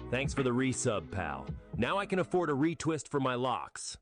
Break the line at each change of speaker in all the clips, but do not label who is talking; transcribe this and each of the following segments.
Thanks for the resub, pal. Now I can afford a retwist for my locks.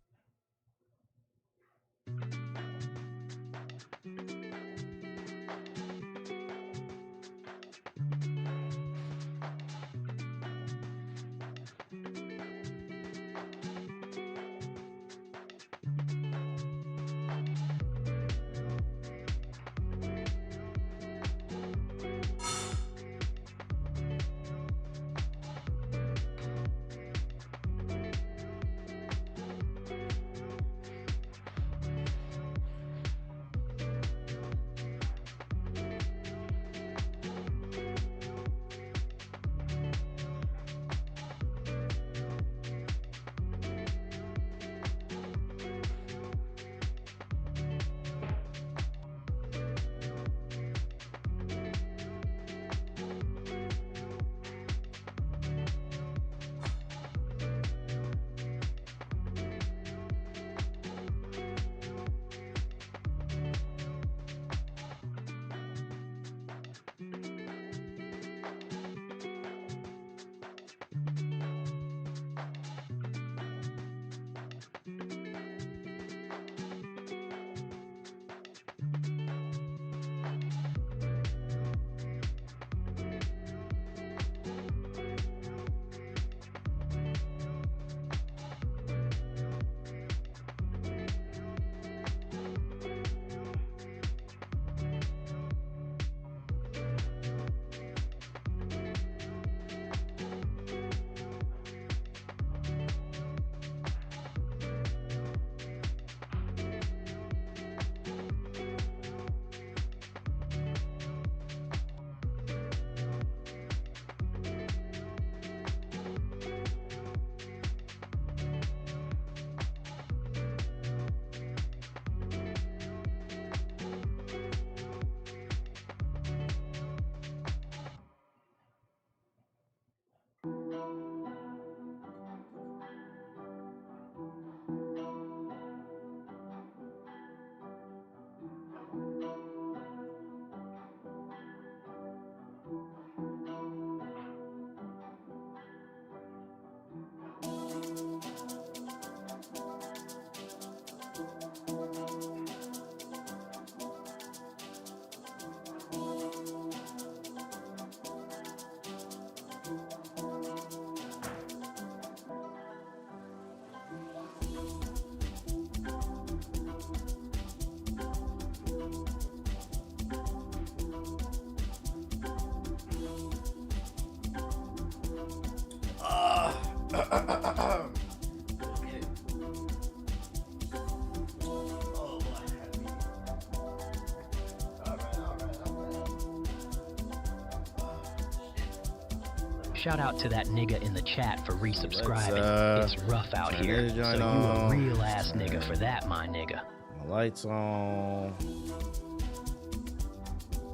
Shout out to that nigga in the chat for resubscribing. It's rough out here, so you a real ass nigga for that, my nigga.
My lights on.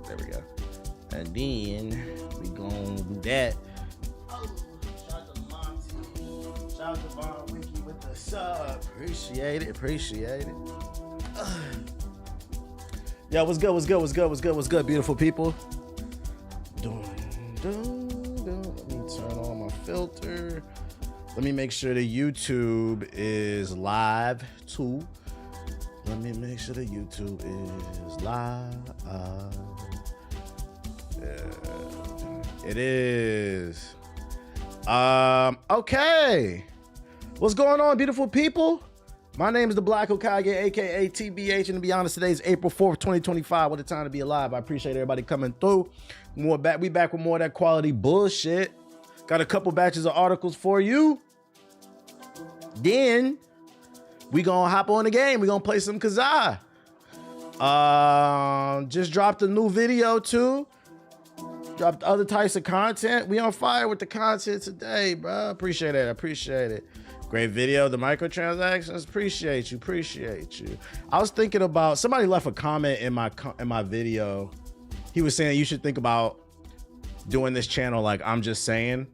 There we go. And then we gonna do that. Oh, shout out to Monty. Shout out to Von Wiki with the sub. Appreciate it. Appreciate it. Yo, what's good? What's good? What's good? What's good? What's good, beautiful people? Let me turn on my filter. Let me make sure the YouTube is live too. Let me make sure the YouTube is live. Yeah, it is. Okay. What's going on, beautiful people? My name is the Black Hokage, aka TBH, and to be honest, today is April 4th, 2025. What a time to be alive. I appreciate everybody coming through. We back with more of that quality bullshit. Got a couple batches of articles for you. Then we gonna hop on the game. We gonna play some Khazan. Just dropped a new video too. Dropped other types of content. We on fire with the content today, bro. Appreciate it. Appreciate it. Great video. The microtransactions. Appreciate you. Appreciate you. I was thinking about, somebody left a comment in my video. He was saying you should think about doing this channel like I'm Just Saying,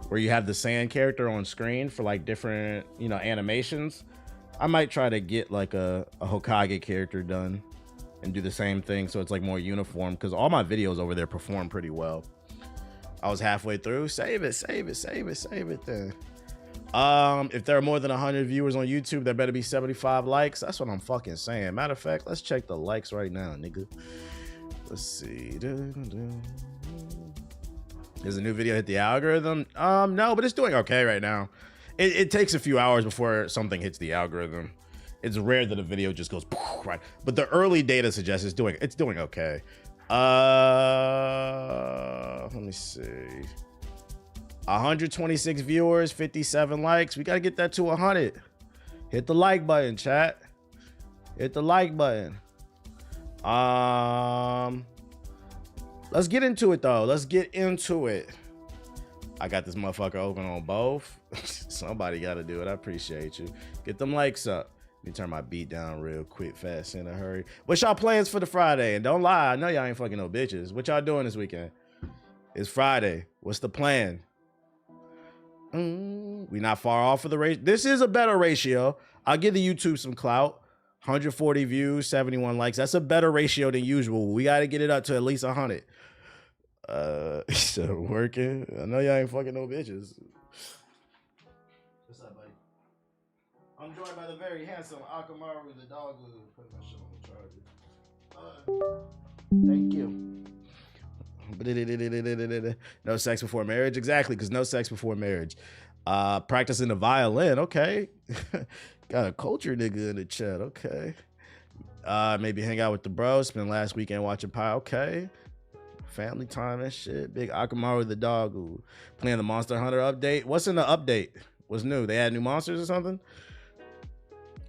where you have the sand character on screen for like different, you know, animations. I might try to get like a Hokage character done and do the same thing so it's like more uniform, because all my videos over there perform pretty well. I was halfway through. Save it then. If there are more than 100 viewers on YouTube, there better be 75 likes. That's what I'm fucking saying. Matter of fact, let's check the likes right now, nigga. Let's see. Does a new video hit the algorithm? No, but it's doing okay right now. It takes a few hours before something hits the algorithm. It's rare that a video just goes right, but the early data suggests it's doing okay. Let me see. 126 viewers, 57 likes. We gotta get that to 100. Hit the like button, chat. Hit the like button. Let's get into it though. Let's get into it. I got this motherfucker open on both. Somebody gotta do it. I appreciate you. Get them likes up. Let me turn my beat down real quick, fast, in a hurry. What's y'all plans for the Friday? And don't lie, I know y'all ain't fucking no bitches. What y'all doing this weekend? It's Friday. What's the plan? We not far off of the ratio. This is a better ratio. I'll give the YouTube some clout. 140 views, 71 likes. That's a better ratio than usual. We got to get it up to at least 100. So working. I know y'all ain't fucking no bitches. What's up, buddy? I'm joined by the very handsome Akamaru the dog who put my shit on the charger. Thank you. No sex before marriage? Exactly, because no sex before marriage. Practicing the violin. Okay. Got a culture nigga in the chat. Okay. Maybe hang out with the bros. Spend last weekend watching Pie. Okay. Family time and shit. Big Akamaru the dog who playing the Monster Hunter update. What's in the update? What's new? They add new monsters or something?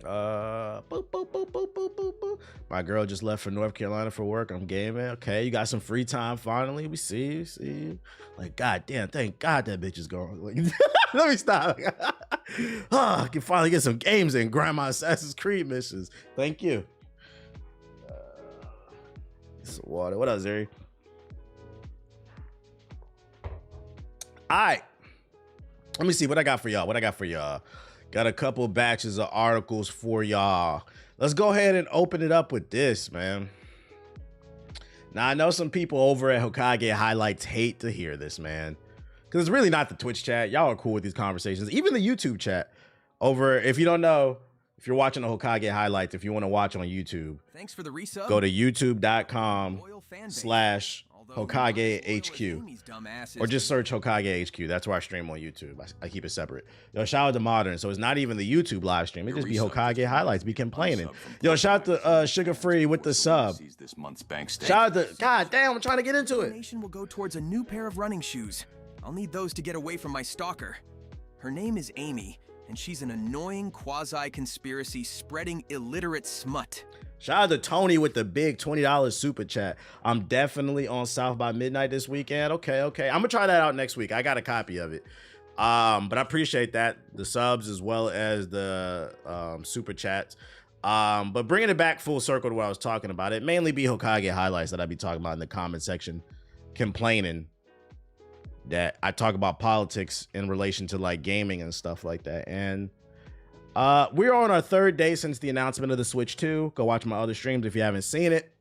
Boop, boop, boop, boop, boop, boop, boop. My girl just left for North Carolina for work. I'm gaming. Okay, you got some free time finally. We see you. Like, goddamn, thank God that bitch is gone. Like, let me stop. I can finally get some games in. Grind my Assassin's Creed missions. Thank you. Some water. What else, Zeri? All right. Let me see what I got for y'all. Got a couple batches of articles for y'all. Let's go ahead and open it up with this, man. Now, I know some people over at Hokage Highlights hate to hear this, man. Because it's really not the Twitch chat. Y'all are cool with these conversations. Even the YouTube chat. Over, if you don't know, if you're watching the Hokage Highlights, if you want to watch on YouTube,
thanks for the resub.
Go to youtube.com/Hokage HQ. Or just search Hokage HQ. That's where I stream on YouTube. I keep it separate. Yo, shout out to Modern. So it's not even the YouTube live stream. It just be Hokage Highlights. Be complaining. Yo, shout out to Sugar Free with the sub. Shout out to, God damn, I'm trying to get into it.
Donation will go towards a new pair of running shoes. I'll need those to get away from my stalker. Her name is Amy, and she's an annoying quasi-conspiracy spreading illiterate smut.
Shout out to Tony with the big $20 super chat. I'm definitely on South by Midnight this weekend. Okay. I'm gonna try that out next week. I got a copy of it. But I appreciate that, the subs as well as the super chats. But bringing it back full circle to what I was talking about, it mainly be Hokage Highlights that I'd be talking about in the comment section, complaining that I talk about politics in relation to like gaming and stuff like that. And we're on our third day since the announcement of the Switch 2. Go watch my other streams if you haven't seen it.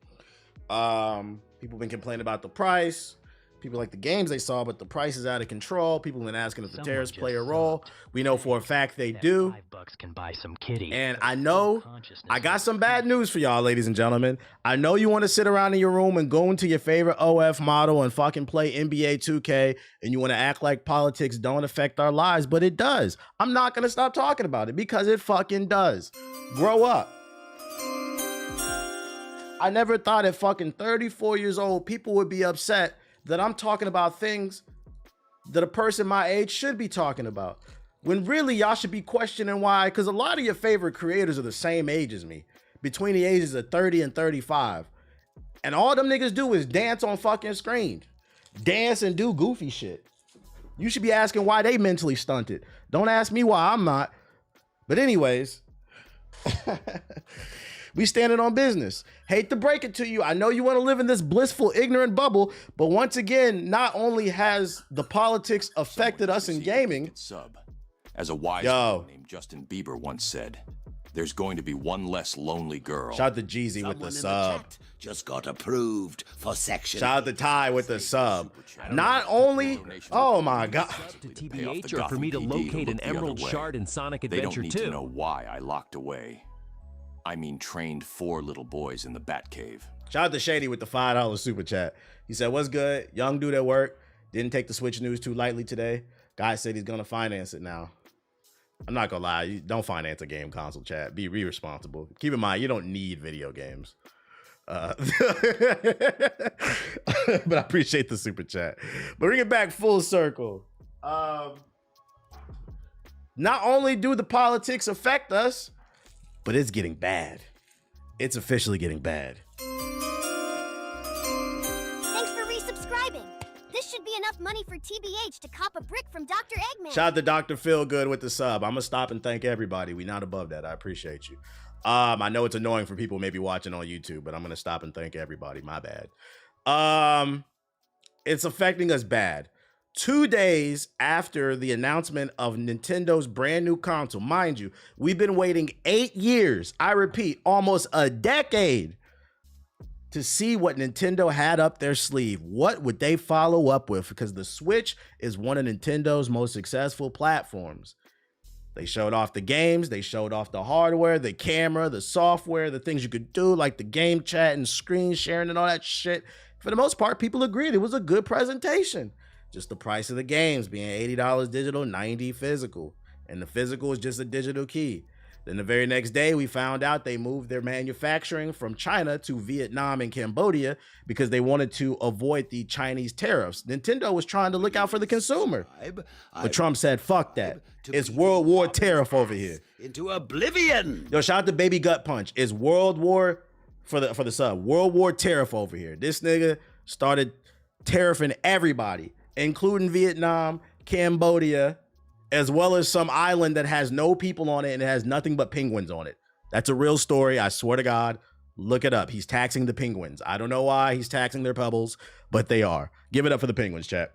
People been complaining about the price. People like the games they saw, but the price is out of control. People been asking if the tariffs play a role. We know for a fact they do.
$5 can buy some kitty.
And I know I got some bad news for y'all, ladies and gentlemen. I know you want to sit around in your room and go into your favorite OF model and fucking play NBA 2K, and you want to act like politics don't affect our lives, but it does. I'm not going to stop talking about it because it fucking does. Grow up. I never thought at fucking 34 years old, people would be upset that I'm talking about things that a person my age should be talking about. When really y'all should be questioning why, because a lot of your favorite creators are the same age as me, between the ages of 30 and 35. And all them niggas do is dance on fucking screen. Dance and do goofy shit. You should be asking why they mentally stunted. Don't ask me why I'm not. But anyways, we standing on business. Hate to break it to you. I know you want to live in this blissful, ignorant bubble, but once again, not only has the politics affected us in gaming.
As a wise man named Justin Bieber once said, there's going to be one less lonely girl.
Shout out to Jeezy with the sub.
Just got approved for section.
Shout out to Ty with the sub. Not only, oh my God.
To TBH or for me to locate an emerald shard in Sonic
They
Adventure
don't
2?
need to know why I locked away. I mean, trained 4 little boys in the Batcave.
Shout out to Shady with the $5 super chat. He said, what's good? Young dude at work. Didn't take the Switch news too lightly today. Guy said he's going to finance it now. I'm not going to lie. You don't finance a game console, chat. Be responsible. Keep in mind, you don't need video games. But I appreciate the super chat. But bring it back full circle. Not only do the politics affect us, but it's getting bad. It's officially getting bad.
Thanks for resubscribing. This should be enough money for TBH to cop a brick from Dr. Eggman.
Shout out to Dr. Feelgood with the sub. I'm gonna stop and thank everybody. We not above that. I appreciate you. I know it's annoying for people maybe watching on YouTube, but I'm gonna stop and thank everybody. My bad. It's affecting us bad. 2 days after the announcement of Nintendo's brand new console, mind you, we've been waiting 8 years. I repeat, almost a decade to see what Nintendo had up their sleeve. What would they follow up with? Because the Switch is one of Nintendo's most successful platforms. They showed off the games, they showed off the hardware, the camera, the software, the things you could do, like the game chat and screen sharing and all that shit. For the most part, people agreed it was a good presentation. Just the price of the games being $80 digital, $90 physical. And the physical is just a digital key. Then the very next day, we found out they moved their manufacturing from China to Vietnam and Cambodia because they wanted to avoid the Chinese tariffs. Nintendo was trying to look out for the consumer. But Trump said, fuck that. It's World War tariff over here.
Into oblivion.
Yo, shout out to Baby Gut Punch. It's World War, for the sub, World War tariff over here. This nigga started tariffing everybody, including Vietnam, Cambodia, as well as some island that has no people on it and it has nothing but penguins on it. That's a real story. I swear to God, look it up. He's taxing the penguins. I don't know why he's taxing their pebbles, but they are. Give it up for the penguins, chat.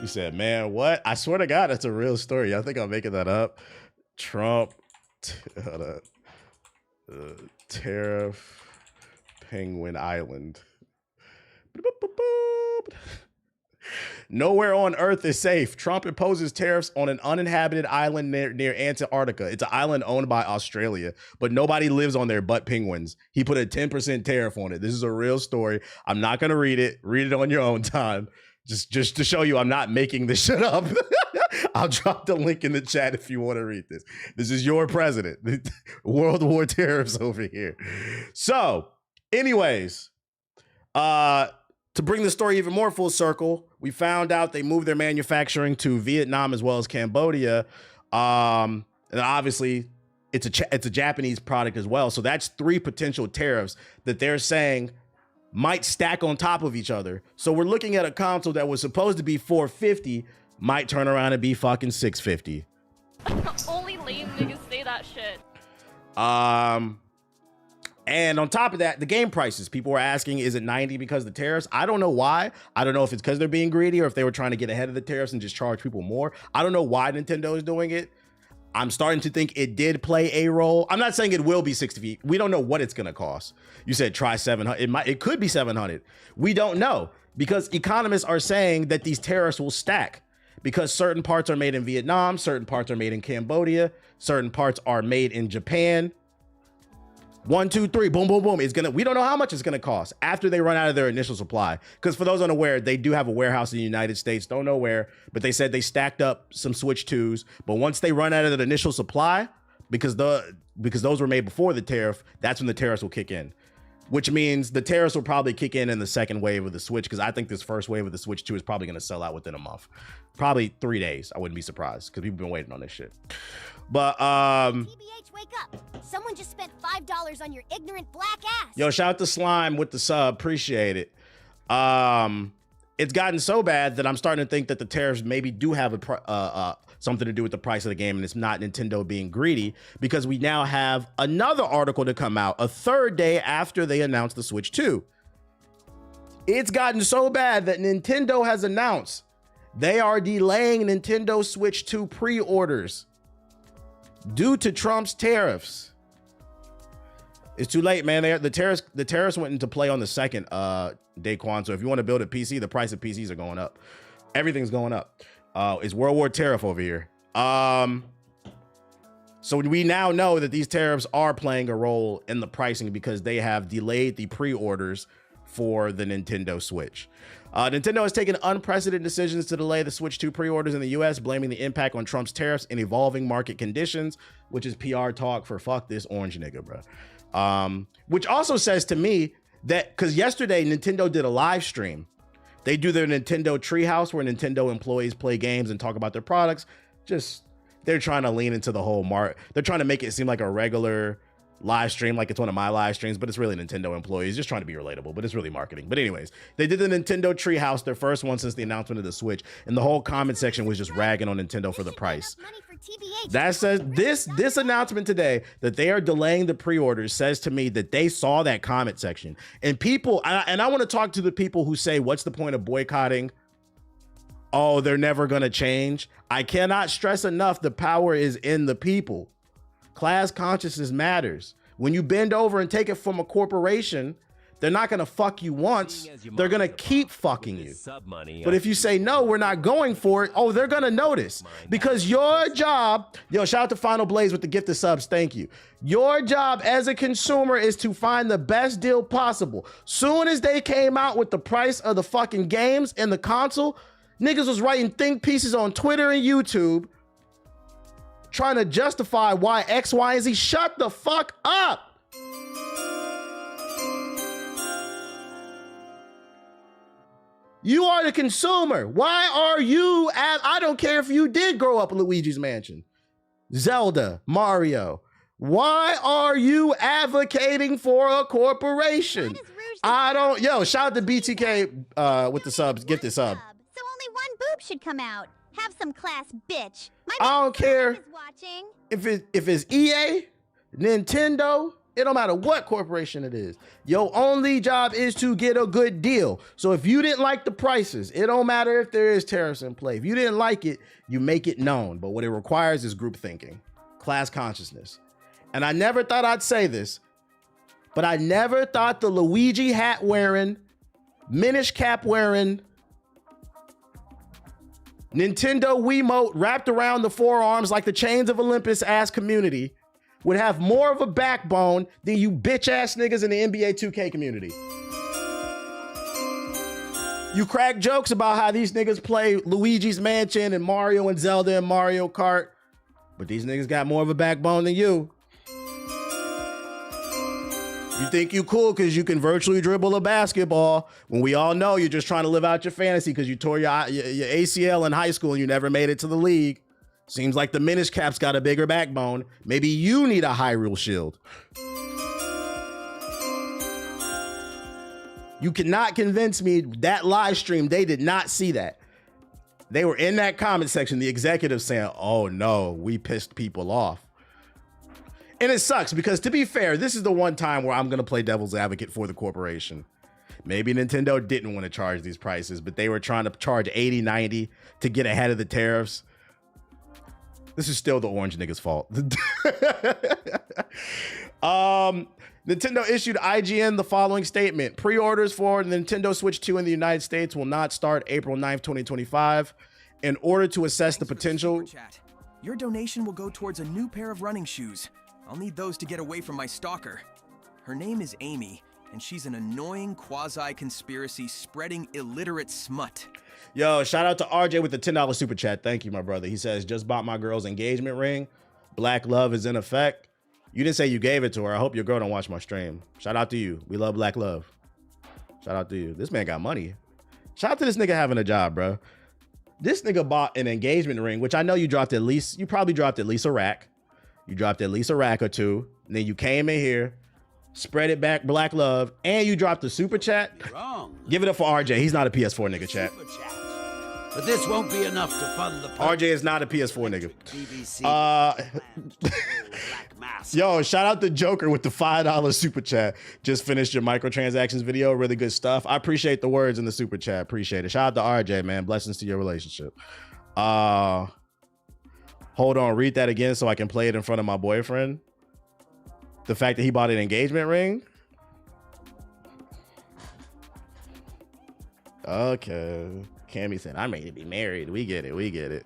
You said, man, what? I swear to God, that's a real story. I think I'm making that up. Trump, tariff, Penguin Island. Nowhere on Earth is safe. Trump imposes tariffs on an uninhabited island near Antarctica. It's an island owned by Australia, but nobody lives on there but penguins. He put a 10% tariff on it. This is a real story. I'm not going to read it. Read it on your own time. Just to show you I'm not making this shit up. I'll drop the link in the chat if you want to read this. This is your president. World War tariffs over here. So, anyways, to bring the story even more full circle, we found out they moved their manufacturing to Vietnam as well as Cambodia. And obviously, it's a Japanese product as well. So that's 3 potential tariffs that they're saying might stack on top of each other. So we're looking at a console that was supposed to be $450, might turn around and be fucking $650.
Only lame niggas say that shit.
And on top of that, the game prices. People were asking, is it $90 because of the tariffs? I don't know why. I don't know if it's because they're being greedy or if they were trying to get ahead of the tariffs and just charge people more. I don't know why Nintendo is doing it. I'm starting to think it did play a role. I'm not saying it will be $60. We don't know what it's going to cost. You said try $700. It could be $700. We don't know because economists are saying that these tariffs will stack because certain parts are made in Vietnam, certain parts are made in Cambodia, certain parts are made in Japan. 1, 2, 3, boom, boom, boom. We don't know how much it's gonna cost after they run out of their initial supply. Because for those unaware, they do have a warehouse in the United States, don't know where, but they said they stacked up some Switch 2s. But once they run out of the initial supply, because those were made before the tariff, that's when the tariffs will kick in. Which means the tariffs will probably kick in the second wave of the Switch, because I think this first wave of the Switch 2 is probably gonna sell out within a month. Probably 3 days. I wouldn't be surprised, because people have been waiting on this shit. But
TBH, wake up. Someone just spent $5 on your ignorant black ass.
Yo, shout out to Slime with the sub. Appreciate it. It's gotten so bad that I'm starting to think that the tariffs maybe do have something to do with the price of the game, and it's not Nintendo being greedy, because we now have another article to come out a third day after they announced the Switch 2. It's gotten so bad that Nintendo has announced they are delaying Nintendo Switch 2 pre-orders due to Trump's tariffs. It's too late, man. The tariffs went into play on the 2nd, Daquan. So if you want to build a PC, the price of PCs are going up. Everything's going up. It's World War tariff over here. So we now know that these tariffs are playing a role in the pricing because they have delayed the pre-orders for the Nintendo Switch. Nintendo has taken unprecedented decisions to delay the Switch 2 pre-orders in the US, blaming the impact on Trump's tariffs and evolving market conditions, which is PR talk for fuck this orange nigga, bro. Which also says to me that, because yesterday Nintendo did a live stream. They do their Nintendo Treehouse where Nintendo employees play games and talk about their products. They're trying to lean into the whole they're trying to make it seem like a regular live stream, like it's one of my live streams, but it's really Nintendo employees just trying to be relatable, but it's really marketing. But anyways, they did the Nintendo Treehouse, their first one since the announcement of the Switch, and the whole comment section was just ragging on Nintendo for the price. That says this announcement today that they are delaying the pre-orders says to me that they saw that comment section, and people, and I want to talk to the people who say, what's the point of boycotting? Oh, they're never gonna change. I cannot stress enough, the power is in the people. Class consciousness matters. When you bend over and take it from a corporation, they're not gonna fuck you once, they're gonna keep fucking you. But if you say, no, we're not going for it, oh, they're gonna notice. Because your job, yo, shout out to Final Blaze with the gift of subs, thank you. Your job as a consumer is to find the best deal possible. Soon as they came out with the price of the fucking games and the console, niggas was writing think pieces on Twitter and YouTube trying to justify why X, Y, and Z. Shut the fuck up. You are the consumer. Why are you, I don't care if you did grow up in Luigi's Mansion, Zelda, Mario. Why are you advocating for a corporation? Yo, shout out to BTK with the subs, gifted sub.
So only one boob should come out. Have some class, bitch.
I don't care if it's EA, Nintendo, it don't matter what corporation it is. Your only job is to get a good deal. So if you didn't like the prices, it don't matter if there is tariffs in play. If you didn't like it, you make it known. But what it requires is group thinking, class consciousness. And I never thought I'd say this, but I never thought the Luigi hat wearing, Minish cap wearing, Nintendo Wiimote wrapped around the forearms like the chains of Olympus ass community would have more of a backbone than you bitch ass niggas in the NBA 2K community. You crack jokes about how these niggas play Luigi's Mansion and Mario and Zelda and Mario Kart, but these niggas got more of a backbone than you. You think you cool because you can virtually dribble a basketball when we all know you're just trying to live out your fantasy because you tore your ACL in high school and you never made it to the league. Seems like the Minish Cap's got a bigger backbone. Maybe you need a Hyrule shield. You cannot convince me that live stream, they did not see that. They were in that comment section, the executives saying, oh no, we pissed people off. And it sucks because, to be fair, this is the one time where I'm going to play devil's advocate for the corporation. Maybe Nintendo didn't want to charge these prices, but they were trying to charge 80, 90 to get ahead of the tariffs. This is still the orange nigga's fault. Nintendo issued IGN the following statement. Pre-orders for the Nintendo Switch 2 in the United States will not start April 9th, 2025. In order to assess the potential...
Your donation will go towards a new pair of running shoes. I'll need those to get away from my stalker. Her name is Amy, and she's an annoying quasi-conspiracy spreading illiterate smut.
Yo, shout out to RJ with the $10 super chat. Thank you, my brother. He says, just bought my girl's engagement ring. Black love is in effect. You didn't say you gave it to her. I hope your girl don't watch my stream. Shout out to you. We love black love. Shout out to you. This man got money. Shout out to this nigga having a job, bro. This nigga bought an engagement ring, which I know you dropped at least, you probably dropped at least a rack. You dropped at least a rack or two. And then you came in here, spread it back, black love, and you dropped the super chat.
Wrong.
Give it up for RJ. He's not a PS4 nigga, chat.
But this won't be enough to fund the...
RJ is not a PS4 nigga. Yo, shout out to Joker with the $5 super chat. Just finished your microtransactions video. Really good stuff. I appreciate the words in the super chat. Appreciate it. Shout out to RJ, man. Blessings to your relationship. Hold on, read that again so I can play it in front of my boyfriend. The fact that he bought an engagement ring. Okay. Cammy said, I'm ready to be married. We get it. We get it.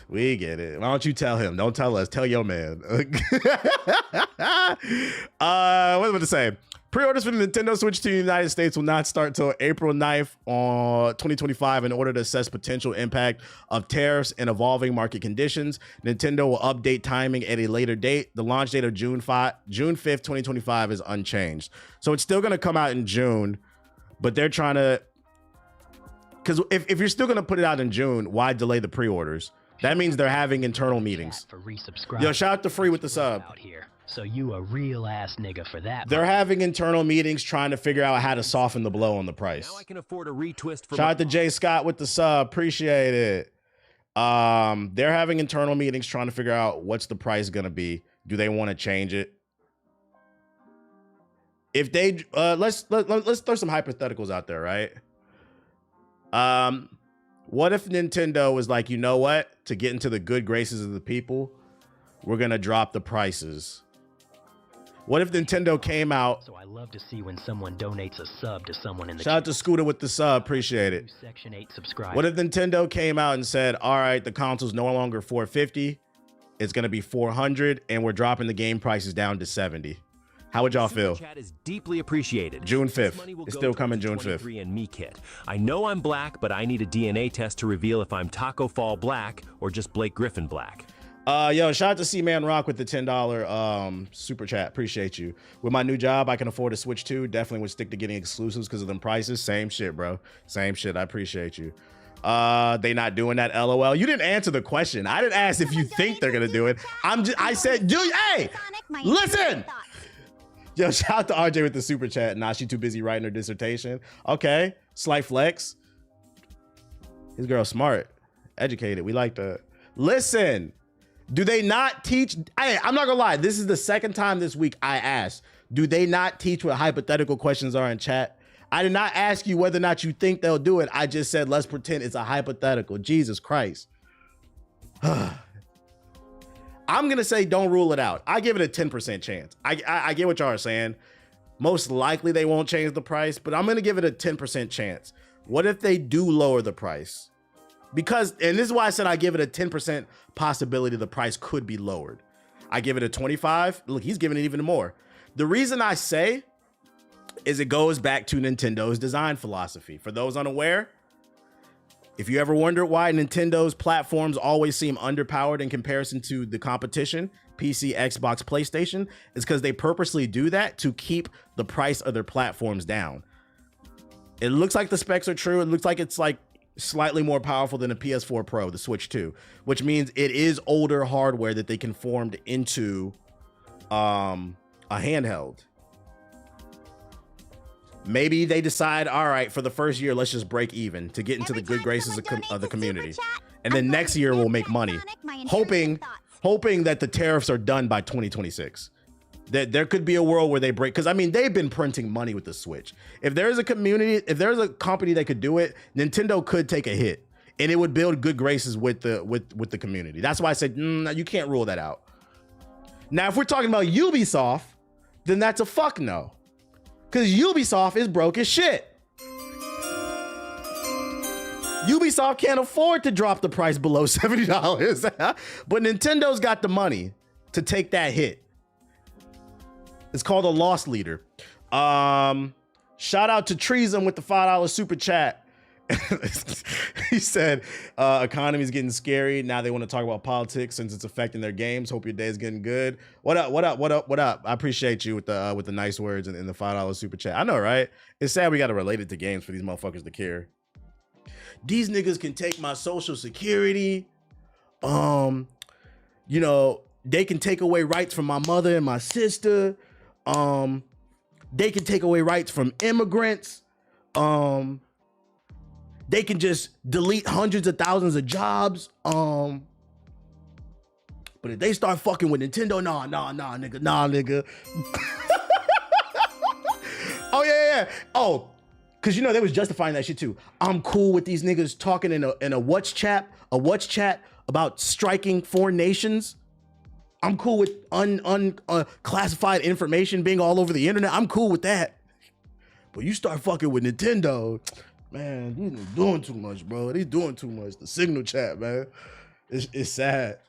We get it. Why don't you tell him? Don't tell us. Tell your man. What was I about to say? Pre-orders for the Nintendo Switch to the United States will not start until April 9th on 2025 in order to assess potential impact of tariffs and evolving market conditions. Nintendo will update timing at a later date. The launch date of June 5th, 2025 is unchanged. So it's still going to come out in June, but they're trying to, because if you're still going to put it out in June, why delay the pre-orders? That means they're having internal meetings. Yo, shout out to Free with the sub.
Out here. So you a real ass nigga for that.
They're having internal meetings trying to figure out how to soften the blow on the price.
Now I can afford a retwist for
Shout out to Jay Scott with the sub. Appreciate it. They're having internal meetings trying to figure out what's the price going to be. Do they want to change it? If they let's throw some hypotheticals out there, right? What if Nintendo was like, you know what? To get into the good graces of the people, we're going to drop the prices. What if Nintendo came out?
So I love to see when someone donates a sub to someone in the
Shout out to Scooter with the sub. Appreciate it.
Section 8 subscribe.
What if Nintendo came out and said, all right, the console's no longer $450. It's going to be $400 and we're dropping the game prices down to $70. How would y'all feel?
Chat is deeply appreciated.
June 5th. It's still coming June 5th.
And me kit. I know I'm black, but I need a DNA test to reveal if I'm Taco Fall black or just Blake Griffin black.
Yo, shout out to C-Man Rock with the $10 super chat. Appreciate you. With my new job, I can afford a Switch 2. Definitely would stick to getting exclusives because of them prices. Same shit, bro. Same shit. I appreciate you. They not doing that, LOL. You didn't answer the question. I didn't ask if you think they're gonna do it. I said, dude, hey, listen. Yo, shout out to RJ with the super chat. Nah, she too busy writing her dissertation. Okay, slight flex. His girl smart, educated. We like that. Listen, do they not teach? I'm not gonna lie. This is the second time this week I asked, do they not teach what hypothetical questions are in chat? I did not ask you whether or not you think they'll do it. I just said, let's pretend it's a hypothetical. Jesus Christ. I'm going to say don't rule it out. I give it a 10% chance. I get what y'all are saying. Most likely they won't change the price, but I'm going to give it a 10% chance. What if they do lower the price? Because, and this is why I said I give it a 10% possibility the price could be lowered. I give it a 25. Look, he's giving it even more. The reason I say is it goes back to Nintendo's design philosophy. For those unaware, if you ever wonder why Nintendo's platforms always seem underpowered in comparison to the competition, PC, Xbox, PlayStation, it's because they purposely do that to keep the price of their platforms down. It looks like the specs are true. It looks like it's like slightly more powerful than a PS4 Pro, the Switch 2, which means it is older hardware that they conformed into a handheld. Maybe they decide, all right, for the first year, let's just break even to get into the good graces of the community. And then next year we'll make money, hoping that the tariffs are done by 2026. That there could be a world where they break, because I mean, they've been printing money with the Switch. If there's a community, if there's a company that could do it, Nintendo could take a hit and it would build good graces with the community. That's why I said, you can't rule that out. Now, if we're talking about Ubisoft, then that's a fuck no. Because Ubisoft is broke as shit. Ubisoft can't afford to drop the price below $70. But Nintendo's got the money to take that hit. It's called a loss leader. Shout out to Treason with the $5 super chat. He said, economy's getting scary. Now they want to talk about politics since it's affecting their games. Hope your day is getting good. What up? I appreciate you with the nice words and the $5 super chat. I know, right? It's sad we got to relate it to games for these motherfuckers to care. These niggas can take my social security. You know, they can take away rights from my mother and my sister. They can take away rights from immigrants. They can just delete hundreds of thousands of jobs. But if they start fucking with Nintendo, nah, nigga. Oh, yeah. Oh, because, you know, they was justifying that shit, too. I'm cool with these niggas talking in a what's chat about striking foreign nations. I'm cool with unclassified information being all over the internet. I'm cool with that. But you start fucking with Nintendo, man, he's doing too much, bro. He's doing too much. The Signal chat, man. It's sad.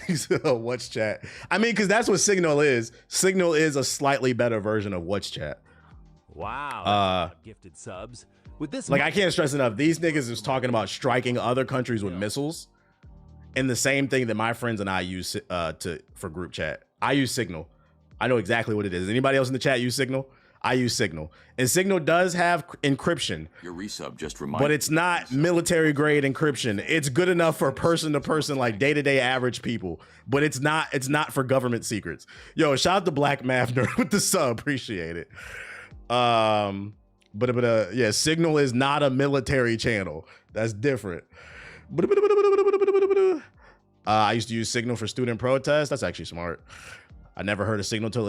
He's a What's Chat. I mean, because that's what Signal is. Signal is a slightly better version of What's Chat.
Wow. Gifted subs. With this,
like, I can't stress enough. These niggas is talking about striking other countries with missiles. And the same thing that my friends and I use for group chat. I use Signal. I know exactly what it is. Anybody else in the chat use Signal? I use Signal. And Signal does have encryption.
Your resub just reminded
But it's not military grade encryption. It's good enough for person to person, like day-to-day average people. But it's not for government secrets. Yo, shout out to Black Math Nerd with the sub. Appreciate it. Yeah, Signal is not a military channel. That's different. I used to use Signal for student protests. That's actually smart. I never heard of Signal till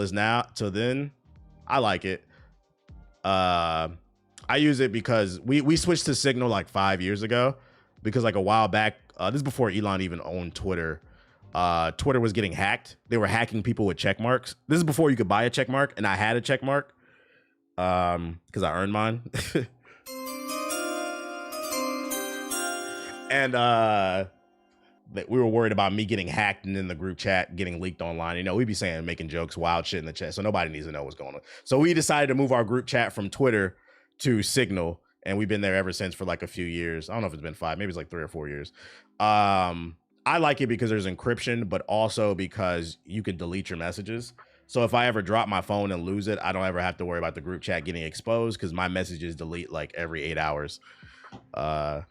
then. I like it. I use it because we switched to Signal like 5 years ago because like a while back, this is before Elon even owned Twitter. Twitter was getting hacked. They were hacking people with check marks. This is before you could buy a check mark, and I had a check mark because I earned mine. And we were worried about me getting hacked and in the group chat getting leaked online. You know, we'd be saying, making jokes, wild shit in the chat. So nobody needs to know what's going on. So we decided to move our group chat from Twitter to Signal. And we've been there ever since for like a few years. I don't know if it's been 5, maybe it's like 3 or 4 years. I like it because there's encryption, but also because you can delete your messages. So if I ever drop my phone and lose it, I don't ever have to worry about the group chat getting exposed because my messages delete like every 8 hours. I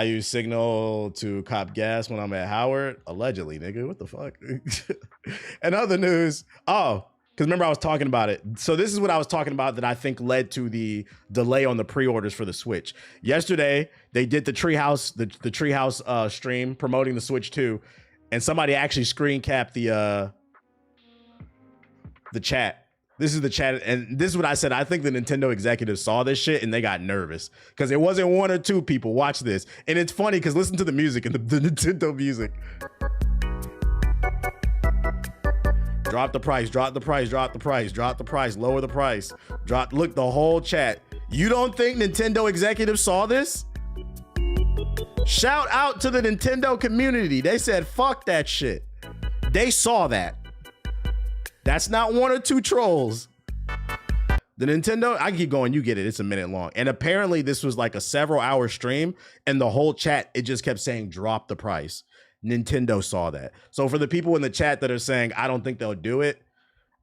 use Signal to cop gas when I'm at Howard. Allegedly, nigga. What the fuck? And other news. Oh, because remember I was talking about it. So this is what I was talking about that I think led to the delay on the pre-orders for the Switch. Yesterday, they did the Treehouse, the Treehouse stream promoting the Switch 2, and somebody actually screen capped the chat. This is the chat, and this is what I said. I think the Nintendo executives saw this shit and they got nervous because it wasn't 1 or 2 people. Watch this. And it's funny because listen to the music and the Nintendo music. Drop the price, drop the price, drop the price, drop the price, lower the price. Look, the whole chat. You don't think Nintendo executives saw this? Shout out to the Nintendo community. They said, fuck that shit. They saw that. That's not 1 or 2 trolls. The Nintendo, I can keep going. You get it. It's a minute long. And apparently this was like a several hour stream and the whole chat, it just kept saying, drop the price. Nintendo saw that. So for the people in the chat that are saying, I don't think they'll do it,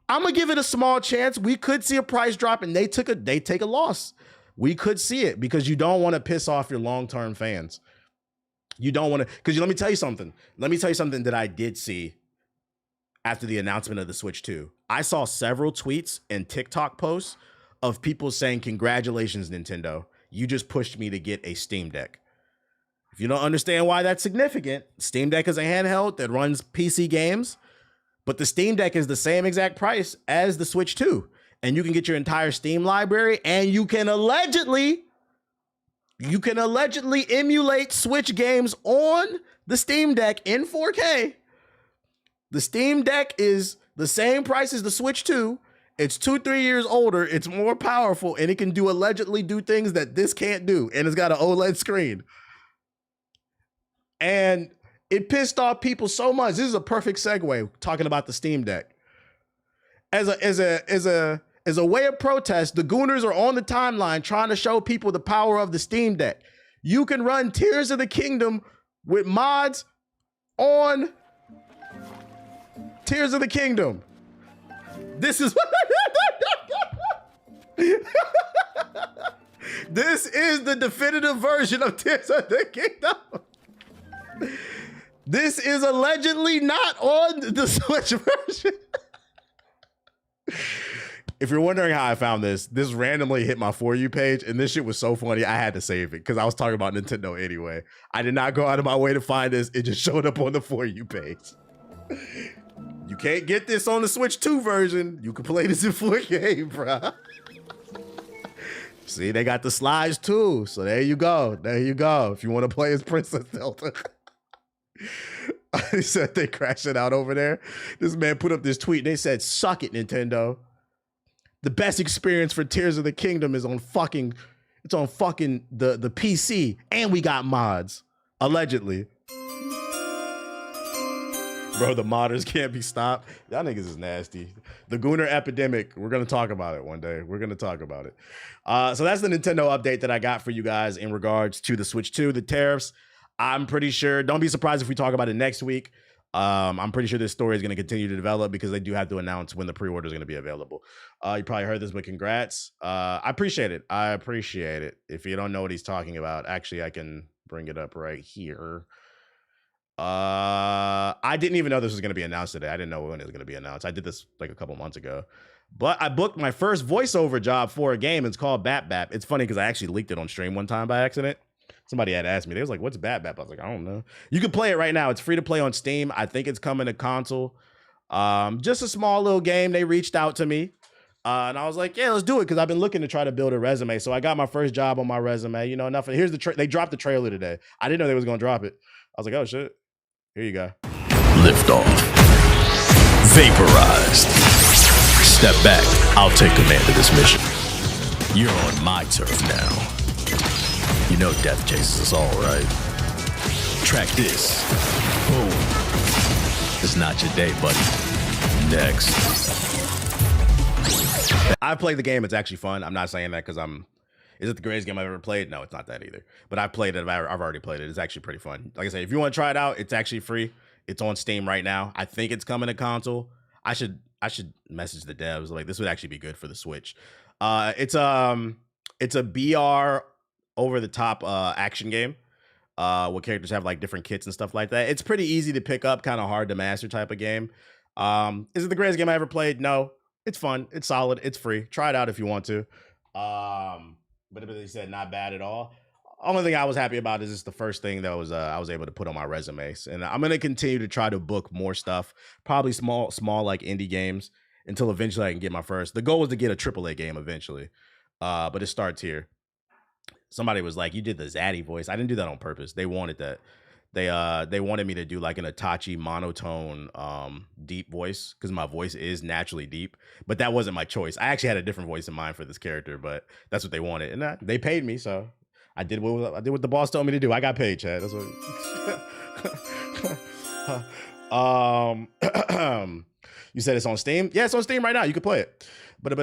I'm going to give it a small chance. We could see a price drop and they take a loss. We could see it because you don't want to piss off your long-term fans. You don't want to, because let me tell you something. Let me tell you something that I did see after the announcement of the Switch 2. I saw several tweets and TikTok posts of people saying, congratulations, Nintendo. You just pushed me to get a Steam Deck. If you don't understand why that's significant, Steam Deck is a handheld that runs PC games, but the Steam Deck is the same exact price as the Switch 2. And you can get your entire Steam library and you can allegedly emulate Switch games on the Steam Deck in 4K. The Steam Deck is the same price as the Switch 2. It's 2-3 years older. It's more powerful, and it can allegedly do things that this can't do. And it's got an OLED screen. And it pissed off people so much. This is a perfect segue talking about the Steam Deck. As a way of protest, the Gooners are on the timeline trying to show people the power of the Steam Deck. You can run Tears of the Kingdom with mods on Tears of the Kingdom. This is this is the definitive version of Tears of the Kingdom. This is allegedly not on the Switch version. If you're wondering how I found this randomly hit my For You page, and this shit was so funny, I had to save it because I was talking about Nintendo anyway. I did not go out of my way to find this. It just showed up on the For You page. You can't get this on the Switch 2 version. You can play this in 4K, bro. See, they got the slides too. So there you go. There you go. If you want to play as Princess Delta. He said they crashed it out over there. This man put up this tweet. They said, suck it, Nintendo. The best experience for Tears of the Kingdom is on fucking, it's on fucking the PC. And we got mods. Allegedly. Bro, the modders can't be stopped. Y'all niggas is nasty. The Gooner epidemic. We're going to talk about it one day. We're going to talk about it. So that's the Nintendo update that I got for you guys in regards to the Switch 2, the tariffs. I'm pretty sure, don't be surprised if we talk about it next week. I'm pretty sure this story is going to continue to develop because they do have to announce when the pre-order is going to be available. You probably heard this, but congrats. I appreciate it. I appreciate it. If you don't know what he's talking about, actually, I can bring it up right here. I didn't even know this was going to be announced today. I didn't know when it was going to be announced. I did this like a couple months ago, but I booked my first voiceover job for a game. It's called Bap Bap. It's funny because I actually leaked it on stream one time by accident. Somebody had asked me, they was like, what's Bap Bap? I was like, I don't know. You can play it right now. It's free to play on Steam. I think it's coming to console. Just a small little game. They reached out to me. And I was like, yeah, let's do it. Cause I've been looking to try to build a resume. So I got my first job on my resume, you know, enough. Here's they dropped the trailer today. I didn't know they was going to drop it. I was like, oh shit. Here you go.
Lift off. Vaporized. Step back. I'll take command of this mission. You're on my turf now. You know death chases us all, right? Track this. Boom. It's not your day, buddy. Next.
I've played the game. It's actually fun. I'm not saying that because is it the greatest game I've ever played? No, it's not that either. But I've played it. I've already played it. It's actually pretty fun. Like I said, if you want to try it out, it's actually free. It's on Steam right now. I think it's coming to console. I should message the devs. Like, this would actually be good for the Switch. It's a BR over the top action game. Where characters have like different kits and stuff like that. It's pretty easy to pick up, kind of hard to master type of game. Is it the greatest game I ever played? No. It's fun. It's solid. It's free. Try it out if you want to. But they said not bad at all. Only thing I was happy about is just the first thing that was I was able to put on my resumes. And I'm gonna continue to try to book more stuff, probably small like indie games, until eventually I can get my first. The goal is to get a AAA game eventually, but it starts here. Somebody was like, "You did the Zaddy voice." I didn't do that on purpose. They wanted that. They wanted me to do like an Itachi monotone deep voice because my voice is naturally deep, but that wasn't my choice. I actually had a different voice in mind for this character, but that's what they wanted, and they paid me, so I did what the boss told me to do. I got paid, Chad. That's what. You said it's on Steam. Yeah, it's on Steam right now. You can play it. But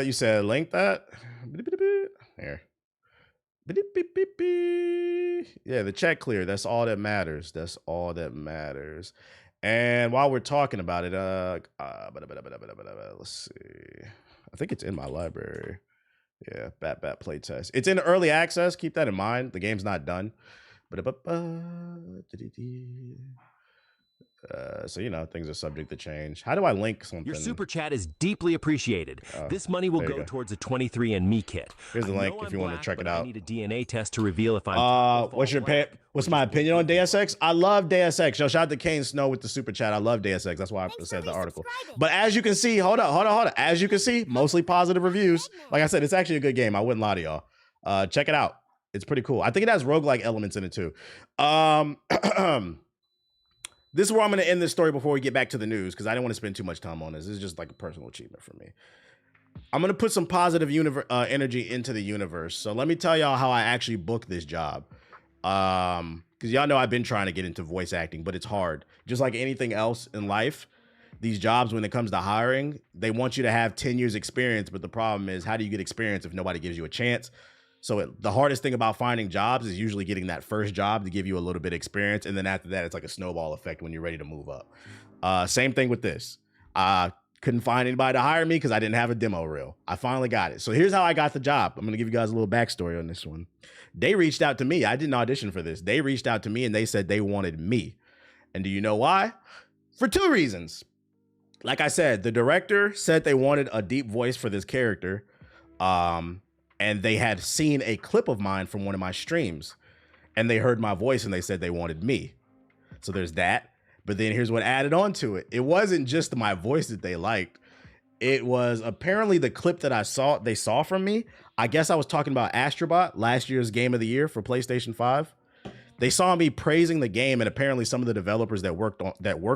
you said link that here. Yeah, the chat clear. That's all that matters. That's all that matters. And while we're talking about it, let's see. I think it's in my library. Yeah, Bat playtest. It's in early access. Keep that in mind. The game's not done. So, you know, things are subject to change. How do I link something?
Your super chat is deeply appreciated. This money will go towards a 23andMe kit.
Here's the link if you want to check it out.
I need a DNA test to reveal if I'm.
What's my opinion on Deus Ex? I love Deus Ex. Yo, shout out to Kane Snow with the super chat. I love Deus Ex. That's why I said the article. But as you can see, hold on. As you can see, mostly positive reviews. Like I said, it's actually a good game. I wouldn't lie to y'all. Check it out. It's pretty cool. I think it has roguelike elements in it too. This is where I'm going to end this story before we get back to the news, because I didn't want to spend too much time on this. This is just like a personal achievement for me. I'm going to put some positive energy into the universe. So let me tell y'all how I actually booked this job. Because y'all know I've been trying to get into voice acting, but it's hard. Just like anything else in life, these jobs, when it comes to hiring, they want you to have 10 years experience. But the problem is, how do you get experience if nobody gives you a chance? So the hardest thing about finding jobs is usually getting that first job to give you a little bit of experience. And then after that, it's like a snowball effect when you're ready to move up. Same thing with this. Couldn't find anybody to hire me because I didn't have a demo reel. I finally got it. So here's how I got the job. I'm going to give you guys a little backstory on this one. They reached out to me. I didn't audition for this. They reached out to me and they said they wanted me. And do you know why? For 2 reasons. Like I said, the director said they wanted a deep voice for this character. And they had seen a clip of mine from one of my streams, and they heard my voice and they said they wanted me. So there's that. But then here's what added on to it. It wasn't just my voice that they liked. It was apparently the clip that they saw from me. I guess I was talking about Astro Bot, last year's game of the year for PlayStation 5. They saw me praising the game, and apparently some of the developers that work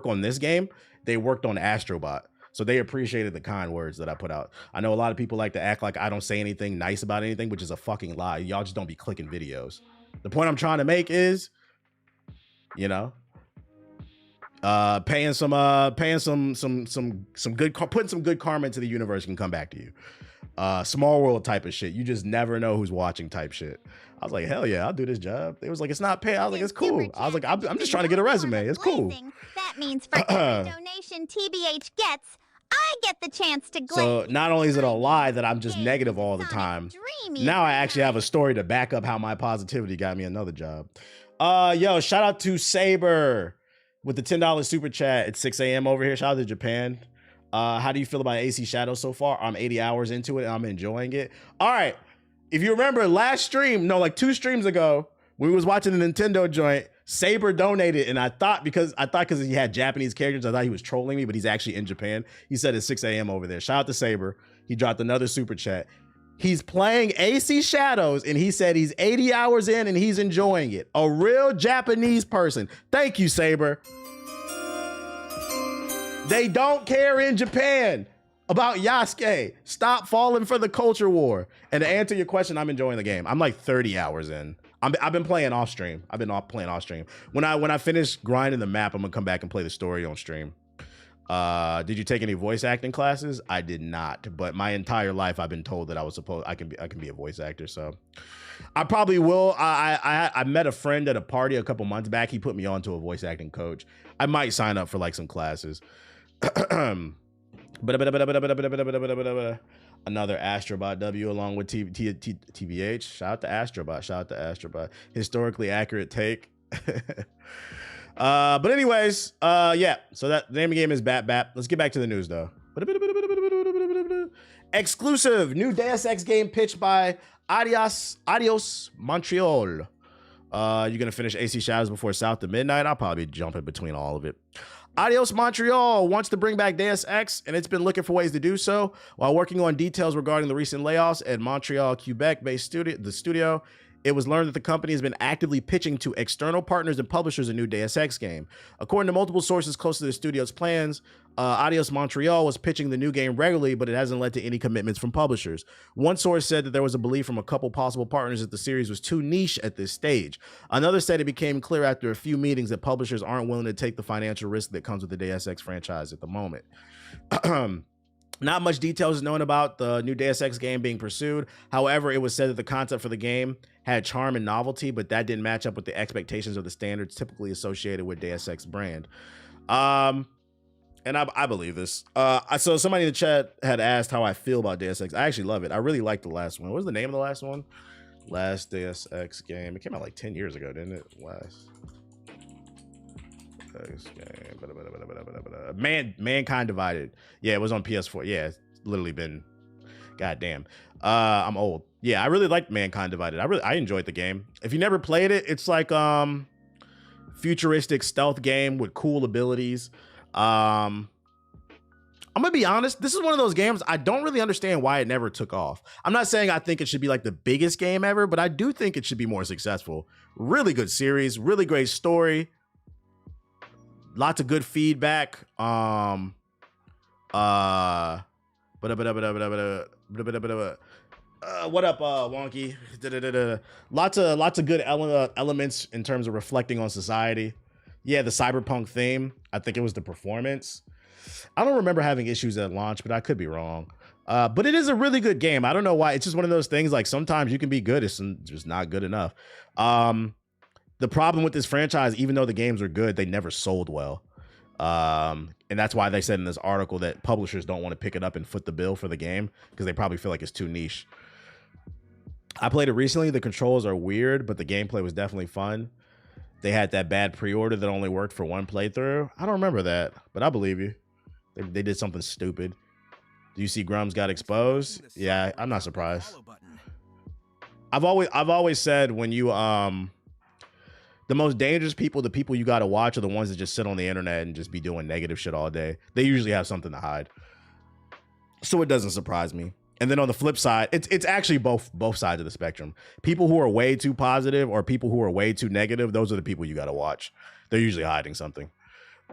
on this game, they worked on Astro Bot. So they appreciated the kind words that I put out. I know a lot of people like to act like I don't say anything nice about anything, which is a fucking lie. Y'all just don't be clicking videos. The point I'm trying to make is, you know, putting some good karma into the universe can come back to you. Small world type of shit. You just never know who's watching type shit. I was like, hell yeah, I'll do this job. It was like, it's not paid. I was like, it's cool. I was like, I'm just trying to get a resume. It's cool.
That means for every donation TBH gets, I get the chance to glitch.
So not only is it a lie that I'm just negative all the time, now I actually have a story to back up how my positivity got me another job. Yo, shout out to Saber with the $10 super chat at 6 a.m. over here. Shout out to Japan. How do you feel about AC Shadows so far? I'm 80 hours into it and I'm enjoying it. All right. If you remember last stream, no, like 2 streams ago, when we was watching the Nintendo joint, Saber donated, and I thought because he had Japanese characters, I thought he was trolling me, but he's actually in Japan. He said it's 6 a.m. over there. Shout out to Saber. He dropped another super chat. He's playing AC Shadows, and he said he's 80 hours in and he's enjoying it. A real Japanese person. Thank you, Saber. They don't care in Japan about Yasuke. Stop falling for the culture war. And to answer your question, I'm enjoying the game. I'm like 30 hours in. I've been playing off stream. Playing off stream. When I finish grinding the map, I'm gonna come back and play the story on stream. Did you take any voice acting classes? I did not, but my entire life I've been told that I can be a voice actor. So I probably will. I met a friend at a party a couple months back. He put me on to a voice acting coach. I might sign up for like some classes. Another Astro Bot W along with TVH. Shout out to Astro Bot. Shout out to Astro Bot. Historically accurate take. But anyways, yeah. So that the name of the game is Bat Bat. Let's get back to the news though. Exclusive new Deus Ex game pitched by Adios Montreal. You're gonna finish AC Shadows before South to Midnight. I'll probably jump in between all of it. Adios Montreal wants to bring back Deus Ex, and it's been looking for ways to do so while working on details regarding the recent layoffs at Montreal, Quebec-based studio. It was learned that the company has been actively pitching to external partners and publishers a new Deus Ex game. According to multiple sources close to the studio's plans, Adios Montreal was pitching the new game regularly, but it hasn't led to any commitments from publishers. One source said that there was a belief from a couple possible partners that the series was too niche at this stage. Another said it became clear after a few meetings that publishers aren't willing to take the financial risk that comes with the Deus Ex franchise at the moment. Not much details is known about the new Deus Ex game being pursued. However, it was said that the concept for the game had charm and novelty, but that didn't match up with the expectations of the standards typically associated with Deus Ex brand. And I believe this. So somebody in the chat had asked how I feel about Deus Ex. I actually love it. I really liked the last one. What was the name of the last one? Last Deus Ex game. It came out like 10 years ago, didn't it? Last Ex game. Mankind Divided. Yeah, it was on PS4. Yeah, it's literally been. Goddamn. I'm old. Yeah, I really liked Mankind Divided. I enjoyed the game. If you never played it, it's like futuristic stealth game with cool abilities. I'm gonna be honest, this is one of those games I don't really understand why it never took off. I'm not saying I think it should be like the biggest game ever, but I do think it should be more successful. Really good series, really great story, lots of good feedback. What up, Wonky? Lots of good elements in terms of reflecting on society. Yeah, the cyberpunk theme. I think it was the performance. I don't remember having issues at launch, but I could be wrong. But it is a really good game. I don't know why. It's just one of those things, like sometimes you can be good, it's just not good enough. The problem with this franchise, even though the games are good, they never sold well. And that's why they said in this article that publishers don't want to pick it up and foot the bill for the game because they probably feel like it's too niche. I played it recently. The controls are weird, but the gameplay was definitely fun. They had that bad pre-order that only worked for one playthrough. I don't remember that, but I believe you. They did something stupid. Do you see Grum's got exposed? Yeah, I'm not surprised. I've always said when you the most dangerous people, the people you got to watch are the ones that just sit on the internet and just be doing negative shit all day. They usually have something to hide. So it doesn't surprise me. And then on the flip side, it's actually both sides of the spectrum. People who are way too positive or people who are way too negative, those are the people you got to watch. They're usually hiding something.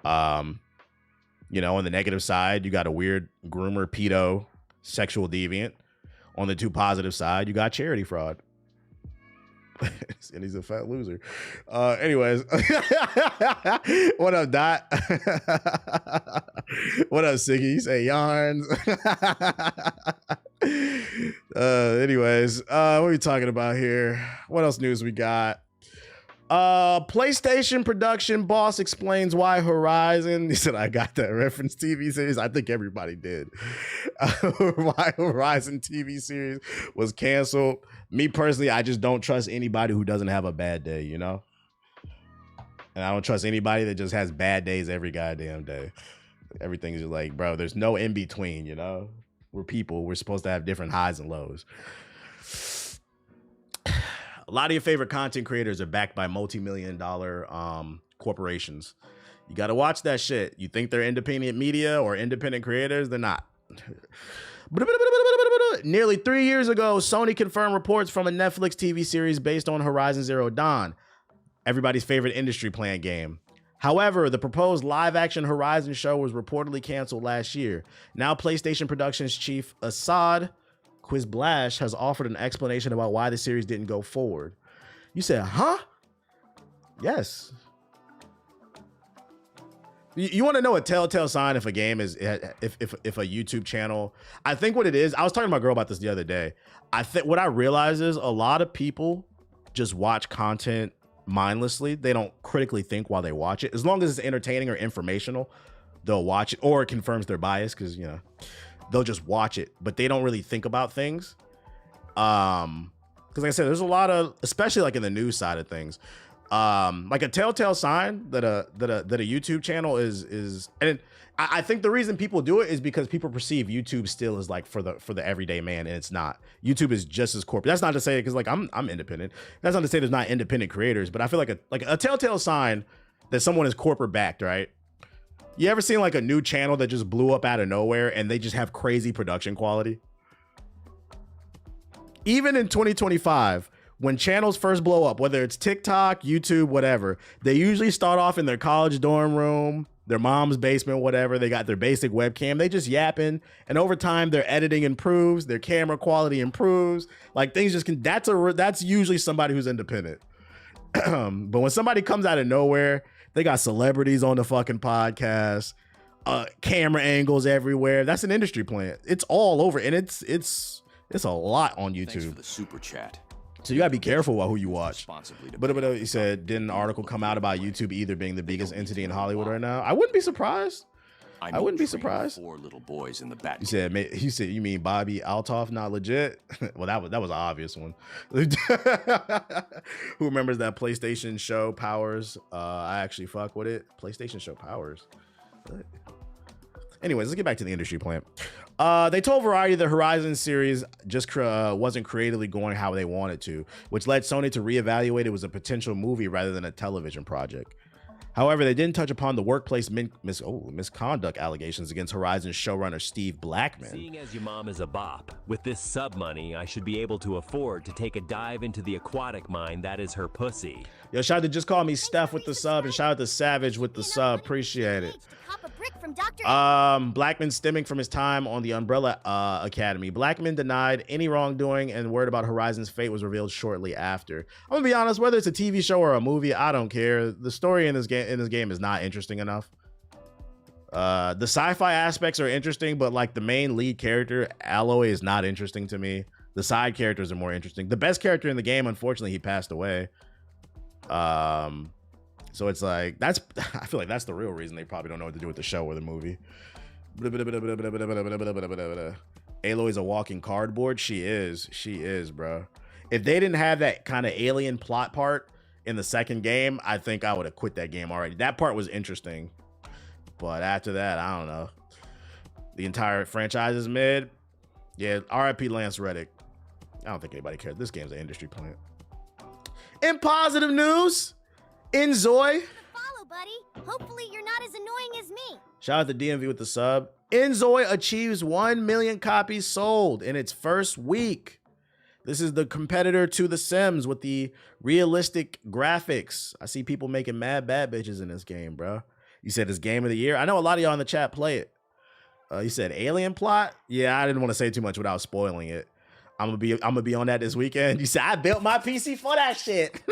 You know, on the negative side, you got a weird groomer, pedo, sexual deviant. On the too positive side, you got charity fraud. And he's a fat loser. Anyways, what up, Dot? What up, Siggy? You say yarns. Anyways, what are we talking about here? What else news we got? PlayStation production boss explains why Horizon. He said, I got that reference TV series. I think everybody did. Why Horizon TV series was canceled. Me personally, I just don't trust anybody who doesn't have a bad day, you know? And I don't trust anybody that just has bad days every goddamn day. Everything's just like, bro, there's no in between, you know? We're people. We're supposed to have different highs and lows. A lot of your favorite content creators are backed by multi-million-dollar corporations. You got to watch that shit. You think they're independent media or independent creators? They're not. Nearly 3 years ago, Sony confirmed reports from a Netflix TV series based on Horizon Zero Dawn, everybody's favorite industry playing game. However, the proposed live-action Horizon show was reportedly canceled last year. Now, PlayStation Productions chief Assad Quizblash has offered an explanation about why the series didn't go forward. You said, huh? Yes. You want to know a telltale sign if a game is, if a YouTube channel, I think what it is, I was talking to my girl about this the other day. I think what I realize is a lot of people just watch content mindlessly. They don't critically think while they watch it. As long as it's entertaining or informational, they'll watch it, or it confirms their bias, because, you know, they'll just watch it, but they don't really think about things. Because like I said, there's a lot of, especially like in the news side of things, like a telltale sign that a YouTube channel is, and I think the reason people do it is because people perceive YouTube still as like for the everyday man, and it's not. YouTube is just as corporate. That's not to say, because like I'm independent. That's not to say there's not independent creators, but I feel like a telltale sign that someone is corporate backed, right? You ever seen like a new channel that just blew up out of nowhere and they just have crazy production quality? Even in 2025, when channels first blow up, whether it's TikTok, YouTube, whatever, they usually start off in their college dorm room, their mom's basement, whatever. They got their basic webcam. They just yapping. And over time, their editing improves, their camera quality improves. Like things just can, that's usually somebody who's independent. But when somebody comes out of nowhere, they got celebrities on the fucking podcast, camera angles everywhere. That's an industry plant. It's all over, and it's a lot on YouTube.
Thanks for the super chat.
So you gotta be careful about who you watch. But he said, didn't an article come out about YouTube either being the biggest entity in Hollywood right now? I wouldn't be surprised. I wouldn't be surprised. 4 little boys in the back. He said, you mean Bobby Altoff not legit? Well, that was an obvious one. Who remembers that PlayStation show Powers? I actually fuck with it. PlayStation show Powers. Anyways, let's get back to the industry plant. They told Variety the Horizon series just wasn't creatively going how they wanted to, which led Sony to reevaluate it as a potential movie rather than a television project. However, they didn't touch upon the workplace misconduct allegations against Horizon's showrunner Steve Blackman.
Seeing as your mom is a bop, with this sub money, I should be able to afford to take a dive into the aquatic mine that is her pussy.
Yo, shout out to Just Call Me Steph with the sub, and shout out to Savage with the sub. Appreciate it. Blackman stemming from his time on the Umbrella Academy. Blackman denied any wrongdoing, and word about Horizon's fate was revealed shortly after. I'm gonna be honest, whether it's a TV show or a movie, I don't care. The story in this game is not interesting enough. The sci-fi aspects are interesting, but like the main lead character, Aloy, is not interesting to me. The side characters are more interesting. The best character in the game, unfortunately, he passed away. So it's like, I feel like that's the real reason they probably don't know what to do with the show or the movie. Aloy's a walking cardboard. She is, bro. If they didn't have that kind of alien plot part in the second game, I think I would have quit that game already. That part was interesting, but after that, I don't know. The entire franchise is mid. Yeah, RIP Lance Reddick. I don't think anybody cares. This game's an industry plant. In positive news, InZOI.
Follow, buddy. Hopefully you're not as annoying as me.
Shout out to DMV with the sub. InZOI achieves 1 million copies sold in its first week. This is the competitor to The Sims with the realistic graphics. I see people making mad bad bitches in this game, bro. You said it's game of the year. I know a lot of y'all in the chat play it. You said alien plot. Yeah, I didn't want to say too much without spoiling it. I'm gonna be on that this weekend. You said I built my PC for that shit.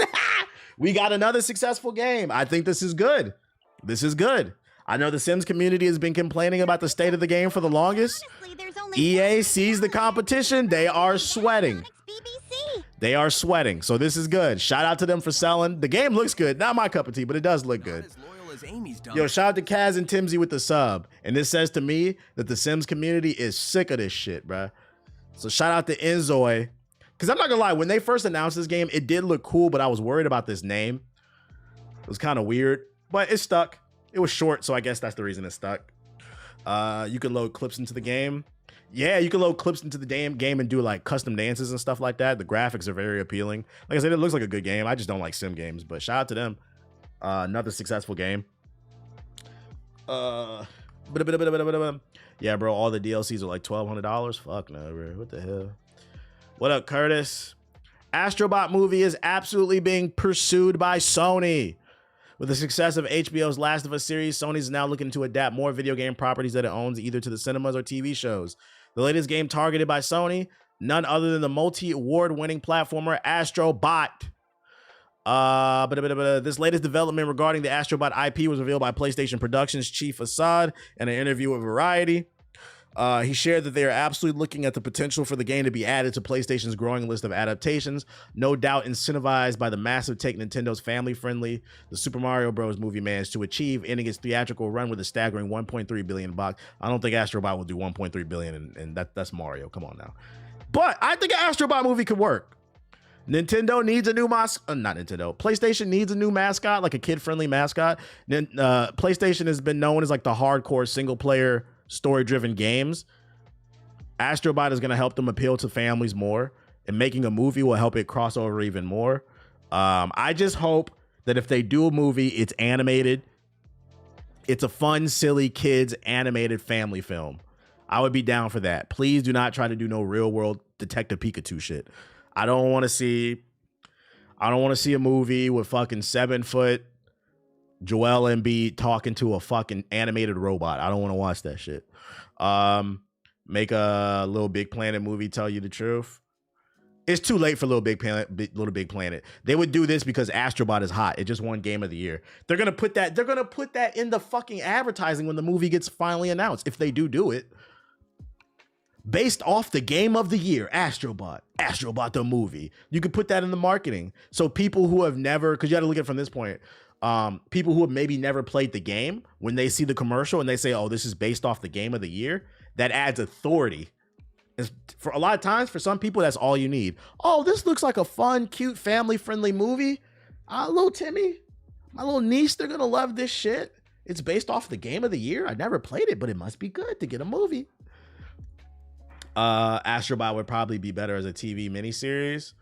We got another successful game. I think this is good. This is good. I know the Sims community has been complaining about the state of the game for the longest. Honestly, EA sees the competition. They are sweating. They are sweating. So this is good. Shout out to them for selling. The game looks good. Not my cup of tea, but it does look good. Yo, shout out to Kaz and Timsy with the sub. And this says to me that the Sims community is sick of this shit, bruh. So shout out to InZOI. Because I'm not gonna lie, when they first announced this game, it did look cool, but I was worried about this name. It was kind of weird, but it stuck. It was short, so I guess that's the reason it stuck. You can load clips into the game. Yeah, you can load clips into the damn game and do like custom dances and stuff like that. The graphics are very appealing. Like I said, it looks like a good game. I just don't like sim games, but shout out to them. Another successful game. Yeah, bro, all the DLCs are like $1,200. Fuck no, bro. What the hell? What up, Curtis? Astro Bot movie is absolutely being pursued by Sony. With the success of HBO's Last of Us series, Sony is now looking to adapt more video game properties that it owns either to the cinemas or TV shows. The latest game targeted by Sony, none other than the multi-award-winning platformer Astro Bot. This latest development regarding the Astro Bot IP was revealed by PlayStation Productions chief Assad in an interview with Variety. He shared that they are absolutely looking at the potential for the game to be added to PlayStation's growing list of adaptations, no doubt incentivized by the massive take Nintendo's family-friendly The Super Mario Bros. Movie managed to achieve, ending its theatrical run with a staggering $1.3 billion box. I don't think Astro Bot will do $1.3 billion, and that's Mario. Come on now. But I think an Astro Bot movie could work. Nintendo needs a new PlayStation needs a new mascot, like a kid-friendly mascot. PlayStation has been known as like the hardcore single-player story-driven games. Astro Bot is going to help them appeal to families more, and making a movie will help it cross over even more. I just hope that if they do a movie, it's animated. It's a fun, silly kids animated family film. I would be down for that. Please do not try to do no real-world Detective Pikachu shit. I don't want to see a movie with fucking 7-foot Joel Embiid talking to a fucking animated robot. I don't want to watch that shit. Make a Little Big Planet movie, tell you the truth. It's too late for Little Big Planet. They would do this because Astro Bot is hot. It just won Game of the Year. They're gonna put that in the fucking advertising when the movie gets finally announced, if they do it. Based off the Game of the Year, Astro Bot the movie. You could put that in the marketing. So people who have never, because you got to look at it from this point, people who have maybe never played the game, when they see the commercial and they say, oh, this is based off the Game of the Year, that adds authority. For a lot of times, for some people, that's all you need. Oh, this looks like a fun, cute, family-friendly movie. Little Timmy, my little niece, they're going to love this shit. It's based off the Game of the Year. I never played it, but it must be good to get a movie. Astro Bot would probably be better as a TV miniseries.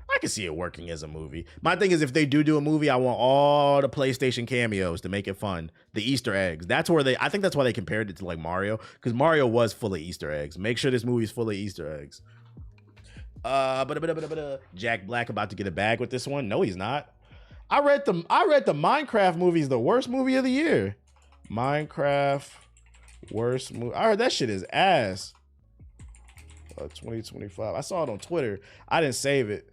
I can see it working as a movie. My thing is, if they do a movie, I want all the PlayStation cameos to make it fun. The Easter eggs. I think that's why they compared it to like Mario, because Mario was full of Easter eggs. Make sure this movie's full of Easter eggs. Jack Black about to get a bag with this one. No, he's not. I read the Minecraft movie is the worst movie of the year. Minecraft worst movie. I heard that shit is ass. 2025. I saw it on Twitter. I didn't save it,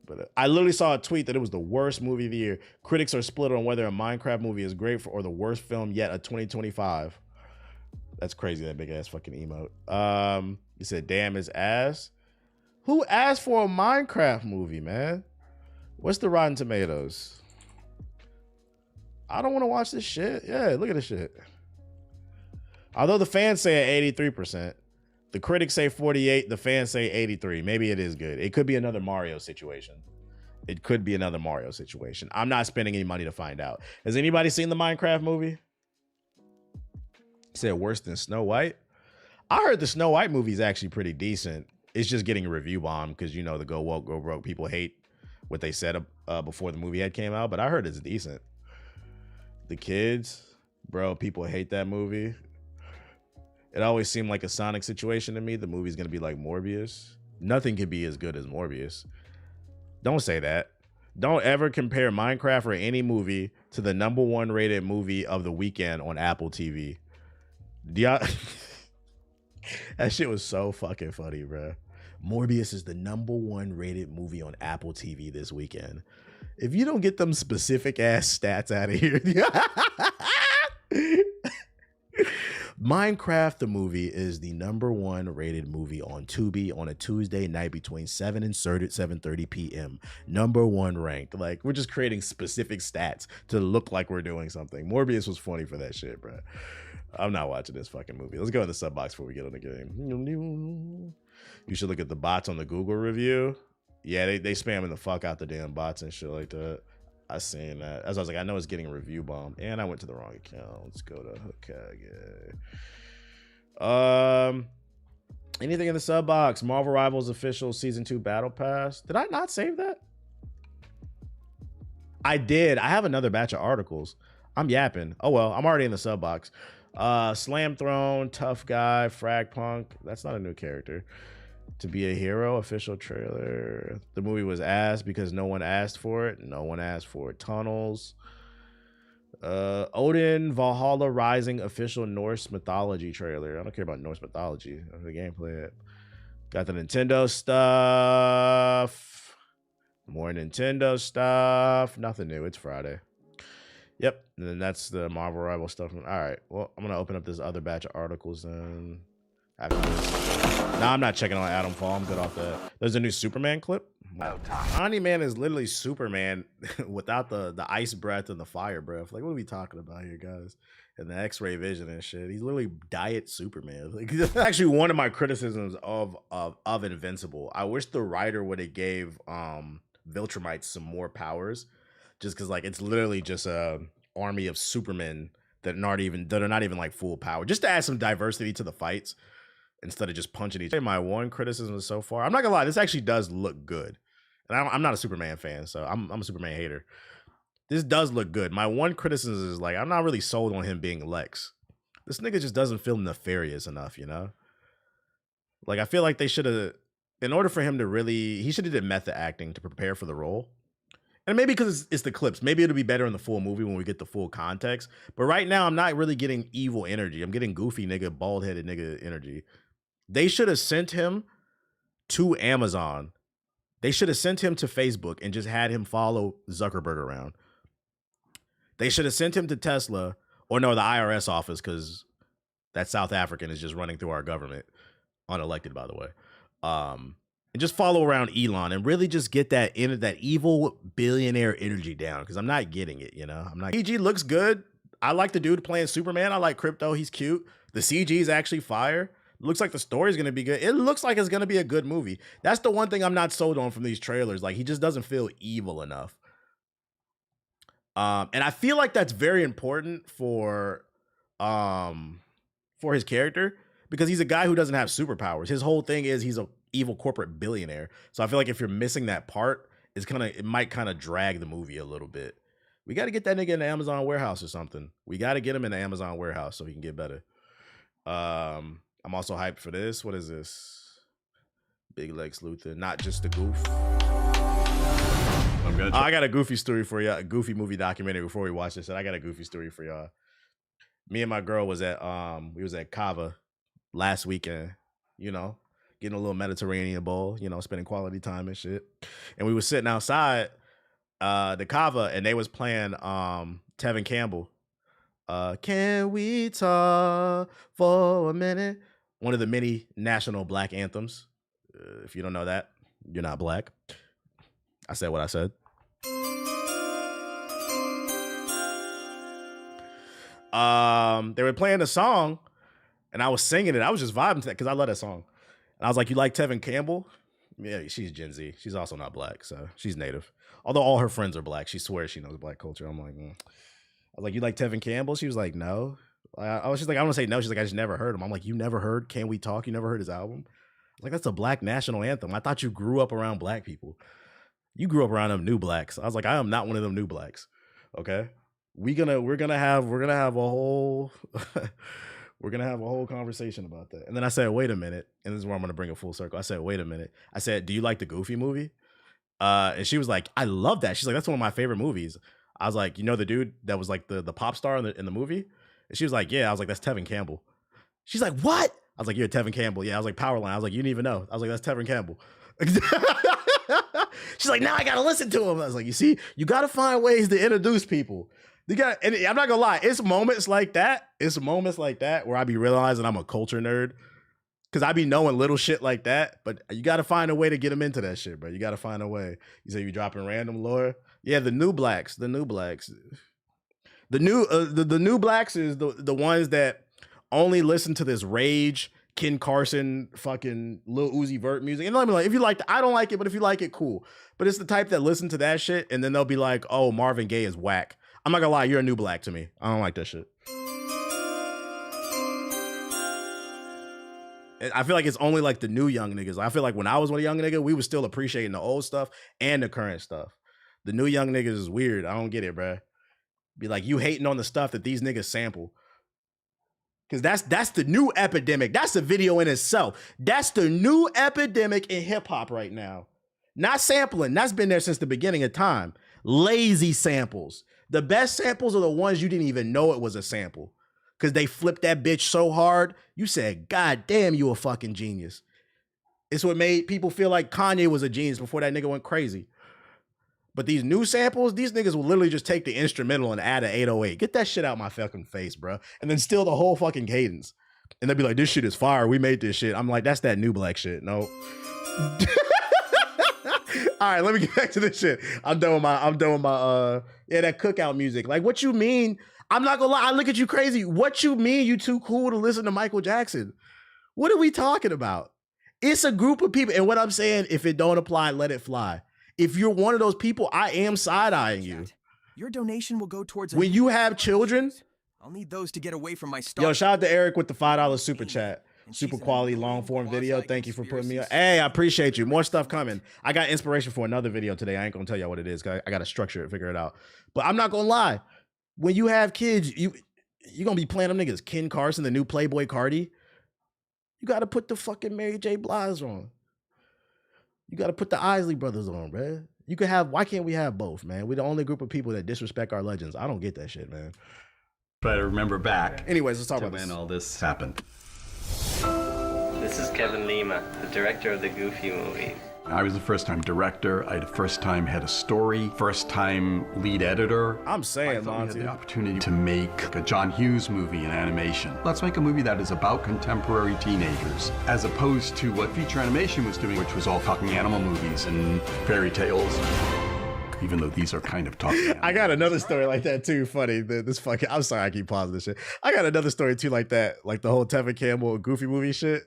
but I literally saw a tweet that it was the worst movie of the year. Critics are split on whether a Minecraft movie is great or the worst film yet of 2025. That's crazy, that big ass fucking emote. You said damn is ass. Who asked for a Minecraft movie, man? What's the Rotten Tomatoes? I don't want to watch this shit. Yeah, look at this shit. Although the fans say at 83%. The critics say 48, the fans say 83. Maybe it is good. It could be another Mario situation. I'm not spending any money to find out. Has anybody seen the Minecraft movie? Said worse than Snow White? I heard the Snow White movie is actually pretty decent. It's just getting a review bomb because, you know, the go woke, go broke people hate what they said before the movie had came out. But I heard it's decent. The Kids, bro, people hate that movie. It always seemed like a Sonic situation to me. The movie's gonna be like Morbius. Nothing can be as good as Morbius. Don't say that. Don't ever compare Minecraft or any movie to the #1 rated movie of the weekend on Apple TV. That shit was so fucking funny, bro. Morbius is the #1 rated movie on Apple TV this weekend. If you don't get them specific ass stats out of here. Minecraft the movie is the #1 rated movie on Tubi on a Tuesday night between 7 and 7:30 p.m. #1 ranked. Like, we're just creating specific stats to look like we're doing something. Morbius was funny for that shit, bro. I'm not watching this fucking movie. Let's go in the sub box before we get on the game. You should look at the bots on the Google review. Yeah, they spamming the fuck out the damn bots and shit like that. I seen that. As I was like, I know it's getting review bombed. And I went to the wrong account. Let's go to Hokage. Anything in the sub box? Marvel Rivals official season 2 battle pass. Did I not save that? I did. I have another batch of articles. I'm yapping. Oh well, I'm already in the sub box. Slam Throne, Tough Guy, Frag Punk. That's not a new character. To Be a Hero official trailer. The movie was asked because no one asked for it. No one asked for it. Tunnels. Odin Valhalla Rising official Norse mythology trailer. I don't care about Norse mythology. The gameplay. Got the Nintendo stuff. More Nintendo stuff. Nothing new. It's Friday. Yep. And then that's the Marvel Rival stuff. All right. Well, I'm going to open up this other batch of articles then. After this. Nah, I'm not checking on Adam Fall. I'm good off that. There's a new Superman clip. Omni-Man is literally Superman without the ice breath and the fire breath. Like, what are we talking about here, guys? And the X-ray vision and shit. He's literally diet Superman. Like, that's actually one of my criticisms of Invincible. I wish the writer would have gave Viltrumites some more powers, just because like it's literally just a army of Supermen that are not even like full power, just to add some diversity to the fights instead of just punching each other. My one criticism so far, I'm not gonna lie, this actually does look good. And I'm not a Superman fan, so I'm a Superman hater. This does look good. My one criticism is like, I'm not really sold on him being Lex. This nigga just doesn't feel nefarious enough, you know? Like, I feel like they should have, in order for him to really, he should have did method acting to prepare for the role. And maybe because it's the clips. Maybe it'll be better in the full movie when we get the full context. But right now, I'm not really getting evil energy. I'm getting goofy nigga, bald-headed nigga energy. They should have sent him to Amazon. They should have sent him to Facebook and just had him follow Zuckerberg around. They should have sent him to Tesla, or no, the IRS office, because that South African is just running through our government. Unelected, by the way. And just follow around Elon and really just get that evil billionaire energy down, because I'm not getting it, you know? CG looks good. I like the dude playing Superman. I like Crypto. He's cute. The CG is actually fire. Looks like the story's going to be good. It looks like it's going to be a good movie. That's the one thing I'm not sold on from these trailers. Like, he just doesn't feel evil enough. And I feel like that's very important for his character, because he's a guy who doesn't have superpowers. His whole thing is he's an evil corporate billionaire. So I feel like if you're missing that part, it might kind of drag the movie a little bit. We got to get that nigga in the Amazon warehouse or something. We got to get him in the Amazon warehouse so he can get better. I'm also hyped for this. What is this? Big Lex Luthor, not just a goof. I got a goofy story for y'all. A goofy movie documentary before we watch this. And I got a goofy story for y'all. Me and my girl was at Kava last weekend, you know, getting a little Mediterranean bowl, you know, spending quality time and shit. And we were sitting outside the Kava, and they was playing Tevin Campbell. Can we talk for a minute? One of the many national black anthems. If you don't know that, you're not black. I said what I said. They were playing the song, and I was singing it. I was just vibing to that because I love that song. And I was like, "You like Tevin Campbell?" Yeah, she's Gen Z. She's also not black, so she's native. Although all her friends are black, she swears she knows black culture. I'm like, I was like, "You like Tevin Campbell?" She was like, "No." I was just like, "I want to say no." She's like, "I just never heard him." I'm like, "You never heard Can We Talk? You never heard his album?" I was like, "That's a black national anthem. I thought you grew up around black people. You grew up around them new blacks." I was like, "I am not one of them new blacks." Okay. we're gonna have a whole we're gonna have a whole conversation about that. And then I said, wait a minute, and this is where I'm gonna bring it full circle. I said, wait a minute. I said, do you like the Goofy movie? And she was like, I love that. She's like, that's one of my favorite movies. I was like, you know the dude that was like the pop star in the movie? And she was like, yeah. I was like, that's Tevin Campbell. She's like, what? I was like, you're Tevin Campbell. Yeah. I was like, Powerline. I was like, you didn't even know. I was like, that's Tevin Campbell. She's like, now I gotta listen to him. I was like, you see, you gotta find ways to introduce people. And I'm not gonna lie, it's moments like that. It's moments like that where I be realizing I'm a culture nerd. Cause I be knowing little shit like that, but you gotta find a way to get them into that shit, bro. You gotta find a way. You say you dropping random lore. Yeah, the new blacks. The new blacks is the ones that only listen to this rage, Ken Carson, fucking Lil Uzi Vert music. And let me like, if you like, I don't like it, but if you like it, cool. But it's the type that listen to that shit and then they'll be like, oh, Marvin Gaye is whack. I'm not gonna lie, you're a new black to me. I don't like that shit. I feel like it's only like the new young niggas. I feel like when I was a young nigga, we was still appreciating the old stuff and the current stuff. The new young niggas is weird. I don't get it, bruh. Be like, you hating on the stuff that these niggas sample. Cause that's the new epidemic. That's a video in itself. That's the new epidemic in hip hop right now. Not sampling. That's been there since the beginning of time. Lazy samples. The best samples are the ones you didn't even know it was a sample. Cause they flipped that bitch so hard, you said, God damn, you a fucking genius. It's what made people feel like Kanye was a genius before that nigga went crazy. But these new samples, these niggas will literally just take the instrumental and add an 808. Get that shit out my fucking face, bro. And then steal the whole fucking cadence. And they'll be like, this shit is fire. We made this shit. I'm like, that's that new black shit. No. All right, let me get back to this shit. I'm done with my that cookout music. Like, what you mean? I'm not gonna lie, I look at you crazy. What you mean you too cool to listen to Michael Jackson? What are we talking about? It's a group of people. And what I'm saying, if it don't apply, let it fly. If you're one of those people, I am side-eyeing you.
Your donation will go towards
when you have children.
I'll need those to get away from my stalker.
Yo, shout out to Eric with the $5 super chat. Super quality long form video. Thank you for putting me on. Hey, I appreciate you. More stuff coming. I got inspiration for another video today. I ain't gonna tell y'all what it is. I gotta structure it, figure it out. But I'm not gonna lie. When you have kids, you gonna be playing them niggas. Ken Carson, the new Playboy Cardi. You gotta put the fucking Mary J. Blige on. You gotta put the Isley Brothers on, bruh. You could have, why can't we have both, man? We're the only group of people that disrespect our legends. I don't get that shit, man.
Try to remember back.
Anyways, let's talk about
when
this.
all this happened.
This is Kevin Lima, the director of the Goofy movie.
I was a first-time director. I first-time had a story. First-time lead editor.
I'm saying,
I had the opportunity to make a John Hughes movie in animation. Let's make a movie that is about contemporary teenagers, as opposed to what feature animation was doing, which was all talking animal movies and fairy tales. Even though these are kind of talking.
I got another story like that too. Funny. This fucking. I'm sorry, I keep pausing this shit. I got another story too like that, like the whole Tevin Campbell Goofy movie shit.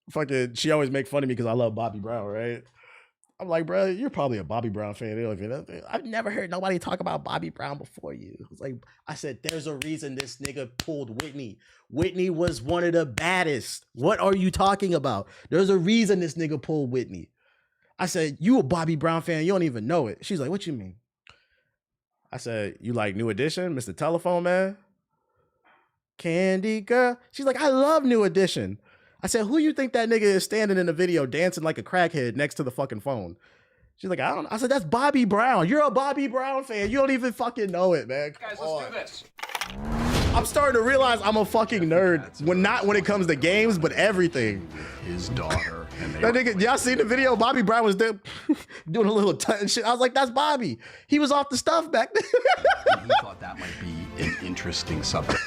Fucking, she always make fun of me because I love Bobby Brown, right? I'm like, bro, you're probably a Bobby Brown fan. I've never heard nobody talk about Bobby Brown before you. It's like, I said, there's a reason this nigga pulled Whitney. Whitney was one of the baddest. What are you talking about? There's a reason this nigga pulled Whitney. I said, you a Bobby Brown fan, you don't even know it. She's like, what you mean? I said, you like New Edition, Mr. Telephone Man? Candy Girl? She's like, I love New Edition. I said, who you think that nigga is standing in the video dancing like a crackhead next to the fucking phone? She's like, I don't know. I said, that's Bobby Brown. You're a Bobby Brown fan. You don't even fucking know it, man.
Guys, let's do this.
I'm starting to realize I'm a fucking nerd. When it comes to games, but everything.
His daughter.
That nigga, y'all seen the video? Bobby Brown was there doing a little shit. I was like, that's Bobby. He was off the stuff back then.
He thought that might be an interesting subject.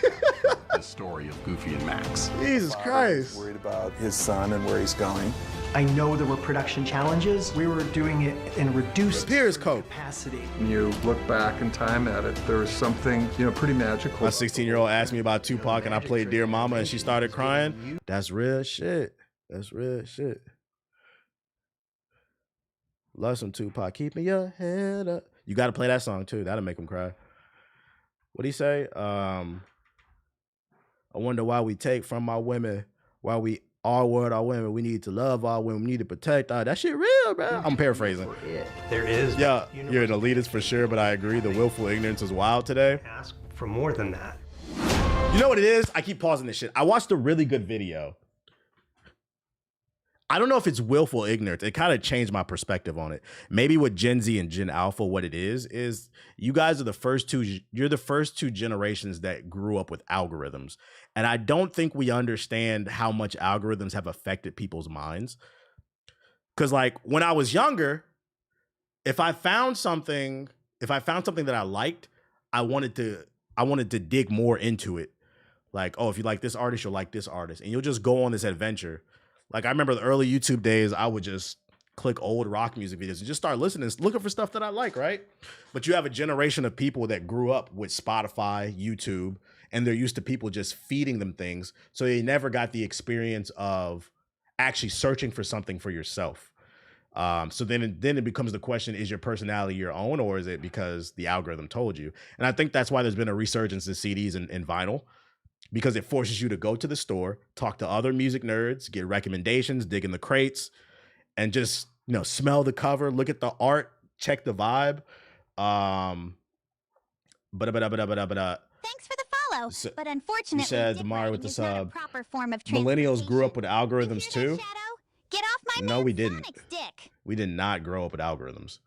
The story of Goofy and Max.
Jesus Christ.
Worried about his son and where he's going.
I know there were production challenges. We were doing it in reduced capacity.
When you look back in time at it, there was something, pretty magical.
My 16-year-old asked me about Tupac and I played Dear Mama and she started crying. That's real shit. That's real shit. Love some Tupac. Keeping your head up. You got to play that song too. That'll make him cry. What'd he say? I wonder why we take from our women while we Our world, our women. We need to love our women. We need to protect our. That shit real, bro. I'm paraphrasing.
There is.
Yeah, you're an elitist for sure, but I agree. The willful ignorance is wild today.
Ask for more than that.
You know what it is? I keep pausing this shit. I watched a really good video. I don't know if it's willful ignorance. It kind of changed my perspective on it. Maybe with Gen Z and Gen Alpha, what it is you guys are the first two, you're the first two generations that grew up with algorithms. And I don't think we understand how much algorithms have affected people's minds. Cause like when I was younger, if I found something that I liked, I wanted to dig more into it. Like, oh, if you like this artist, you'll like this artist. And you'll just go on this adventure. Like I remember the early YouTube days, I would just click old rock music videos and just start listening, looking for stuff that I like, right? But you have a generation of people that grew up with Spotify, YouTube, and they're used to people just feeding them things. So they never got the experience of actually searching for something for yourself. So then it becomes the question, is your personality your own, or is it because the algorithm told you? And I think that's why there's been a resurgence in CDs and vinyl. Because it forces you to go to the store, talk to other music nerds, get recommendations, dig in the crates, and just, smell the cover, look at the art, check the vibe.
Thanks for the follow, but unfortunately,
you said Damari with the
is not a
sub.
proper form of
Millennials grew up with algorithms too.
Get off my
No, we didn't.
Sonic's dick.
We did not grow up with algorithms.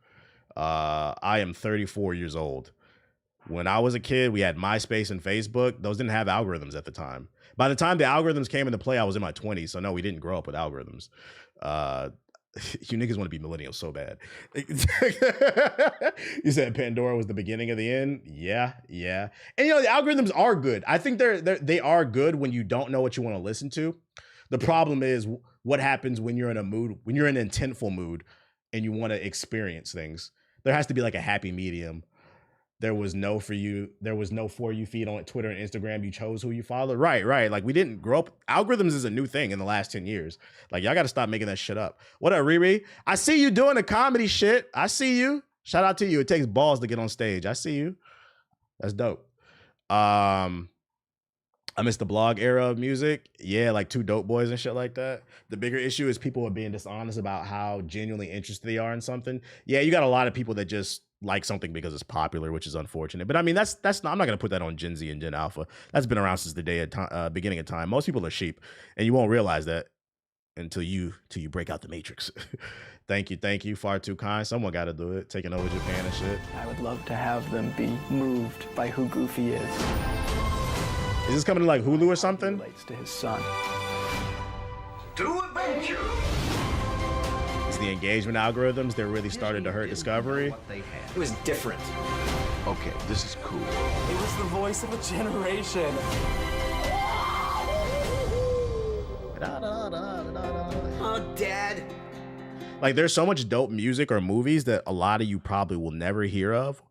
I am 34 years old. When I was a kid, we had MySpace and Facebook. Those didn't have algorithms at the time. By the time the algorithms came into play, I was in my 20s. So no, we didn't grow up with algorithms. You niggas want to be millennials so bad. You said Pandora was the beginning of the end. Yeah. And the algorithms are good. I think they are good when you don't know what you want to listen to. The problem is what happens when you're in a mood, when you're in an intentful mood and you want to experience things. There has to be like a happy medium. There was no for you feed on Twitter and Instagram. You chose who you follow. Right. Like we didn't grow up. Algorithms is a new thing in the last 10 years. Like y'all got to stop making that shit up. What up, Riri? I see you doing the comedy shit. I see you. Shout out to you. It takes balls to get on stage. I see you. That's dope. I miss the blog era of music. Yeah, like Two Dope Boys and shit like that. The bigger issue is people are being dishonest about how genuinely interested they are in something. Yeah, you got a lot of people that just like something because it's popular, which is unfortunate. But I mean, that's not, I'm not going to put that on Gen Z and Gen Alpha. That's been around since the day of beginning of time. Most people are sheep, and you won't realize that until you break out the matrix. Thank you. Far too kind. Someone got to do it. Taking over Japan and shit.
I would love to have them be moved by who Goofy is.
Is this coming to like Hulu or something?
Relates to his son.
To adventure.
It's the engagement algorithms that really started to hurt discovery.
It was different.
Okay, this is cool.
It was the voice of a generation.
Oh, Dad.
Like, there's so much dope music or movies that a lot of you probably will never hear of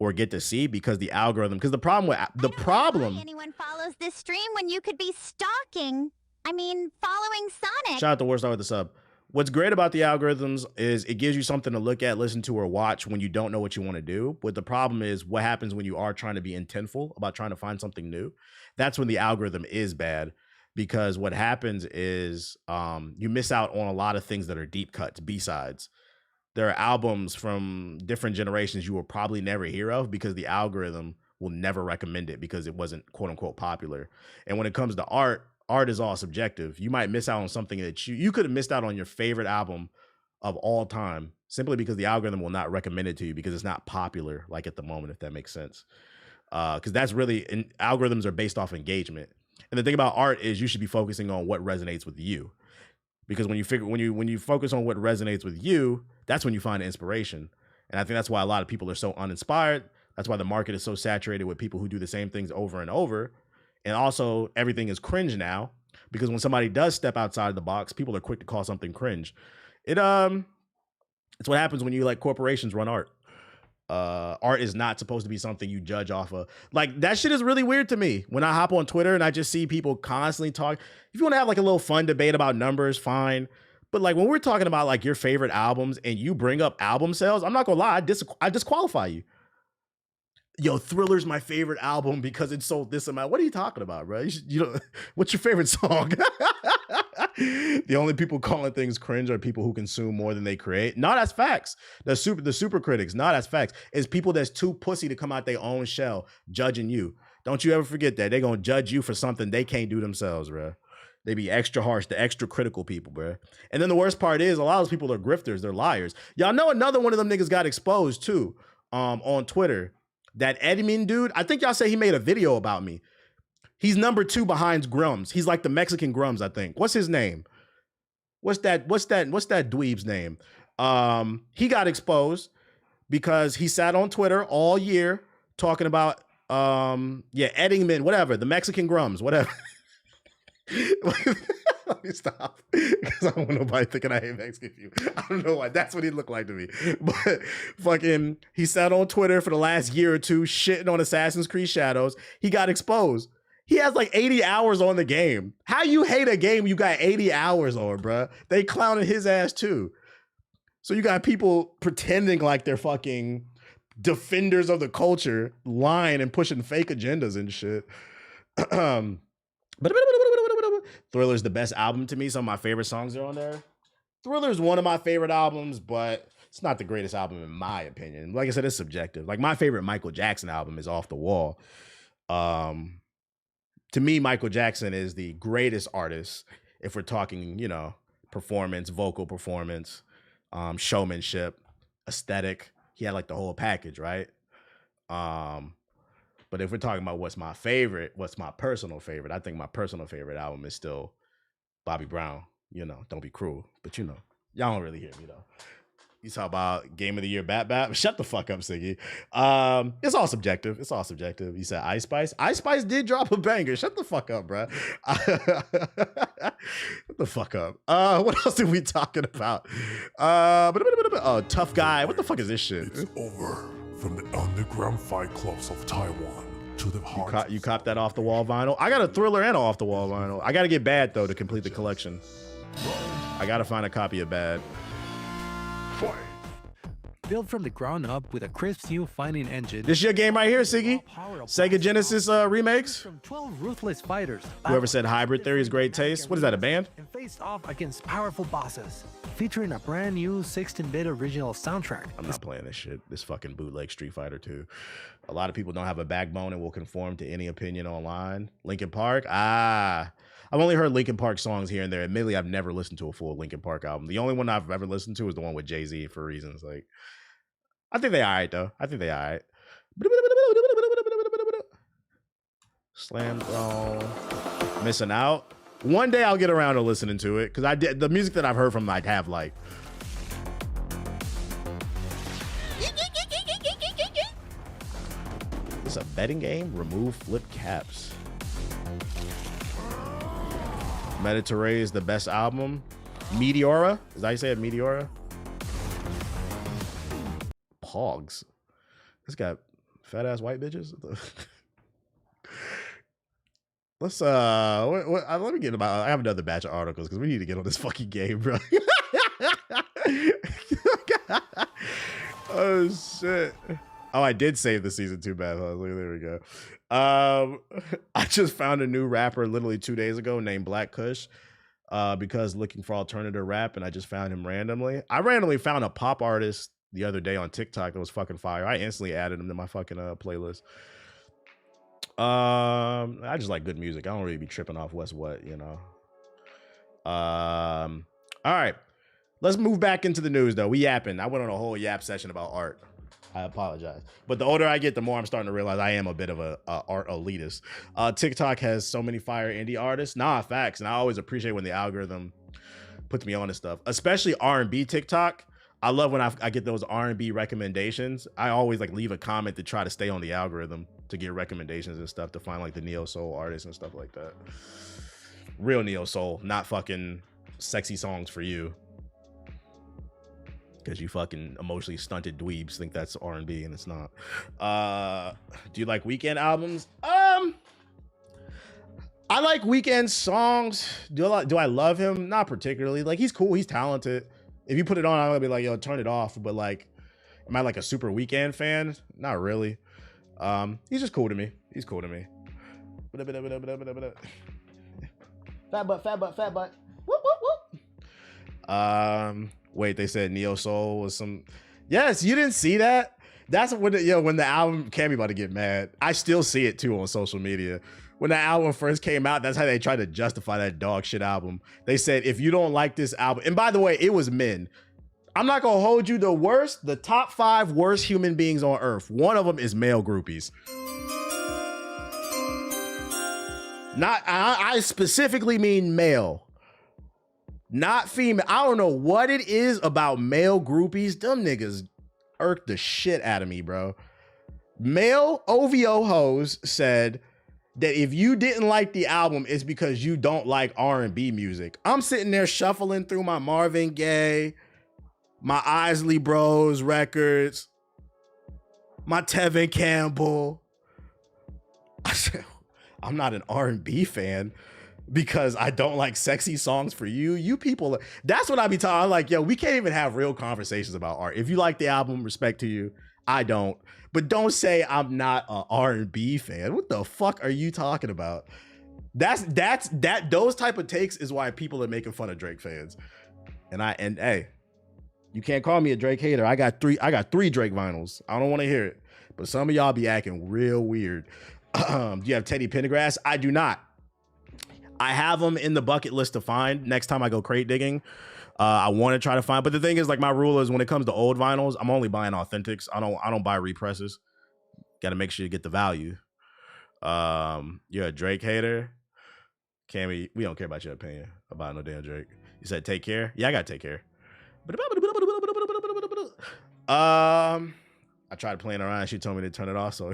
or get to see because the algorithm. Because the problem.
Anyone follows this stream when you could be following Sonic.
Shout out to Warstar with the sub. What's great about the algorithms is it gives you something to look at, listen to, or watch when you don't know what you want to do. But the problem is what happens when you are trying to be intentful about trying to find something new. That's when the algorithm is bad, because what happens is you miss out on a lot of things that are deep cuts, B-sides. There are albums from different generations you will probably never hear of because the algorithm will never recommend it because it wasn't quote unquote popular. And when it comes to art is all subjective. You might miss out on something that you could have missed out on your favorite album of all time simply because the algorithm will not recommend it to you because it's not popular like at the moment, if that makes sense. Because that's really, algorithms are based off engagement. And the thing about art is you should be focusing on what resonates with you. Because when you focus on what resonates with you, that's when you find inspiration. And I think that's why a lot of people are so uninspired. That's why the market is so saturated with people who do the same things over and over. And also everything is cringe now because when somebody does step outside the box, people are quick to call something cringe. It's what happens when you let corporations run art. Art is not supposed to be something you judge off of. Like, that shit is really weird to me when I hop on Twitter and I just see people constantly talk. If you want to have like a little fun debate about numbers, fine. But like when we're talking about like your favorite albums and you bring up album sales, I'm not gonna lie, I disqualify you. Yo, Thriller's my favorite album because it sold this amount. What are you talking about, bro? You know, what's your favorite song? The only people calling things cringe are people who consume more than they create. No, that's facts. The super critics. No, that's facts. It's people that's too pussy to come out their own shell judging you. Don't you ever forget that. They're gonna judge you for something they can't do themselves, bro. They be extra harsh, the extra critical people, bro. And then the worst part is a lot of those people are grifters, they're liars. Y'all know another one of them niggas got exposed too, on Twitter. That Edmin dude, I think y'all say he made a video about me. He's number 2 behind Grums. He's like the Mexican Grums, I think. What's his name? What's that dweeb's name? He got exposed because he sat on Twitter all year talking about Eddingman, whatever, the Mexican Grums, whatever. Let me stop, because I don't want nobody thinking I hate Mexican food. I don't know why. That's what he looked like to me. But fucking, he sat on Twitter for the last year or two shitting on Assassin's Creed Shadows. He got exposed. He has like 80 hours on the game. How you hate a game you got 80 hours on, bruh? They clowning his ass too. So you got people pretending like they're fucking defenders of the culture, lying and pushing fake agendas and shit. Thriller's the best album to me. Some of my favorite songs are on there. Thriller's one of my favorite albums, but it's not the greatest album in my opinion. Like I said, it's subjective. Like my favorite Michael Jackson album is Off the Wall. To me, Michael Jackson is the greatest artist if we're talking, you know, performance, vocal performance, showmanship, aesthetic. He had like the whole package, right? But if we're talking about what's my personal favorite, I think my personal favorite album is still Bobby Brown. You know, Don't Be Cruel. But you know, y'all don't really hear me though. You talk about Game of the Year, Bat. Shut the fuck up, Siggy. It's all subjective. It's all subjective. You said Ice Spice. Ice Spice did drop a banger. Shut the fuck up, bro. Shut the fuck up. What else are we talking about? Oh, Tough Guy. What the fuck is this shit?
It's over. From the underground fight clubs of Taiwan to the heart.
You cop that Off the Wall vinyl? I got a Thriller and an Off the Wall vinyl. I got to get Bad though to complete the collection. I got to find a copy of Bad.
Built from the ground up with a crisp new fighting engine.
This your game right here, Siggy? Sega Genesis remakes?
From 12 ruthless fighters.
Whoever said Hybrid Theory is great taste. What is that, a band?
And faced off against powerful bosses. Featuring a brand new 16-bit original soundtrack.
I'm not playing this shit. This fucking bootleg Street Fighter 2. A lot of people don't have a backbone and will conform to any opinion online. Linkin Park? I've only heard Linkin Park songs here and there. Admittedly, I've never listened to a full Linkin Park album. The only one I've ever listened to is the one with Jay-Z for reasons like... I think they all right, though. I think they all right. Slam Throne. Missing Out. One day I'll get around to listening to it, because the music that I've heard from I have liked. It's a betting game? Remove flip caps. Mediterranean is the best album. Meteora? Is that how you say it? Meteora? Pogs. This got fat ass white bitches. Let's let me get about. I have another batch of articles because we need to get on this fucking game, bro. Oh shit. Oh, I did save the season 2 bath. There we go. I just found a new rapper literally 2 days ago named Black Kush. Because looking for alternative rap, and I just found him randomly. I randomly found a pop artist the other day on TikTok that was fucking fire. I instantly added him to my fucking playlist. I just like good music. I don't really be tripping off what's what, you know. All right, let's move back into the news though. We yapping. I went on a whole yap session about art. I apologize. But the older I get, the more I'm starting to realize I am a bit of a art elitist. TikTok has so many fire indie artists. Nah, facts. And I always appreciate when the algorithm puts me on this stuff, especially R&B TikTok. I love when I get those R&B recommendations. I always like leave a comment to try to stay on the algorithm to get recommendations and stuff, to find like the neo soul artists and stuff like that. Real neo soul, not fucking sexy songs for you. Because you fucking emotionally stunted dweebs think that's R&B and it's not. Do you like Weeknd albums? I like Weeknd songs. Do I love him? Not particularly. Like, he's cool. He's talented. If you put it on, I'm gonna be like, yo, turn it off. But like, am I like a super Weeknd fan? Not really. He's just cool to me. He's cool to me. Fat butt. Whoop, whoop. Wait, they said Neo Soul was some. Yes, you didn't see that. That's when when the album Cammy about to get mad. I still see it too on social media. When the album first came out, that's how they tried to justify that dog shit album. They said if you don't like this album, and by the way, it was men. I'm not gonna hold you. The top 5 worst human beings on earth. One of them is male groupies. Not I specifically mean male. Not female. I don't know what it is about male groupies. Them niggas irk the shit out of me, bro. Male OVO hoes said that if you didn't like the album, it's because you don't like R&B music. I'm sitting there shuffling through my Marvin Gaye, my Isley Bros records, my Tevin Campbell. I said, I'm not an R&B fan because I don't like sexy songs for you. You people, that's what I be talking. I'm like, yo, we can't even have real conversations about art. If you like the album, respect to you. I don't. But don't say I'm not an R&B fan. What the fuck are you talking about? Those type of takes is why people are making fun of Drake fans. And hey, you can't call me a Drake hater. I got three Drake vinyls. I don't want to hear it. But some of y'all be acting real weird. Do you have Teddy Pendergrass? I do not. I have them in the bucket list to find next time I go crate digging. I want to try to find, but the thing is, like, my rule is when it comes to old vinyls, I'm only buying authentics. I don't buy represses. Got to make sure you get the value. You're a Drake hater, Cammy. We don't care about your opinion about no damn Drake. You said take care. Yeah, I gotta take care. I tried playing around. She told me to turn it off. So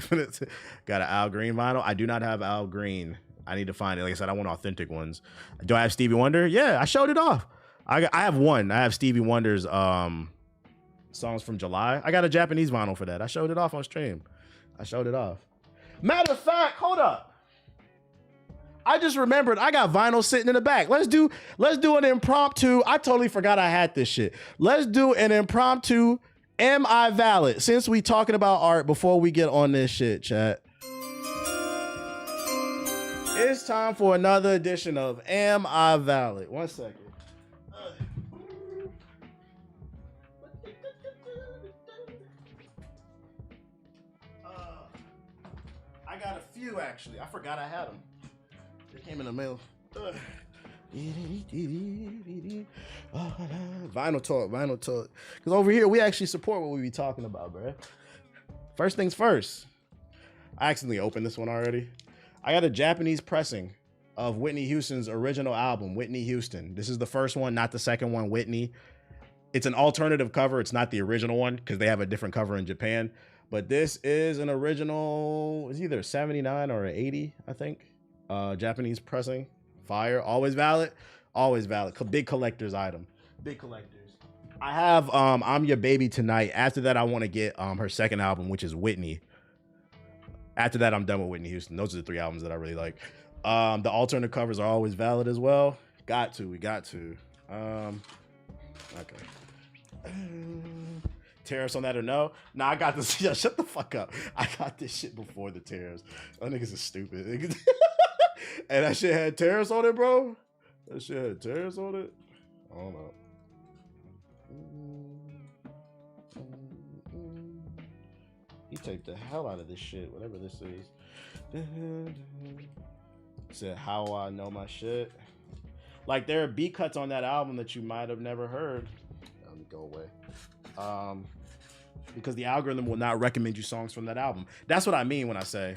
got an Al Green vinyl. I do not have Al Green. I need to find it. Like I said, I want authentic ones. Do I have Stevie Wonder? Yeah, I showed it off. I have one. I have Stevie Wonder's songs from July. I got a Japanese vinyl for that. I showed it off on stream. I showed it off. Matter of fact, hold up. I just remembered I got vinyl sitting in the back. Let's do an impromptu. I totally forgot I had this shit. Let's do an impromptu. Am I valid? Since we talking about art before we get on this shit, chat. It's time for another edition of Am I Valid? 1 second. I got a few actually. I forgot I had them. They came in the mail. Vinyl talk. Because over here, we actually support what we be talking about, bro. First things first. I accidentally opened this one already. I got a Japanese pressing of Whitney Houston's original album, Whitney Houston. This is the first one, not the second one, Whitney. It's an alternative cover. It's not the original one because they have a different cover in Japan. But this is an original, it's either 79 or 80, I think. Japanese pressing. Fire. Always valid. Always valid. Big collector's item. Big collectors. I have I'm Your Baby Tonight. After that, I want to get her second album, which is Whitney. After that, I'm done with Whitney Houston. Those are the 3 albums that I really like. The alternate covers are always valid as well. We got to. Okay. Tariffs on that or no? Nah, I got this. Yo, shut the fuck up. I got this shit before the tariffs. That niggas is stupid. And that shit had tariffs on it, bro? That shit had tariffs on it? I don't know. He taped the hell out of this shit, whatever this is. Said how I know my shit. Like, there are beat cuts on that album that you might have never heard. Let me go away. Because the algorithm will not recommend you songs from that album. That's what I mean when I say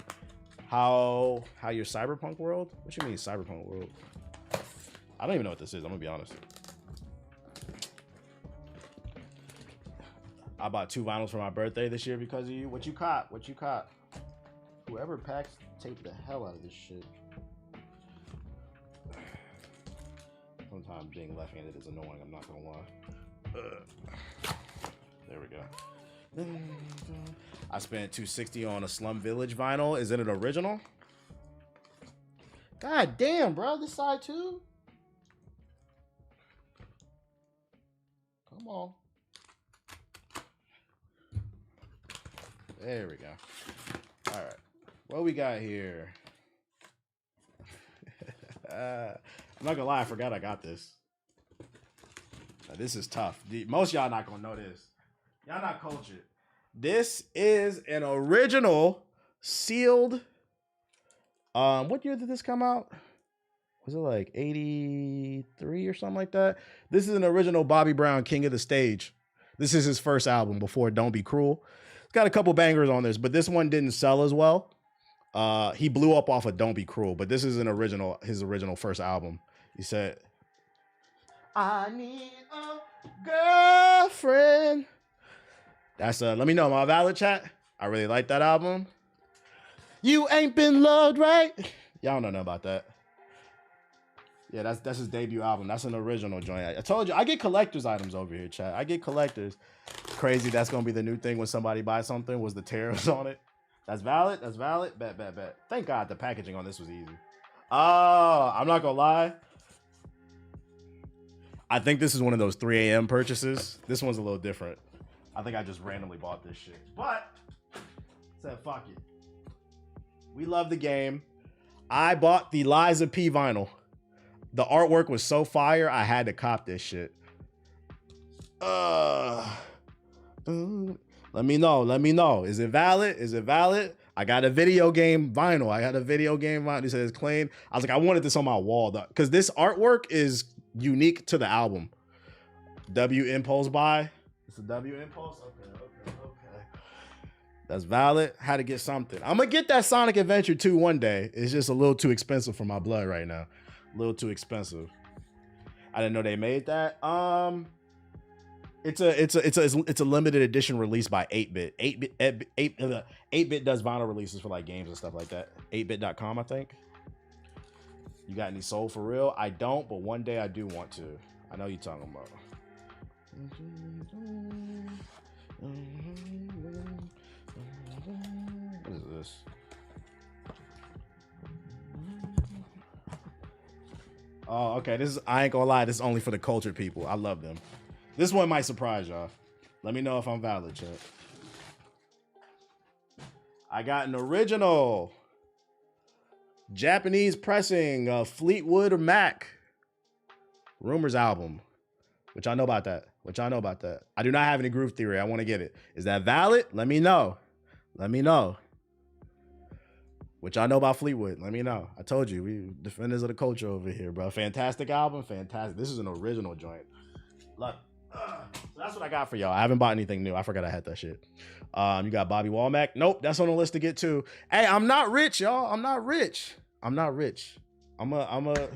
how your cyberpunk world? What you mean cyberpunk world? I don't even know what this is. I'm gonna be honest. I bought 2 vinyls for my birthday this year because of you. What you caught? Whoever packs taped the hell out of this shit. Sometimes being left-handed is annoying, I'm not gonna lie. There we go. I spent $260 on a Slum Village vinyl. Is it an original? God damn, bro. This side too? Come on. There we go. All right. What we got here? I'm not gonna lie, I forgot I got this. Now, this is tough. Most of y'all not gonna know this. Y'all not cultured. This is an original sealed. What year did this come out? Was it like 83 or something like that? This is an original Bobby Brown King of the Stage. This is his first album before Don't Be Cruel. It's got a couple bangers on this, but this one didn't sell as well. He blew up off of Don't Be Cruel, but this is his original first album. He said, I need a girlfriend. That's let me know, my valid chat. I really like that album. You ain't been loved, right? Y'all don't know about that. Yeah, that's his debut album. That's an original joint. I told you, I get collector's items over here, chat. I get collectors. Crazy, that's gonna be the new thing when somebody buys something, was the tariffs on it. That's valid, that's valid. Bet. Thank God the packaging on this was easy. I'm not gonna lie. I think this is one of those 3 a.m. purchases. This one's a little different. I think I just randomly bought this shit. But, said fuck it. We love the game. I bought the Liza P vinyl. The artwork was so fire, I had to cop this shit. Let me know. Is it valid? I got a video game vinyl. He said it's clean. I was like, I wanted this on my wall though, because this artwork is unique to the album. W Impulse buy. It's a W Impulse? Okay. That's valid. Had to get something. I'm gonna get that Sonic Adventure 2 one day. It's just a little too expensive for my blood right now. A little too expensive. I didn't know they made that. It's a limited edition release by 8-Bit. 8-Bit does vinyl releases for like games and stuff like that. 8bit.com, I think. You got any soul for real? I don't, but one day I do want to. I know you're talking about. What is this? Oh, okay. I ain't gonna lie, this is only for the cultured people. I love them. This one might surprise y'all. Let me know if I'm valid, chat. I got an original Japanese pressing of Fleetwood Mac Rumors album. Which I know about that. I do not have any groove theory. I want to get it. Is that valid? Let me know. Which I know about Fleetwood. Let me know. I told you, we defenders of the culture over here, bro. Fantastic album. Fantastic. This is an original joint. Look. So that's what I got for y'all. I haven't bought anything new. I forgot I had that shit. You got Bobby Womack. Nope, that's on the list to get too. Hey, I'm not rich, y'all. I'm not rich. I'm a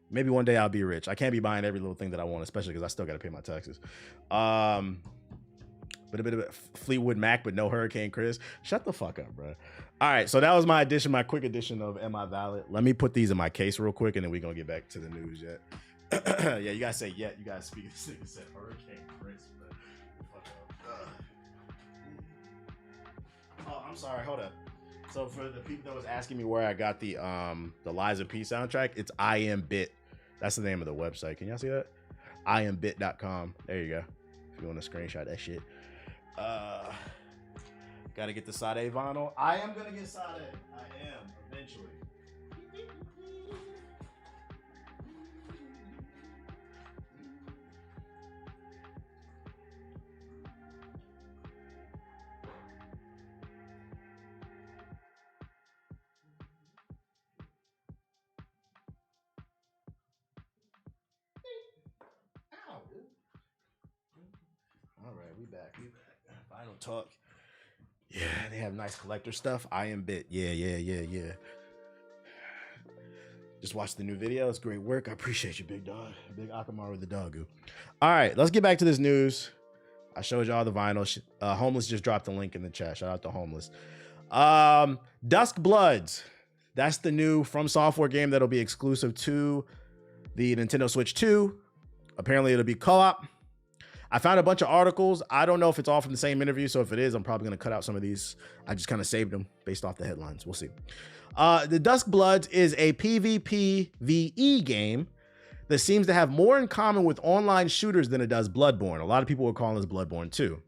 maybe one day I'll be rich. I can't be buying every little thing that I want, especially because I still got to pay my taxes. But a bit of Fleetwood Mac, but no Hurricane Chris. Shut the fuck up, bro. All right, so that was my quick edition of Am I Valid? Let me put these in my case real quick, and then we're gonna get back to the news yet. Yeah, you guys say yet. You guys speak. This nigga said Hurricane Chris. Oh, I'm sorry. Hold up. So for the people that was asking me where I got the Liza P soundtrack, it's IMBit. That's the name of the website. Can y'all see that? IMBit.com. There you go. If you want to screenshot that shit. Gotta get the Sade vinyl. I am gonna get Sade. I am eventually. All right, we back. Vinyl talk. Yeah, they have nice collector stuff. I am Bit. Yeah. Just watched the new video. It's great work. I appreciate you, big dog. Big Akamaru the doggo. All right, let's get back to this news. I showed y'all the vinyl. Homeless just dropped the link in the chat. Shout out to Homeless. Dusk Bloods. That's the new From Software game that'll be exclusive to the Nintendo Switch 2. Apparently, it'll be co-op. I found a bunch of articles. I don't know if it's all from the same interview, so if it is, I'm probably going to cut out some of these. I just kind of saved them based off the headlines. We'll see. The Dusk Bloods is a PvP VE game that seems to have more in common with online shooters than it does Bloodborne. A lot of people were calling this Bloodborne too.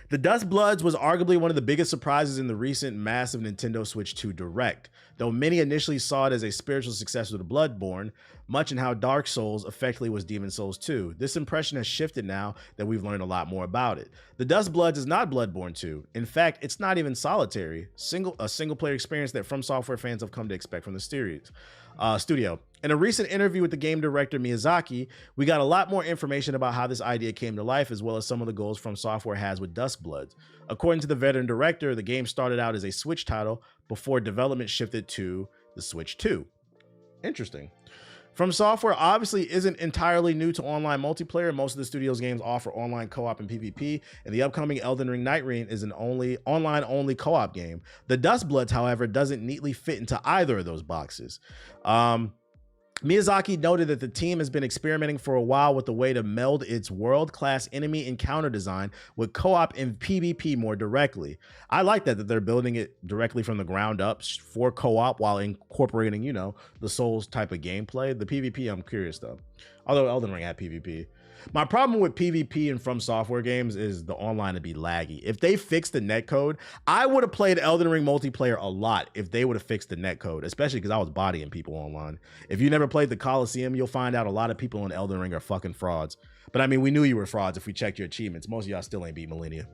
The Dusk Bloods was arguably one of the biggest surprises in the recent massive Nintendo Switch 2 Direct. though many initially saw it as a spiritual successor to Bloodborne, much in how Dark Souls effectively was Demon Souls 2. This impression has shifted now that we've learned a lot more about it. The Dusk Bloods is not Bloodborne 2. In fact, it's not even solitary, a single-player experience that From Software fans have come to expect from the studio. In a recent interview with the game director Miyazaki, we got a lot more information about how this idea came to life, as well as some of the goals From Software has with Dusk Bloods. According to the veteran director, the game started out as a Switch title before development shifted to the Switch 2. Interesting. From Software obviously isn't entirely new to online multiplayer. Most of the studio's games offer online co-op and PvP, and the upcoming Elden Ring Night Rain is an online-only co-op game. The Dusk Bloods, however, doesn't neatly fit into either of those boxes. Miyazaki noted that the team has been experimenting for a while with the way to meld its world-class enemy encounter design with co-op and PvP more directly. I like that they're building it directly from the ground up for co-op while incorporating, you know, the Souls type of gameplay. The PvP, I'm curious though. Although Elden Ring had PvP. My problem with PvP and From Software games is the online would be laggy. If they fixed the netcode, I would have played Elden Ring multiplayer a lot if they would have fixed the netcode, especially because I was bodying people online. If you never played the Coliseum, you'll find out a lot of people in Elden Ring are fucking frauds. But I mean, we knew you were frauds if we checked your achievements. Most of y'all still ain't beat Millennia.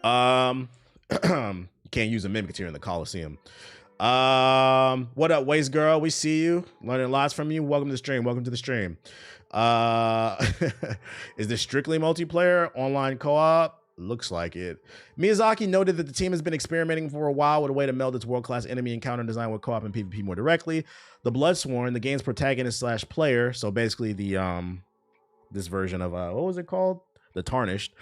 You can't use a Mimicateer in the Coliseum. What up, Waste Girl? We see you. Learning lots from you. Welcome to the stream. Welcome to the stream. Is this strictly multiplayer? Online co-op? Looks like it. Miyazaki noted that the team has been experimenting for a while with a way to meld its world-class enemy encounter design with co-op and PvP more directly. The Bloodsworn, the game's protagonist / player, so basically the this version of what was it called? The Tarnished,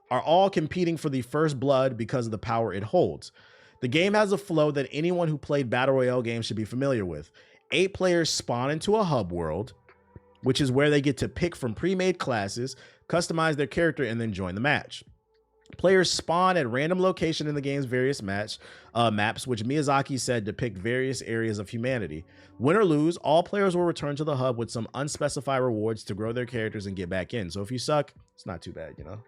are all competing for the first blood because of the power it holds. The game has a flow that anyone who played Battle Royale games should be familiar with. 8 players spawn into a hub world, which is where they get to pick from pre-made classes, customize their character, and then join the match. Players spawn at random location in the game's various maps, which Miyazaki said depict various areas of humanity. Win or lose, all players will return to the hub with some unspecified rewards to grow their characters and get back in. So if you suck, it's not too bad, you know?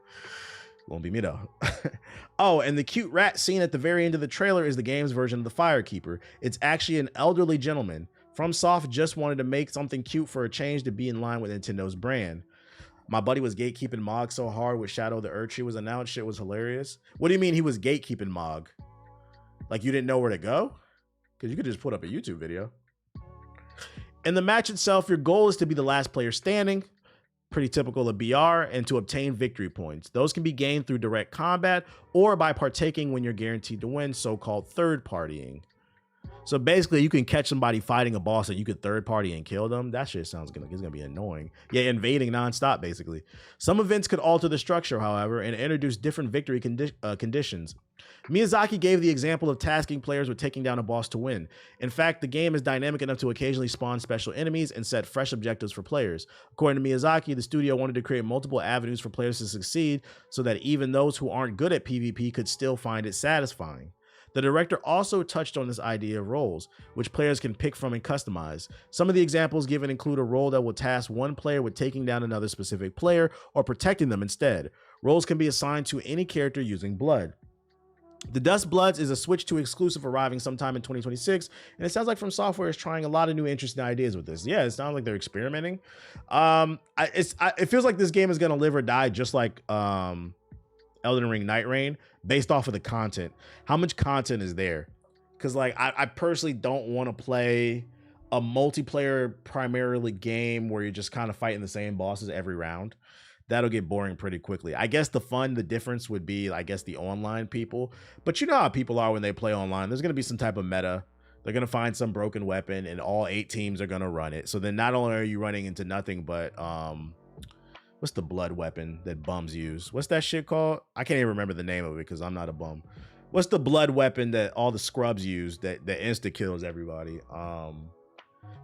Won't be me though. Oh, and the cute rat seen at the very end of the trailer is the game's version of the Firekeeper. It's actually an elderly gentleman. FromSoft just wanted to make something cute for a change to be in line with Nintendo's brand. My buddy was gatekeeping Mog so hard with Shadow the Erdtree was announced. Shit was hilarious. What do you mean he was gatekeeping Mog? Like you didn't know where to go? Because you could just put up a YouTube video. In the match itself, your goal is to be the last player standing. Pretty typical of BR, and to obtain victory points. Those can be gained through direct combat or by partaking when you're guaranteed to win, so-called third partying. So basically you can catch somebody fighting a boss and you could third party and kill them. That shit sounds like it's gonna be annoying. Yeah, invading nonstop basically. Some events could alter the structure, however, and introduce different victory conditions. Miyazaki gave the example of tasking players with taking down a boss to win. In fact, the game is dynamic enough to occasionally spawn special enemies and set fresh objectives for players. According to Miyazaki, the studio wanted to create multiple avenues for players to succeed so that even those who aren't good at PvP could still find it satisfying. The director also touched on this idea of roles, which players can pick from and customize. Some of the examples given include a role that will task one player with taking down another specific player or protecting them instead. Roles can be assigned to any character using blood. The Dusk Bloods is a Switch 2 exclusive arriving sometime in 2026, and it sounds like From Software is trying a lot of new interesting ideas with this. Yeah, it sounds like they're experimenting. It feels like this game is going to live or die just like Elden Ring Night Rain, based off of the content. How much content is there? Because like I personally don't want to play a multiplayer primarily game where you're just kind of fighting the same bosses every round. That'll get boring pretty quickly. I guess the difference would be, I guess, the online people. But you know how people are when they play online. There's going to be some type of meta. They're going to find some broken weapon and all 8 teams are going to run it. So then not only are you running into nothing but, what's the blood weapon that bums use? What's that shit called? I can't even remember the name of it because I'm not a bum. What's the blood weapon that all the scrubs use that insta kills everybody?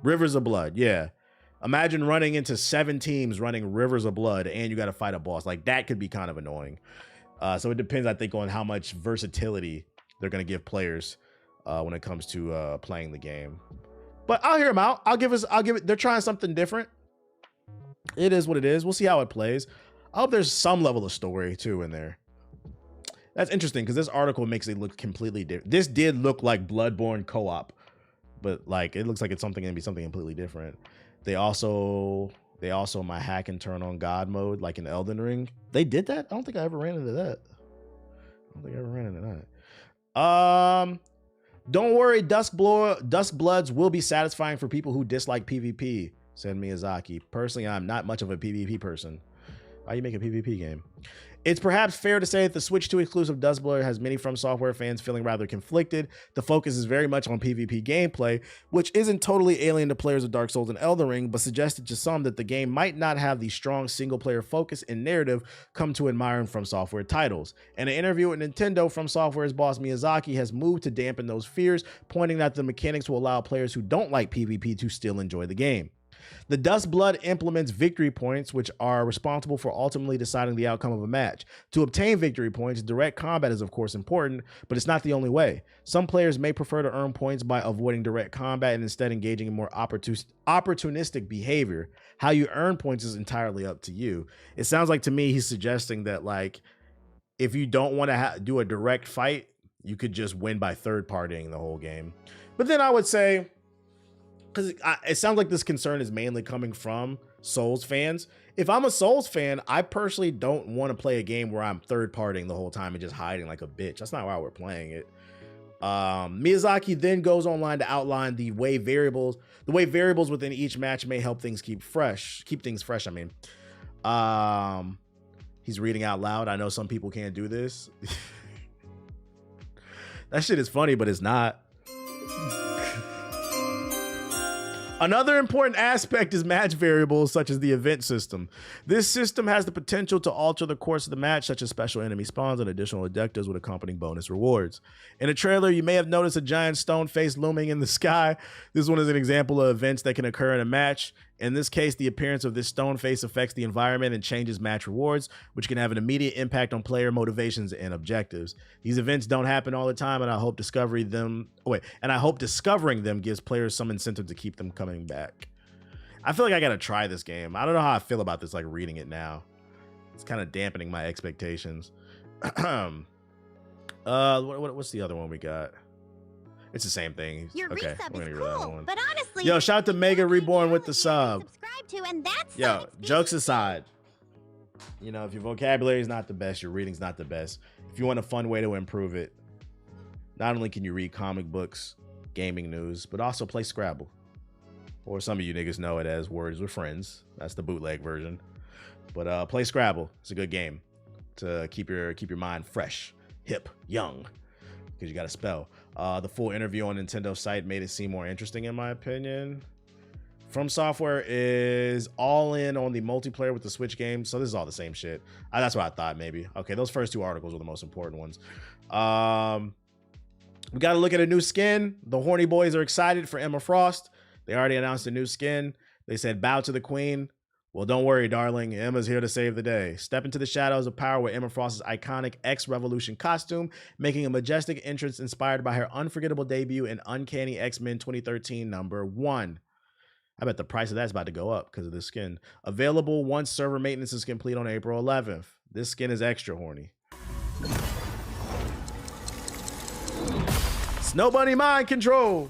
Rivers of Blood. Yeah. Imagine running into 7 teams running Rivers of Blood and you got to fight a boss. Like that could be kind of annoying. So it depends, I think, on how much versatility they're going to give players when it comes to playing the game. But I'll hear them out. I'll give it. They're trying something different. It is what it is. We'll see how it plays. I hope there's some level of story too in there. That's interesting because this article makes it look completely different. This did look like Bloodborne co-op, but like it looks like it's something gonna be something completely different. They also my hack and turn on God mode like in Elden Ring. They did that? I don't think I ever ran into that. Don't worry, Dusk Bloods will be satisfying for people who dislike PvP, said Miyazaki. Personally, I'm not much of a PvP person. Why you make a PvP game? It's perhaps fair to say that the Switch 2 exclusive Dusk Blood has many From Software fans feeling rather conflicted. The focus is very much on PvP gameplay, which isn't totally alien to players of Dark Souls and Elden Ring, but suggested to some that the game might not have the strong single-player focus and narrative come to admire in From Software titles. In an interview with Nintendo, From Software's boss Miyazaki has moved to dampen those fears, pointing out the mechanics will allow players who don't like PvP to still enjoy the game. The Dusk Blood implements victory points, which are responsible for ultimately deciding the outcome of a match. To obtain victory points, direct combat is of course important, but it's not the only way. Some players may prefer to earn points by avoiding direct combat and instead engaging in more opportunistic behavior. How you earn points is entirely up to you. It sounds like to me he's suggesting that like if you don't want to do a direct fight, you could just win by third partying the whole game. But then I would say, because it sounds like this concern is mainly coming from Souls fans. If I'm a Souls fan, I personally don't want to play a game where I'm third partying the whole time and just hiding like a bitch. That's not why we're playing it. Miyazaki then goes online to outline the way variables within each match may help things keep things fresh. I mean, he's reading out loud. I know some people can't do this. That shit is funny, but it's not. Another important aspect is match variables such as the event system. This system has the potential to alter the course of the match, such as special enemy spawns and additional objectives with accompanying bonus rewards. In a trailer, you may have noticed a giant stone face looming in the sky. This one is an example of events that can occur in a match. In this case, the appearance of this stone face affects the environment and changes match rewards, which can have an immediate impact on player motivations and objectives. These events don't happen all the time, and I hope discovering them gives players some incentive to keep them coming back. I feel like I gotta try this game. I don't know how I feel about this, like reading it now. It's kind of dampening my expectations. What's the other one we got? It's the same thing.
Your
okay,
resub
we're gonna
is
go to that
cool,
one.
but honestly,
Yo, shout out to Mega Reborn with the sub.
subscribe to, and that's
Yo, jokes aside, you know, if your vocabulary is not the best, your reading's not the best. If you want a fun way to improve it, not only can you read comic books, gaming news, but also play Scrabble. Or some of you niggas know it as Words with Friends. That's the bootleg version. But play Scrabble. It's a good game to keep your mind fresh, hip, young, because you got to spell. The full interview on Nintendo's site made it seem more interesting, in my opinion. From Software is all in on the multiplayer with the Switch game, so this is all the same shit. That's what I thought, maybe. Okay, those first two articles were the most important ones. We got to look at a new skin. The horny boys are excited for Emma Frost. They already announced a new skin. They said, bow to the queen. Well, don't worry, darling. Emma's here to save the day. Step into the shadows of power with Emma Frost's iconic X-Revolution costume, making a majestic entrance inspired by her unforgettable debut in Uncanny X-Men 2013 #1. I bet the price of that's about to go up because of this skin. Available once server maintenance is complete on April 11th. This skin is extra horny. Snow Bunny Mind Control.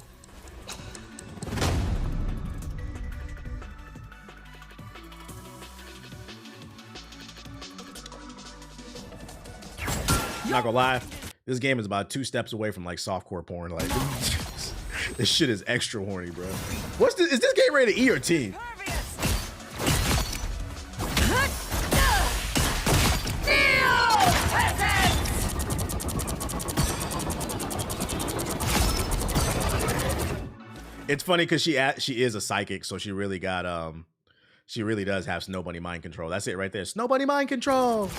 Not gonna lie, this game is about 2 steps away from like softcore porn. Like this shit is extra horny, bro. What's this? Is this game rated E or T? It's funny because she is a psychic, so she really got she really does have Snow Bunny mind control. That's it right there. Snow Bunny mind control.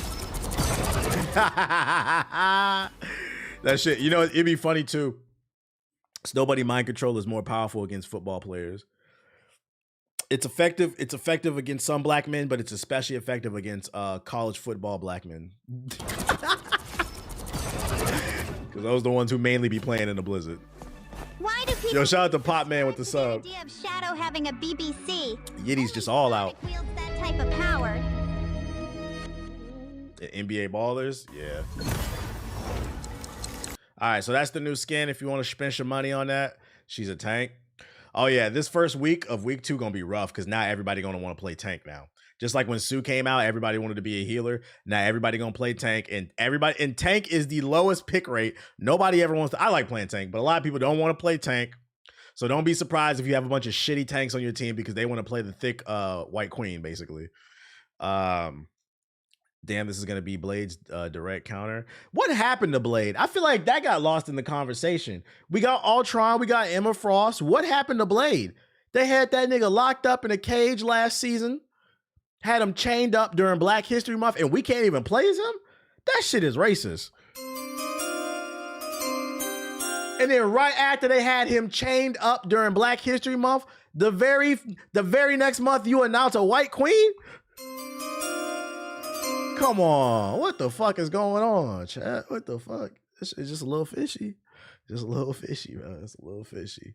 That shit, you know, it'd be funny too. Snow Bunny mind control is more powerful against football players. It's effective against some black men, but it's especially effective against college football black men. Because those are the ones who mainly be playing in the Blizzard.
Why do people?
Yo, shout out to Pop Man with the sub.
The idea of Shadow having a BBC.
Yiddy's just all out.
Wields that type of power.
NBA ballers, yeah. All right, so that's the new skin. If you want to spend your money on that, she's a tank. Oh yeah, this first week of week 2 gonna be rough because now everybody gonna want to play tank now. Just like when Sue came out, everybody wanted to be a healer. Now everybody gonna play tank, and tank is the lowest pick rate. Nobody ever wants to. I like playing tank, but a lot of people don't want to play tank. So don't be surprised if you have a bunch of shitty tanks on your team because they want to play the thick white queen, basically. Damn, this is gonna be Blade's direct counter. What happened to Blade? I feel like that got lost in the conversation. We got Ultron, we got Emma Frost. What happened to Blade? They had that nigga locked up in a cage last season, had him chained up during Black History Month, and we can't even play as him? That shit is racist. And then right after they had him chained up during Black History Month, the very next month you announce a white queen? Come on, what the fuck is going on, chat? What the fuck? This is just a little fishy. Just a little fishy, man. It's a little fishy.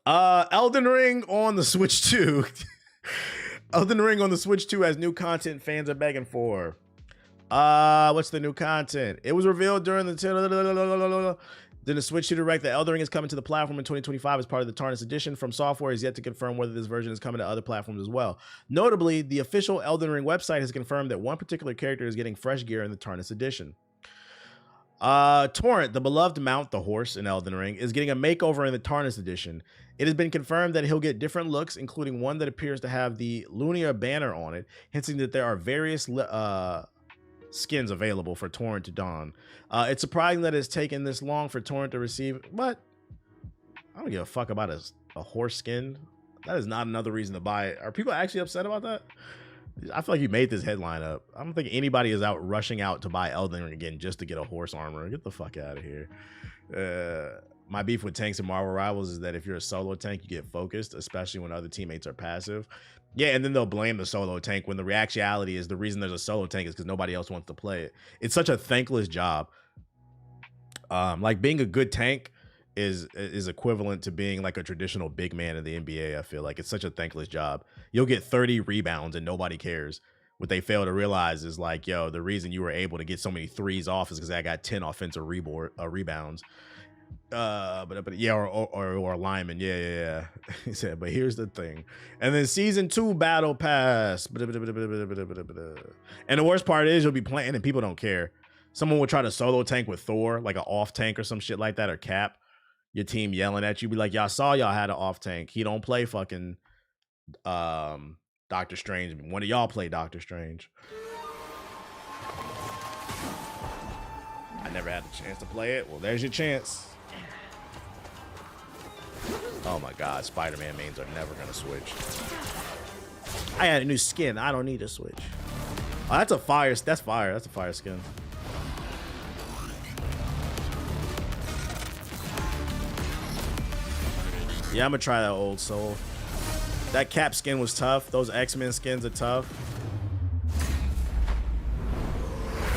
Elden Ring on the Switch 2. Elden Ring on the Switch 2 has new content fans are begging for. What's the new content? It was revealed during the Then the Switch 2 Direct that Elden Ring is coming to the platform in 2025 as part of the Tarnished Edition. From Software is yet to confirm whether this version is coming to other platforms as well. Notably, the official Elden Ring website has confirmed that one particular character is getting fresh gear in the Tarnished Edition. Torrent, the beloved mount, the horse in Elden Ring, is getting a makeover in the Tarnished Edition. It has been confirmed that he'll get different looks, including one that appears to have the Lunia banner on it, hinting that there are various skins available for Torrent to don. It's surprising that it's taken this long for Torrent to receive, but I don't give a fuck about a horse skin. That is not another reason to buy it. Are people actually upset about that? I feel like you made this headline up. I don't think anybody is out rushing out to buy Elden Ring again just to get a horse armor. Get the fuck out of here. My beef with tanks in Marvel Rivals is that if you're a solo tank, you get focused, especially when other teammates are passive. Yeah, and then they'll blame the solo tank when the reality is the reason there's a solo tank is because nobody else wants to play it. It's such a thankless job. Like being a good tank is equivalent to being like a traditional big man in the NBA. I feel like it's such a thankless job. You'll get 30 rebounds and nobody cares. What they fail to realize is like, yo, the reason you were able to get so many threes off is because I got 10 offensive rebounds. But yeah, or lineman, yeah. He said, but here's the thing. And then season 2 battle pass. And the worst part is you'll be playing and people don't care. Someone will try to solo tank with Thor, like an off tank or some shit like that, or Cap. Your team yelling at you, be like, y'all saw y'all had an off tank. He don't play fucking Doctor Strange. One of y'all play Doctor Strange. I never had the chance to play it. Well, there's your chance. Oh my God, Spider-Man mains are never gonna switch. I had a new skin. I don't need to switch. Oh, that's a fire. That's fire. That's a fire skin. Yeah, I'm gonna try that old soul. That Cap skin was tough. Those X-Men skins are tough.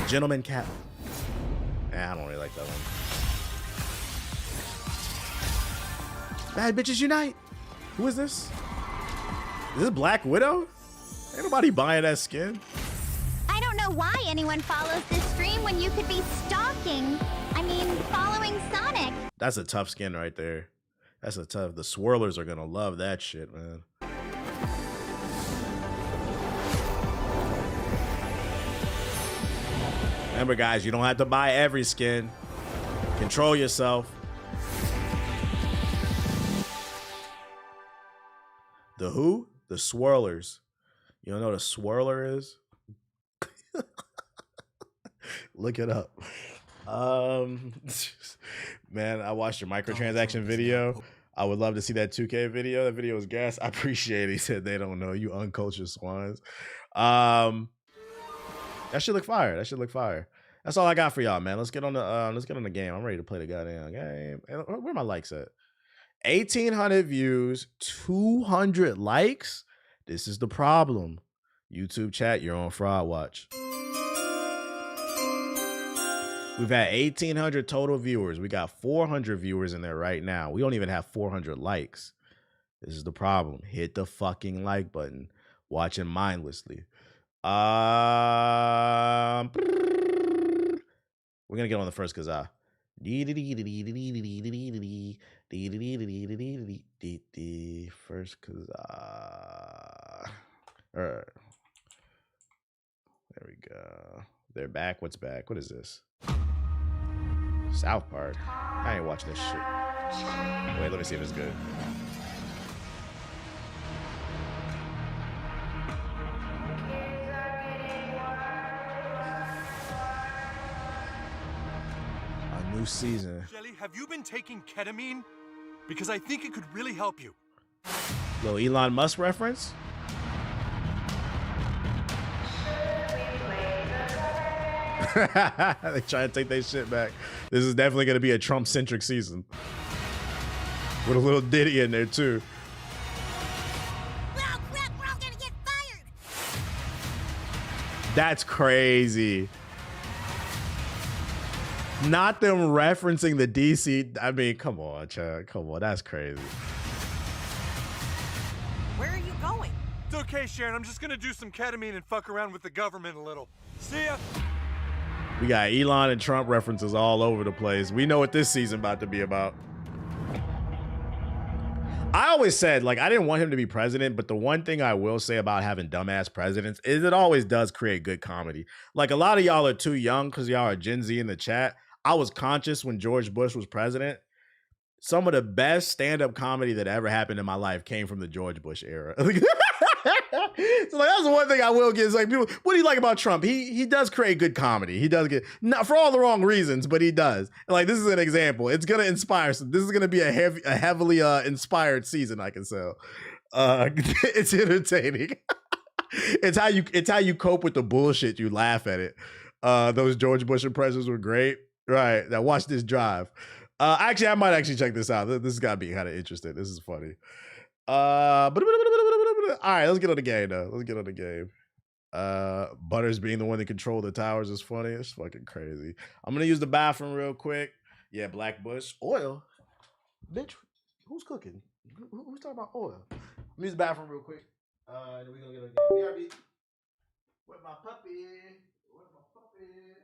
Gentleman Cap. I don't really like that one. Bad bitches unite. Who is this? Is this Black Widow? Ain't nobody buying that skin.
I don't know why anyone follows this stream when you could be stalking. I mean, following Sonic.
That's a tough skin right there. That's a tough. The swirlers are gonna love that shit, man. Remember, guys, you don't have to buy every skin. Control yourself. The who? The swirlers. You don't know what a swirler is? Look it up. Man, I watched your microtransaction video. I would love to see that 2K video. That video was gas. I appreciate it. He said they don't know, you uncultured swines. That should look fire. That should look fire. That's all I got for y'all, man. Let's get on the game. I'm ready to play the goddamn game. Where my likes at? 1,800 views, 200 likes. This is the problem. YouTube chat, you're on fraud watch. We've had 1,800 total viewers. We got 400 viewers in there right now. We don't even have 400 likes. This is the problem. Hit the fucking like button. Watching mindlessly. We're gonna get on the first Khazan. First Khazan. All right. There we go. They're back. What's back? What is this? South Park. I ain't watching this shit. Wait, let me see if it's good. A new season.
Shelly, have you been taking ketamine? Because I think it could really help you.
Little Elon Musk reference? They try to take their shit back. This is definitely going to be a Trump-centric season. With a little ditty in there, too.
Well, crap, we're all gonna get fired.
That's crazy. Not them referencing the DC. I mean, come on, Chad. Come on. That's crazy.
Where are you going? It's okay, Sharon. I'm just gonna do some ketamine and fuck around with the government a little. See ya.
We got Elon and Trump references all over the place. We know what this season about to be about. I always said, like, I didn't want him to be president, but the one thing I will say about having dumbass presidents is it always does create good comedy. Like, a lot of y'all are too young because y'all are Gen Z in the chat. I was conscious when George Bush was president. Some of the best stand-up comedy that ever happened in my life came from the George Bush era. So like, that's the one thing I will give. Is like, people, what do you like about Trump? He does create good comedy. He does get, not for all the wrong reasons, but he does. Like, this is an example. It's gonna inspire. So this is gonna be a heavily inspired season. I can sell. It's entertaining. It's how you cope with the bullshit. You laugh at it. Those George Bush impressions were great. Right. Now watch this drive. Actually, I might actually check this out. This has got to be kind of interesting. This is funny. All right, let's get on the game though. Let's get on the game. Butters being the one that controlled the towers is funny. It's fucking crazy. I'm gonna use the bathroom real quick. Yeah, Black Bush oil. Bitch, who's cooking? Who's talking about oil? Let me use the bathroom real quick. And we're gonna get on the game. BRB. Where's my puppy? Where's my puppy?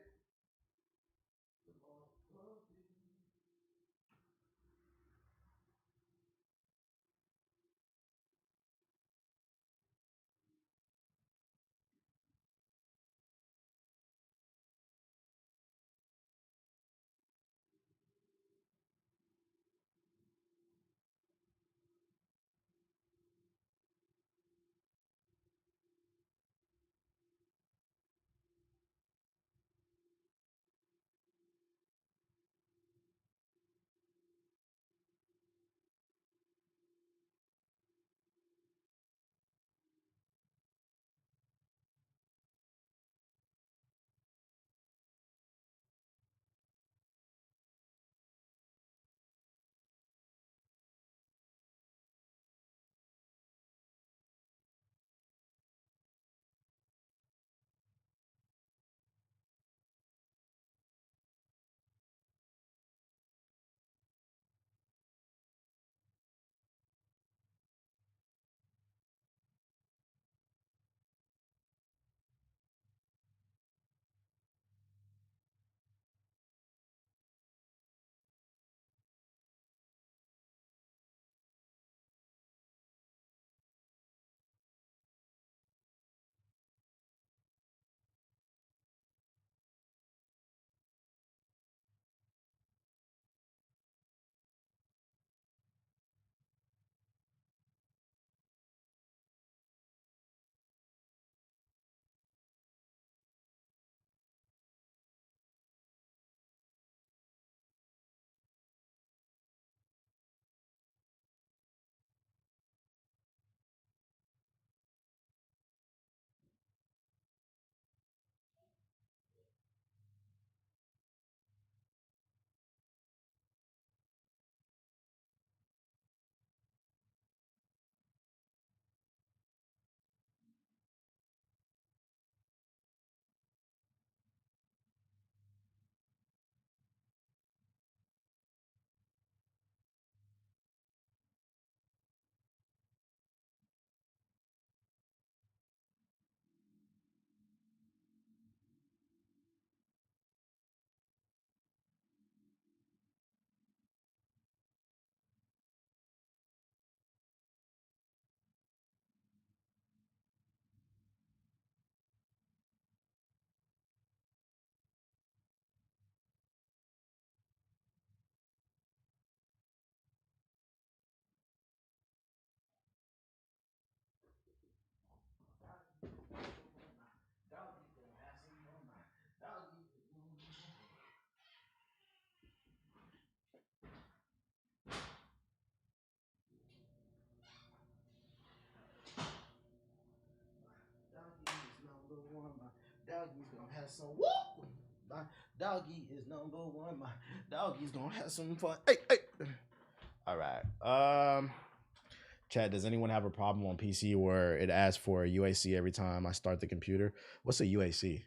Doggy's gonna have some whoop. My doggy is number one. My doggy's gonna have some fun. Hey, hey. All right. Chat, does anyone have a problem on PC where it asks for a UAC every time I start the computer? What's a UAC?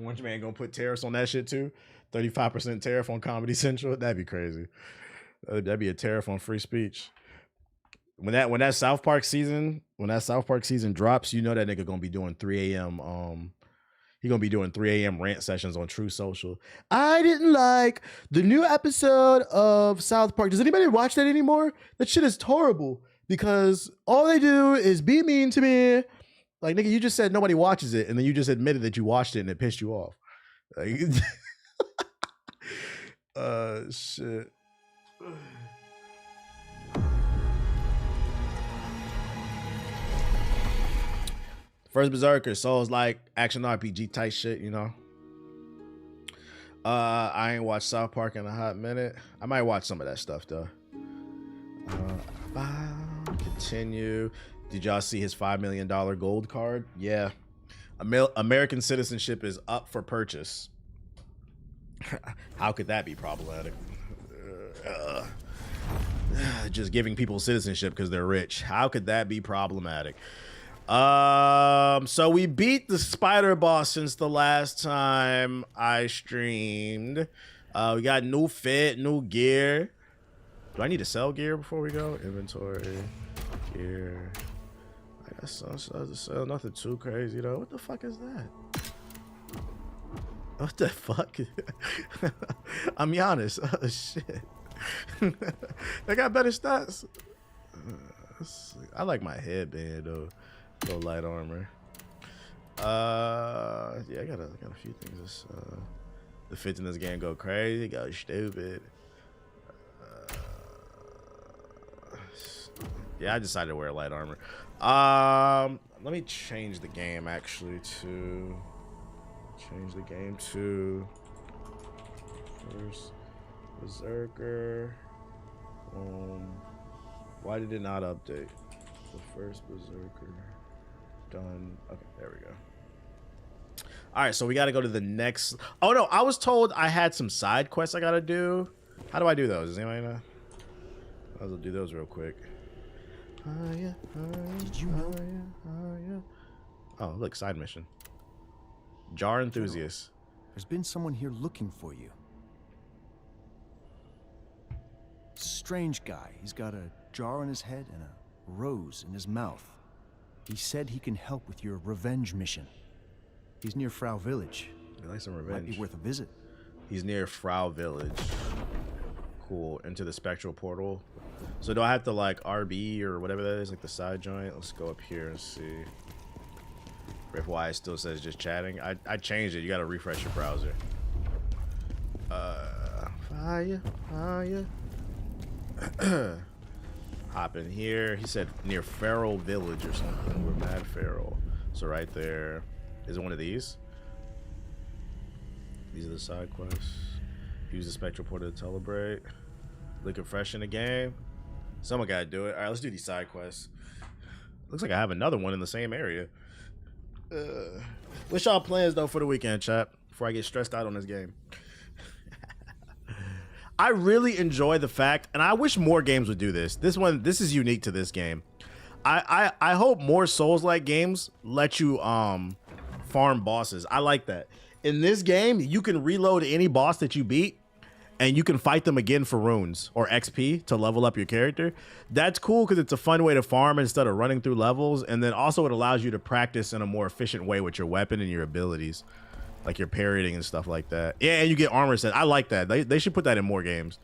Orange Man gonna put tariffs on that shit too? 35% tariff on Comedy Central? That'd be crazy. That'd be a tariff on free speech. When that South Park season drops, you know that nigga gonna be doing 3 a.m. He gonna be doing 3 a.m. rant sessions on True Social. I didn't like the new episode of South Park. Does anybody watch that anymore? That shit is horrible because all they do is be mean to me. Like, nigga, you just said nobody watches it, and then you just admitted that you watched it and it pissed you off. Like, shit. First Berserker, Souls like action RPG type shit, you know. I ain't watched South Park in a hot minute. I might watch some of that stuff though. Continue. Did y'all see his $5 million gold card? Yeah. American citizenship is up for purchase. How could that be problematic? Just giving people citizenship because they're rich. How could that be problematic? So we beat the spider boss since the last time I streamed. We got new fit, new gear. Do I need to sell gear before we go? Inventory, gear. I guess I'll sell nothing too crazy though. What the fuck is that? What the fuck? I'm Giannis. Oh shit. They got better stats. I like my headband though. Go light armor. Yeah, I got a few things. The fits in this game go crazy, go stupid. Yeah, I decided to wear light armor. Let me change the game actually to first Berserker. Why did it not update? The first Berserker. Done. Okay, there we go. All right, so we got to go to the next. Oh no, I was told I had some side quests I got to do. How do I do those? Does anybody know? I'll do those real quick. Did you know? Oh, look, side mission. Jar enthusiast.
There's been someone here looking for you. Strange guy. He's got a jar on his head and a rose in his mouth. He said he can help with your revenge mission. He's near Frau Village.
He likes some revenge.
Might be worth a visit.
He's near Frau Village. Cool. Into the spectral portal. So do I have to like RB or whatever that is, like the side joint? Let's go up here and see. If why it still says just chatting. I changed it. You got to refresh your browser. Fire. Hop in here. He said near Feral Village or something. We're Mad Feral. So right there. Is it one of these? These are the side quests. Use the spectral portal to celebrate. Looking fresh in the game. Someone gotta do it. All right, let's do these side quests. Looks like I have another one in the same area. What's y'all plans though for the weekend, chat? Before I get stressed out on this game. I really enjoy the fact, and I wish more games would do this. This is unique to this game. I hope more Souls-like games let you farm bosses. I like that. In this game, you can reload any boss that you beat, and you can fight them again for runes or XP to level up your character. That's cool because it's a fun way to farm instead of running through levels, and then also it allows you to practice in a more efficient way with your weapon and your abilities, like your parrying and stuff like that. Yeah, and you get armor set. I like that. They should put that in more games.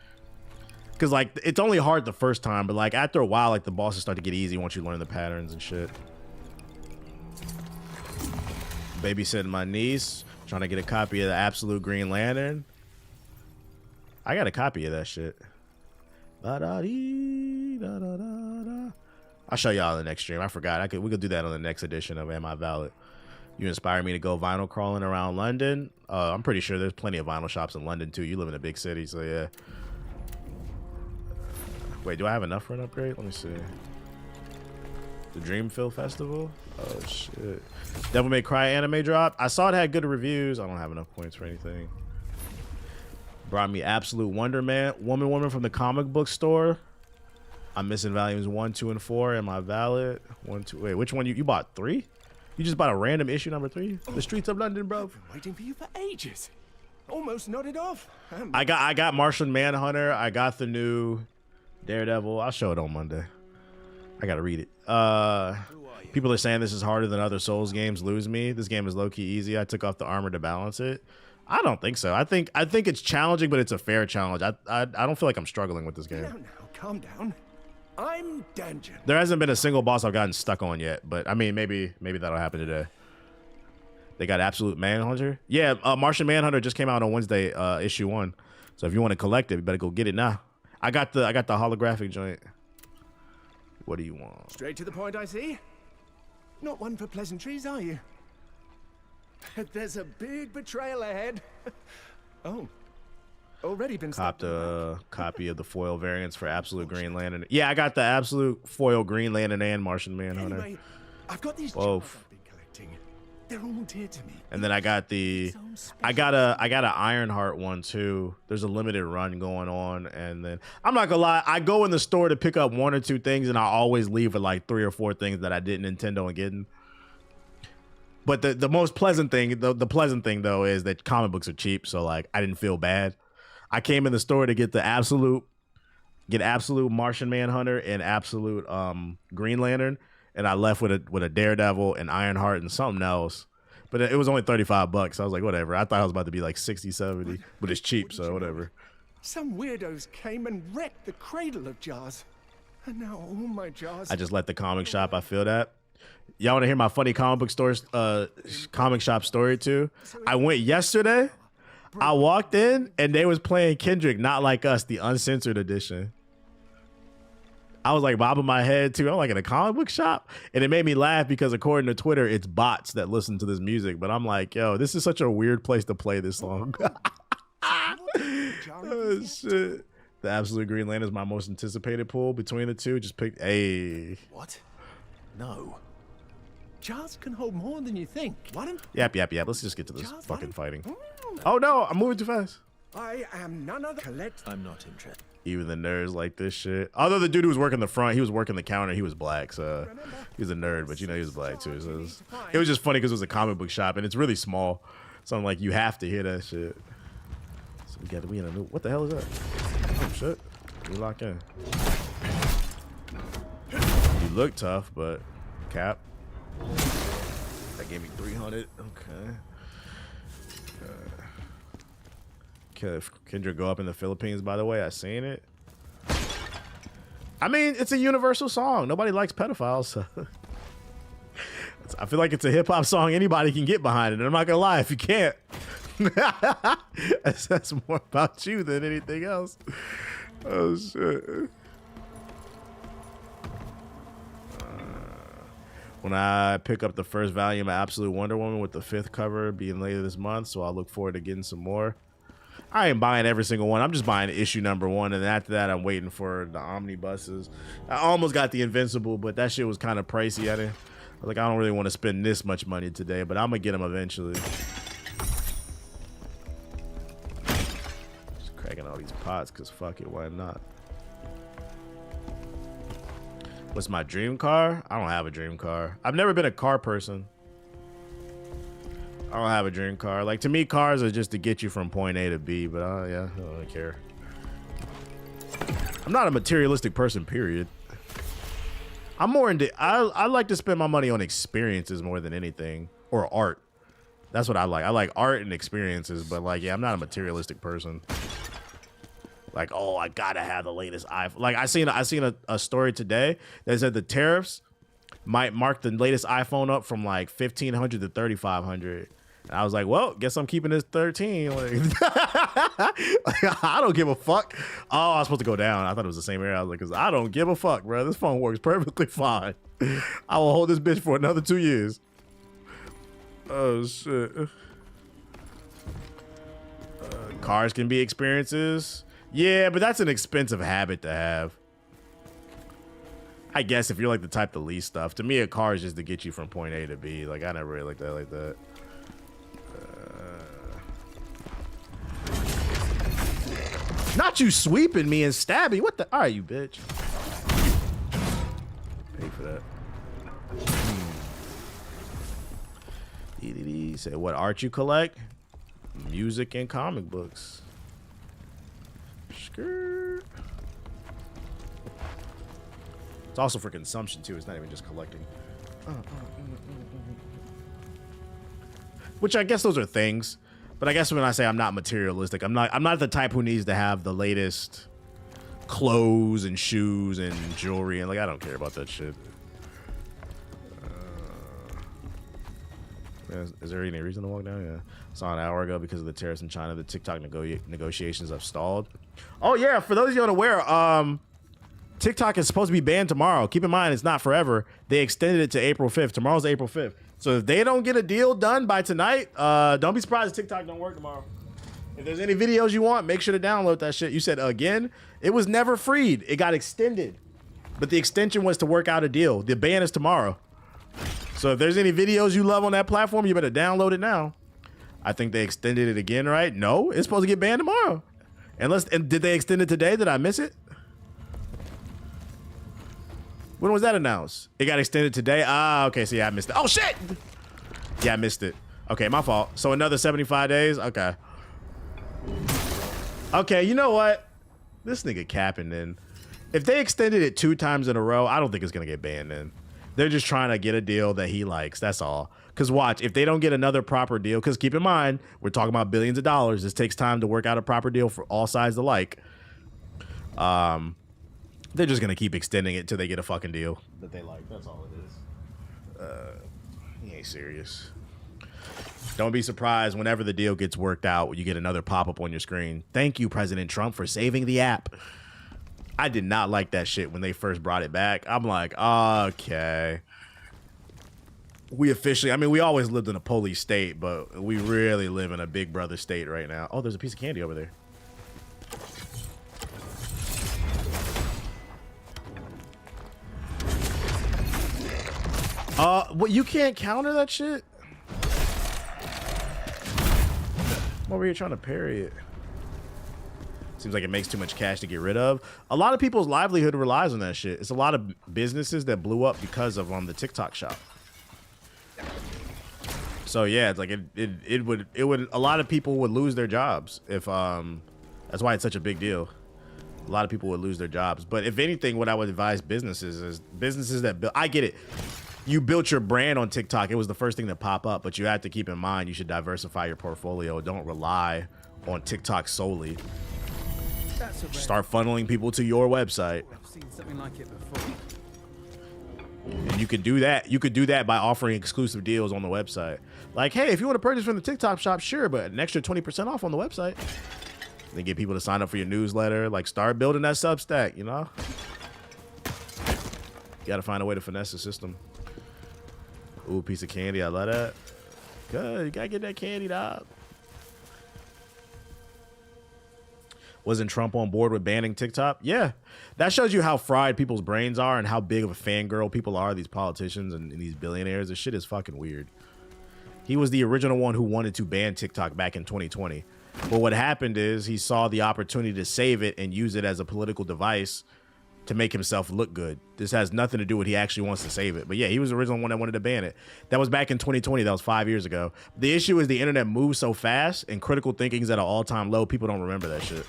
Because like it's only hard the first time, but like after a while, like the bosses start to get easy once you learn the patterns and shit. Babysitting my niece, trying to get a copy of the Absolute Green Lantern. I got a copy of that shit. I'll show y'all in the next stream. I forgot. We could do that on the next edition of Am I Valid? You inspire me to go vinyl crawling around London. I'm pretty sure there's plenty of vinyl shops in London too. You live in a big city, so yeah. Wait, do I have enough for an upgrade? Let me see. The Dreamville Festival? Oh shit. Devil May Cry anime drop. I saw it had good reviews. I don't have enough points for anything. Brought me Absolute Wonder Man. Woman from the comic book store. I'm missing volumes 1, 2, and 4. Am I valid? 1, 2. Wait, which one you bought? 3? You just bought a random issue number 3? The Streets of London, bro.
I've been waiting for you for ages. Almost nodded off.
I got Martian Manhunter. I got the new Daredevil. I'll show it on Monday. I gotta read it. People are saying this is harder than other Souls games. Lose me. This game is low-key easy. I took off the armor to balance it. I don't think so. I think it's challenging, but it's a fair challenge. I don't feel like I'm struggling with this game.
Now, calm down. I'm Dungeon.
There hasn't been a single boss I've gotten stuck on yet, but I mean, maybe that'll happen today. They got Absolute Manhunter. Yeah, Martian Manhunter just came out on Wednesday, issue 1. So if you want to collect it, you better go get it now. I got the holographic joint. What do you want?
Straight to the point, I see. Not one for pleasantries, are you? There's a big betrayal ahead. Oh. Already been
copped a copy of the foil variants for Absolute Green Lantern. Yeah, I got the Absolute foil Green Lantern and Martian Manhunter.
Anyway, I've got these
both.
I've been collecting. They're all dear to me.
And then I got an Ironheart one too. There's a limited run going on, and then I'm not gonna lie, I go in the store to pick up 1 or 2 things, and I always leave with like 3 or 4 things that I didn't intend on getting. But the most pleasant thing, the pleasant thing though, is that comic books are cheap, so like I didn't feel bad. I came in the store to get Absolute Martian Manhunter and Absolute Green Lantern, and I left with a Daredevil and Ironheart and something else. But it was only $35. I was like, whatever. I thought it was about to be like 60, 70, but it's cheap, so whatever.
Some weirdos came and wrecked the cradle of jars, and now all my jars.
I just left the comic shop. I feel that. Y'all want to hear my funny comic shop story too? I went yesterday. I walked in and they was playing Kendrick, Not Like Us, the uncensored edition. I was like bobbing my head too. I'm like in a comic book shop, and it made me laugh because according to Twitter, it's bots that listen to this music. But I'm like, yo, this is such a weird place to play this song. Oh shit! The Absolute Green Lantern is my most anticipated pull between the two. Just pick a.
What? No. Jars can hold more than you think. Why don't?
Yep. Let's just get to this fucking fighting. Oh no, I'm moving too fast.
I am none of the collect. I'm not interested.
Even the nerds like this shit. Although the dude who was working the front, he was working the counter. He was black, so he was a nerd. But you know, he was black too. So it was just funny because it was a comic book shop and it's really small. So I'm like, you have to hear that shit. So we in a new. What the hell is that? Oh shit! We lock in. You look tough, but cap. That gave me 300. Okay. Kendrick go up in the Philippines, by the way. I seen it. I mean, it's a universal song. Nobody likes pedophiles. So. I feel like it's a hip hop song anybody can get behind it. And I'm not gonna lie, if you can't, that's more about you than anything else. Oh shit. When I pick up the first volume of Absolute Wonder Woman with the 5th cover being later this month, so I look forward to getting some more. I ain't buying every single one. I'm just buying issue number 1, and after that, I'm waiting for the omnibuses. I almost got the Invincible, but that shit was kind of pricey. I was like, I don't really want to spend this much money today, but I'm gonna get them eventually. Just cracking all these pots, cause fuck it, why not? What's my dream car? I don't have a dream car. I've never been a car person. I don't have a dream car. Like, to me, cars are just to get you from point A to B, but yeah, I don't really care. I'm not a materialistic person, period. I'm more into, I like to spend my money on experiences more than anything, or art. That's what I like. I like art and experiences, but like, yeah, I'm not a materialistic person. Like, oh, I gotta have the latest iPhone. Like, I seen a story today that said the tariffs might mark the latest iPhone up from like 1,500 to 3,500. And I was like, well, guess I'm keeping this 13. Like, I don't give a fuck. Oh, I was supposed to go down. I thought it was the same area. I was like, because I don't give a fuck, bro. This phone works perfectly fine. I will hold this bitch for another 2 years. Oh, shit. Cars can be experiences. Yeah, but that's an expensive habit to have. I guess if you're like the type to lease stuff, to me a car is just to get you from point A to B. Like I never really looked at it like that. Not you sweeping me and stabbing. What the? All right, you bitch. Pay for that. EDD said, what art you collect? Music and comic books. Skirt. It's also for consumption too. It's not even just collecting. Which I guess those are things. But I guess when I say I'm not materialistic, I'm not the type who needs to have the latest clothes and shoes and jewelry, and like I don't care about that shit. Is there any reason to walk down? Yeah, saw an hour ago because of the tariffs in China. The TikTok negotiations have stalled. Oh yeah, for those of you unaware, TikTok is supposed to be banned tomorrow. Keep in mind, it's not forever. They extended it to April 5th. Tomorrow's April 5th. So if they don't get a deal done by tonight, don't be surprised if TikTok don't work tomorrow. If there's any videos you want, make sure to download that shit. You said again, it was never freed. It got extended. But the extension was to work out a deal. The ban is tomorrow. So if there's any videos you love on that platform, you better download it now. I think they extended it again, right? No, it's supposed to get banned tomorrow. And did they extend it today? Did I miss it? When was that announced? It got extended today? Ah, okay, so yeah, I missed it. Oh, shit! Yeah, I missed it. Okay, my fault. So another 75 days? Okay. Okay, you know what? This nigga capping then. If they extended it 2 times in a row, I don't think it's going to get banned then. They're just trying to get a deal that he likes. That's all. Because watch, if they don't get another proper deal, because keep in mind, we're talking about billions of dollars. This takes time to work out a proper deal for all sides alike. They're just going to keep extending it till they get a fucking deal that they like. That's all it is. He ain't serious. Don't be surprised whenever the deal gets worked out, you get another pop-up on your screen. Thank you, President Trump, for saving the app. I did not like that shit when they first brought it back. I'm like, okay. We officially, I mean, we always lived in a police state, but we really live in a big brother state right now. Oh, there's a piece of candy over there. What, you can't counter that shit? I'm over here trying to parry it. Seems like it makes too much cash to get rid of. A lot of people's livelihood relies on that shit. It's a lot of businesses that blew up because of the TikTok shop. So yeah, it's like it would a lot of people would lose their jobs if that's why it's such a big deal. A lot of people would lose their jobs. But if anything, what I would advise businesses is businesses that build, I get it. You built your brand on TikTok. It was the first thing to pop up, but you have to keep in mind you should diversify your portfolio. Don't rely on TikTok solely. Start funneling people to your website.
I've seen something like it before.
And you could do that. You could do that by offering exclusive deals on the website. Like, hey, if you want to purchase from the TikTok shop, sure, but an extra 20% off on the website. Then get people to sign up for your newsletter. Like, start building that Substack, you know? You got to find a way to finesse the system. Ooh, piece of candy. I love that. Good. You got to get that candy, dog. Wasn't Trump on board with banning TikTok? Yeah. That shows you how fried people's brains are and how big of a fangirl people are, these politicians and these billionaires. This shit is fucking weird. He was the original one who wanted to ban TikTok back in 2020. But what happened is he saw the opportunity to save it and use it as a political device to make himself look good. This has nothing to do with he actually wants to save it. But yeah, he was the original one that wanted to ban it. That was back in 2020. That was 5 years ago. The issue is the internet moves so fast and critical thinking is at an all-time low. People don't remember that shit.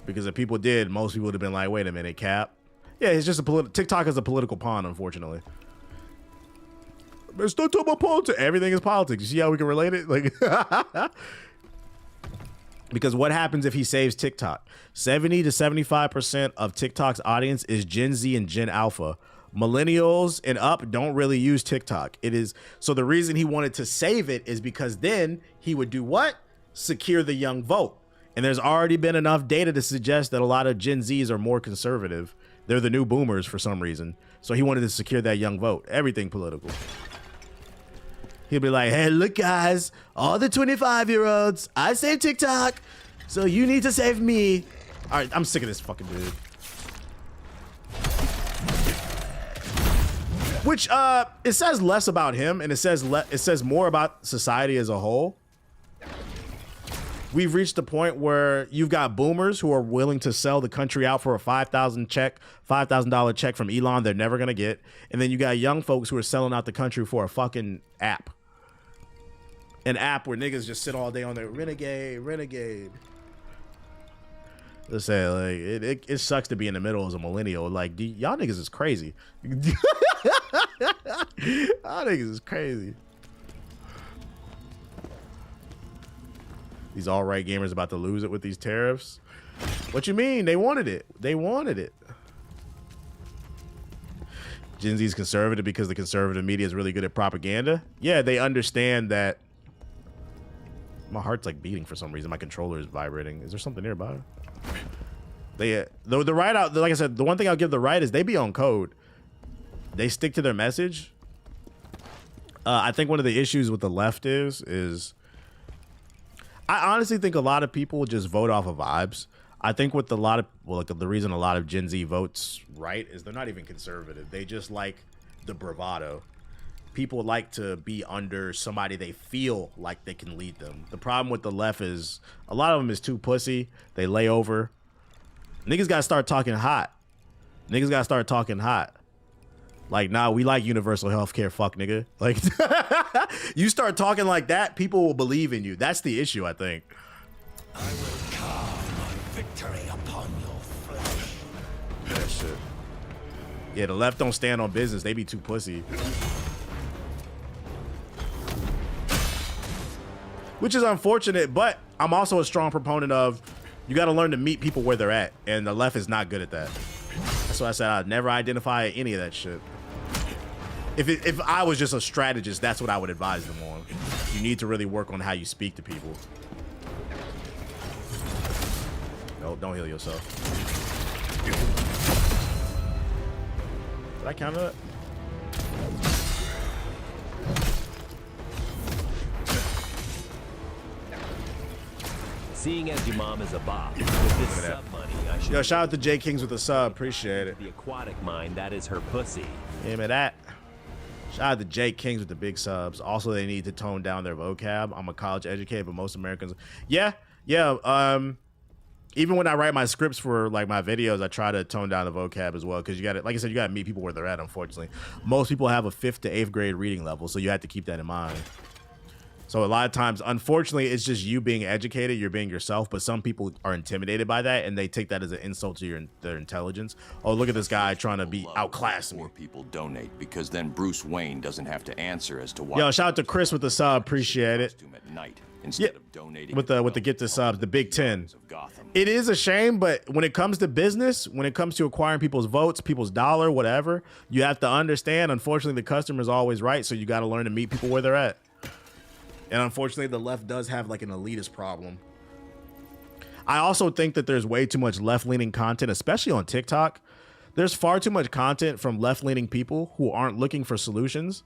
Because if people did, most people would have been like, wait a minute, Cap. Yeah, it's just a TikTok is a political pawn, unfortunately. Let's not talk about politics. Everything is politics. You see how we can relate it? Like, because what happens if he saves TikTok? 70 to 75% of TikTok's audience is Gen Z and Gen Alpha. Millennials and up don't really use TikTok. It is so the reason he wanted to save it is because then he would do what? Secure the young vote. And there's already been enough data to suggest that a lot of Gen Zs are more conservative. They're the new boomers for some reason. So he wanted to secure that young vote. Everything political. He'll be like, hey, look, guys, all the 25-year-olds, I saved TikTok, so you need to save me. All right, I'm sick of this fucking dude. Which it says less about him, and it says more about society as a whole. We've reached the point where you've got boomers who are willing to sell the country out for a $5,000 check from Elon they're never gonna get, and then you got young folks who are selling out the country for a fucking app. An app where niggas just sit all day on their renegade. Let's say like it sucks to be in the middle as a millennial. Like y'all niggas is crazy. Y'all niggas is crazy. These alt-right gamers about to lose it with these tariffs. What you mean? They wanted it. They wanted it. Gen Z's conservative because the conservative media is really good at propaganda. Yeah, they understand that. My heart's like beating for some reason. My controller is vibrating. Is there something nearby? The right out, like I said, the one thing I'll give the right is they be on code. They stick to their message. I think one of the issues with the left is I honestly think a lot of people just vote off of vibes. I think with the reason a lot of Gen Z votes right is they're not even conservative. They just like the bravado. People like to be under somebody they feel like they can lead them. The problem with the left is a lot of them is too pussy. They lay over. Niggas gotta start talking hot. Niggas gotta start talking hot. Like, nah, we like universal health care, fuck nigga. Like, you start talking like that, people will believe in you. That's the issue, I think.
I will carve my victory upon your flesh.
That shit. Yeah, the left don't stand on business. They be too pussy. Which is unfortunate, but I'm also a strong proponent of you got to learn to meet people where they're at, and the left is not good at that. That's why I said I'd never identify any of that shit. If I was just a strategist, that's what I would advise them on. You need to really work on how you speak to people. No, don't heal yourself. Did I count that?
Seeing as your mom is a bop, with this sub money, I should.
Yo, shout out to J Kings with the sub. Appreciate it.
The aquatic mind, that is her pussy.
Give me that. Shout out to J Kings with the big subs. Also, they need to tone down their vocab. I'm a college educated, but most Americans, yeah. Even when I write my scripts for like my videos, I try to tone down the vocab as well because you got to, like I said, you got to meet people where they're at. Unfortunately, most people have a 5th to 8th grade reading level, so you have to keep that in mind. So a lot of times, unfortunately, it's just you being educated, you're being yourself, but some people are intimidated by that and they take that as an insult to their intelligence. Oh, look at this guy trying to be outclassed me.
More people donate because then Bruce Wayne doesn't have to answer as to why.
Yo, shout out to Chris with the sub, appreciate it.
At night instead of donating
with the get the subs, the Big 10. It is a shame, but when it comes to business, when it comes to acquiring people's votes, people's dollar, whatever, you have to understand, unfortunately, the customer is always right, so you got to learn to meet people where they're at. And unfortunately, the left does have like an elitist problem. I also think that there's way too much left-leaning content, especially on TikTok. There's far too much content from left-leaning people who aren't looking for solutions.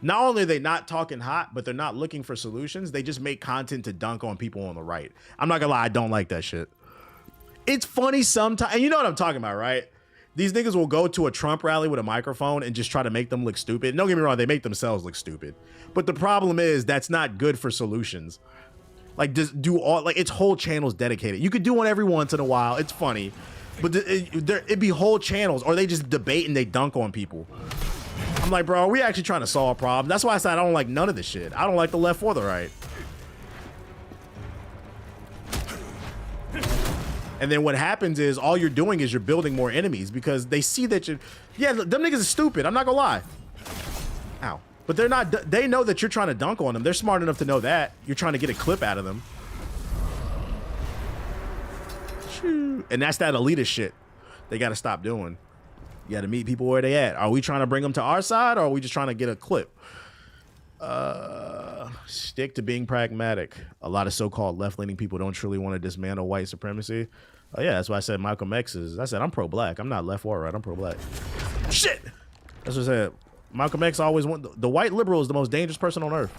Not only are they not talking hot, but they're not looking for solutions. They just make content to dunk on people on the right. I'm not gonna lie, I don't like that shit. It's funny sometimes, and you know what I'm talking about, right? These niggas will go to a Trump rally with a microphone and just try to make them look stupid. Don't get me wrong, they make themselves look stupid. But the problem is that's not good for solutions. Like, just do all, like, it's whole channels dedicated. You could do one every once in a while. It's funny. But it'd be whole channels, or they just debate and they dunk on people. I'm like, bro, are we actually trying to solve a problem? That's why I said I don't like none of this shit. I don't like the left or the right. And then what happens is all you're doing is you're building more enemies because they see that you're, yeah, them niggas is stupid. I'm not gonna lie. Ow. But they're not, they know that you're trying to dunk on them. They're smart enough to know that. You're trying to get a clip out of them. And that's that elitist shit they got to stop doing. You got to meet people where they at. Are we trying to bring them to our side or are we just trying to get a clip? Stick to being pragmatic. A lot of so-called left-leaning people don't truly want to dismantle white supremacy. Oh yeah, that's why I said Malcolm X is, I said I'm pro-black. I'm not left or right, I'm pro-black. Shit! That's what I said. Malcolm X always wanted, the white liberal is the most dangerous person on earth.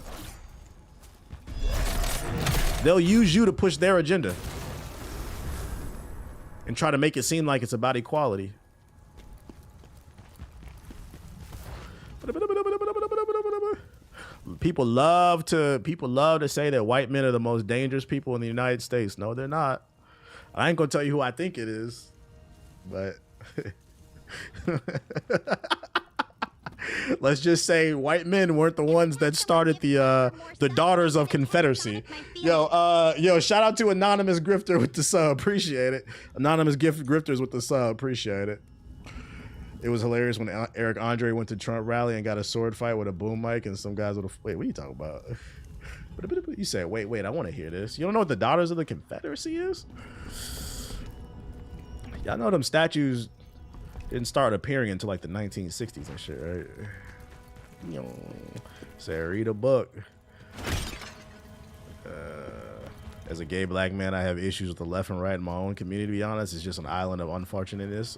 They'll use you to push their agenda and try to make it seem like it's about equality. People love to say that white men are the most dangerous people in the United States. No, they're not. I ain't gonna tell you who I think it is, but let's just say white men weren't the ones that started the Daughters of Confederacy. Yo, shout out to Anonymous Grifter with the sub. Appreciate it. Anonymous Grifters with the sub. Appreciate it. It was hilarious when Eric Andre went to Trump rally and got a sword fight with a boom mic and some guys with a... Wait, what are you talking about? You said, wait, I want to hear this. You don't know what the Daughters of the Confederacy is? Y'all know them statues didn't start appearing until like the 1960s and shit, right? Say, read a book. As a gay black man, I have issues with the left and right in my own community, to be honest. It's just an island of unfortunateness,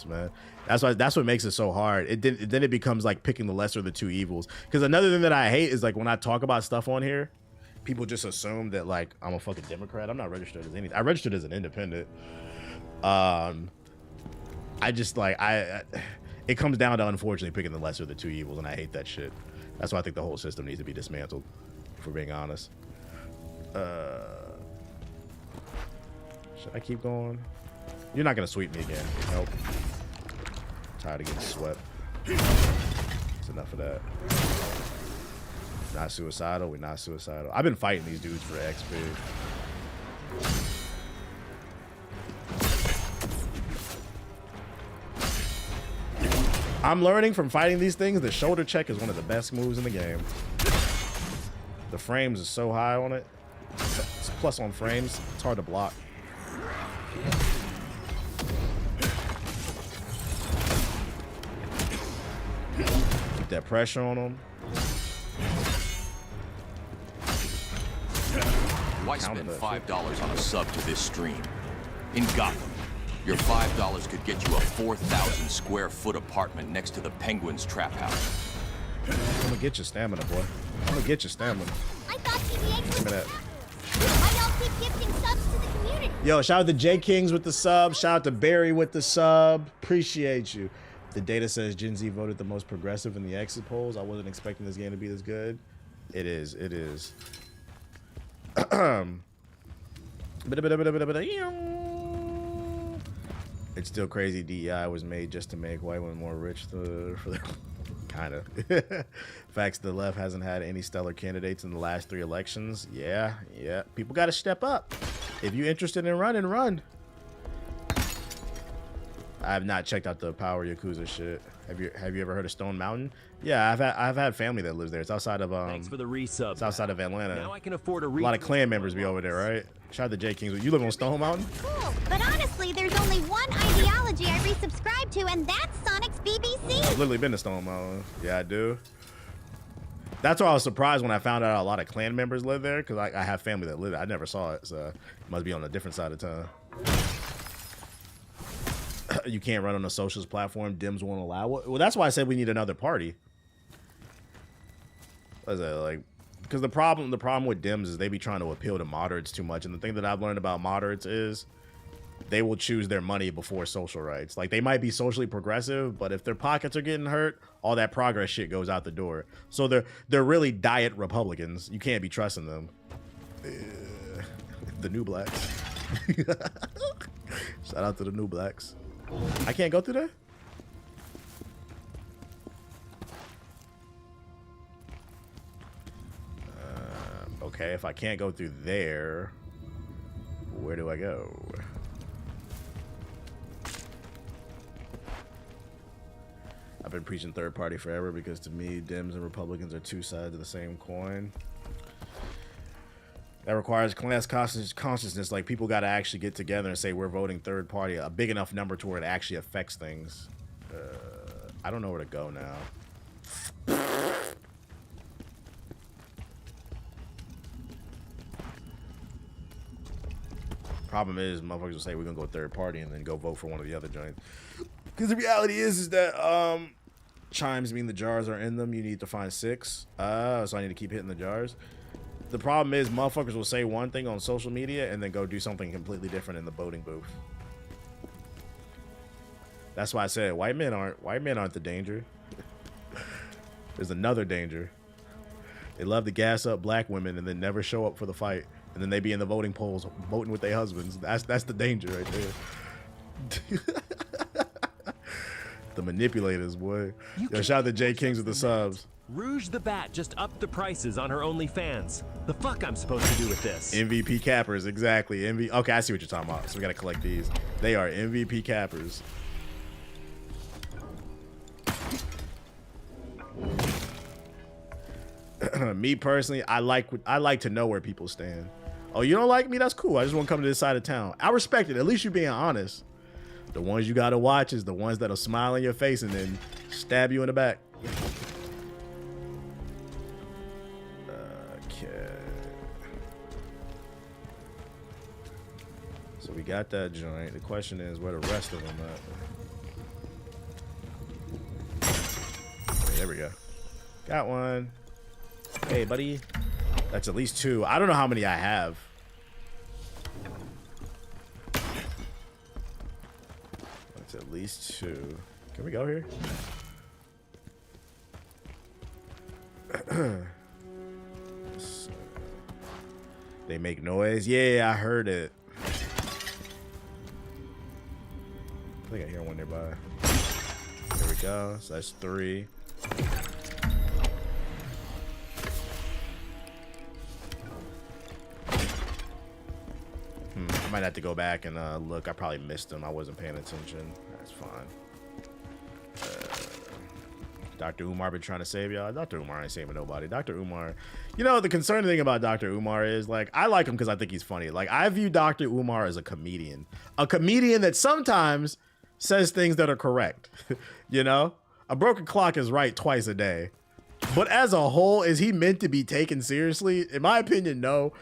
man. That's what makes it so hard. Then it becomes like picking the lesser of the two evils. Because another thing that I hate is like when I talk about stuff on here, people just assume that like I'm a fucking Democrat. I'm not registered as anything. I registered as an independent. I just like it comes down to unfortunately picking the lesser of the two evils, and I hate that shit. That's why I think the whole system needs to be dismantled, for being honest. Should I keep going? You're not gonna sweep me again. Nope. Tired of getting swept. It's enough of that. Not suicidal. We're not suicidal. I've been fighting these dudes for XP. I'm learning from fighting these things. The shoulder check is one of the best moves in the game. The frames are so high on it. It's plus on frames. It's hard to block. Keep that pressure on them.
Why spend $5 on a sub to this stream? In Gotham, your $5 could get you a 4,000 square foot apartment next to the Penguins trap house.
I'm gonna get your stamina, boy. I'm gonna get your stamina.
I thought TVX was...
Give me that.
Why y'all keep gifting subs to the community?
Yo, shout out to J Kings with the sub. Shout out to Barry with the sub. Appreciate you. The data says Gen Z voted the most progressive in the exit polls. I wasn't expecting this game to be this good. It is. It is. It's still crazy DEI was made just to make white women more rich for the kind of. Facts, the left hasn't had any stellar candidates in the last 3 elections. Yeah. People got to step up. If you're interested in running, run. I have not checked out the Power Yakuza shit. Have you ever heard of Stone Mountain? Yeah, I've had family that lives there. It's outside of
Thanks for the resub.
It's outside of Atlanta.
Now I can afford a
lot of clan members be over there, right? Shout out to J Kings. You live on Stone Mountain?
Cool, but honestly, there's only one ideology I resubscribe to, and that's Sonic's BBC.
I've literally been to Stone Mountain. Yeah, I do. That's why I was surprised when I found out a lot of clan members live there, because I have family that live there. I never saw it, so it must be on a different side of town. You can't run on a socialist platform. Dims won't allow it. Well, that's why I said we need another party. What is that, like? Because the problem with Dims is they be trying to appeal to moderates too much. And the thing that I've learned about moderates is they will choose their money before social rights. Like, they might be socially progressive, but if their pockets are getting hurt, all that progress shit goes out the door. So they're really diet Republicans. You can't be trusting them. The New Blacks. Shout out to the New Blacks. I can't go through there? Okay, if I can't go through there, where do I go? I've been preaching third party forever because to me, Dems and Republicans are two sides of the same coin. That requires class consciousness. Like, people got to actually get together and say we're voting third party, a big enough number to where it actually affects things. I don't know where to go now. Problem is, motherfuckers will say we're gonna go third party and then go vote for one of the other joints. Because the reality is that chimes mean the jars are in them. You need to find 6. So I need to keep hitting the jars. The problem is, motherfuckers will say one thing on social media and then go do something completely different in the voting booth. That's why I said white men aren't the danger. There's another danger. They love to gas up black women and then never show up for the fight. And then they be in the voting polls voting with their husbands. That's the danger right there. The manipulators, boy. Yo, shout out to J Kings with the subs.
Rouge the Bat just upped the prices on her OnlyFans. The fuck I'm supposed to do with this?
MVP cappers, exactly. Okay, I see what you're talking about. So we gotta collect these. They are MVP cappers. Me personally, I like to know where people stand. Oh, you don't like me? That's cool. I just want to come to this side of town. I respect it. At least you being honest. The ones you gotta watch is the ones that'll smile in your face and then stab you in the back. Okay. So we got that joint. The question is where the rest of them at. Okay, there we go. Got one. Hey, buddy. That's at least 2. I don't know how many I have. That's at least 2. Can we go here? They make noise. Yeah, I heard it. I think I hear one nearby. There we go. So that's 3. I might have to go back and look. I probably missed them. I wasn't paying attention. That's fine. Dr. Umar been trying to save y'all. Dr. Umar ain't saving nobody. Dr. Umar, you know, the concerning thing about Dr. Umar is, like, I like him because I think he's funny. Like, I view Dr. Umar as a comedian that sometimes says things that are correct. You know, a broken clock is right twice a day. But as a whole, is he meant to be taken seriously? In my opinion, no.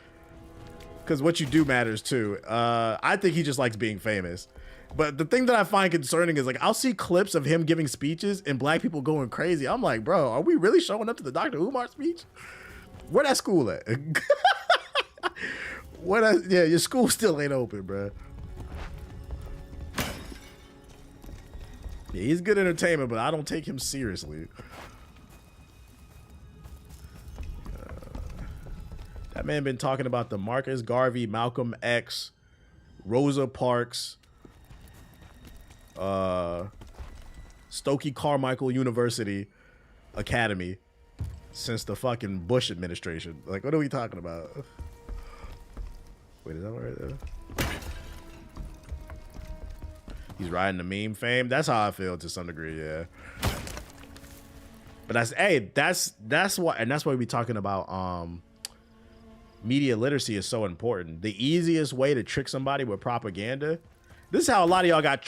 Because what you do matters too. I think he just likes being famous. But the thing that I find concerning is, like, I'll see clips of him giving speeches and black people going crazy. I'm like, bro, are we really showing up to the Dr. Umar speech? Where that school at? Yeah, your school still ain't open, bro. Yeah, he's good entertainment, but I don't take him seriously. That man been talking about the Marcus Garvey, Malcolm X, Rosa Parks, Stokely Carmichael University Academy since the fucking Bush administration. Like, what are we talking about? Wait, is that right there? He's riding the meme fame. That's how I feel to some degree, yeah. But that's why, and that's why we talking about media literacy is so important. The easiest way to trick somebody with propaganda. This is how a lot of y'all got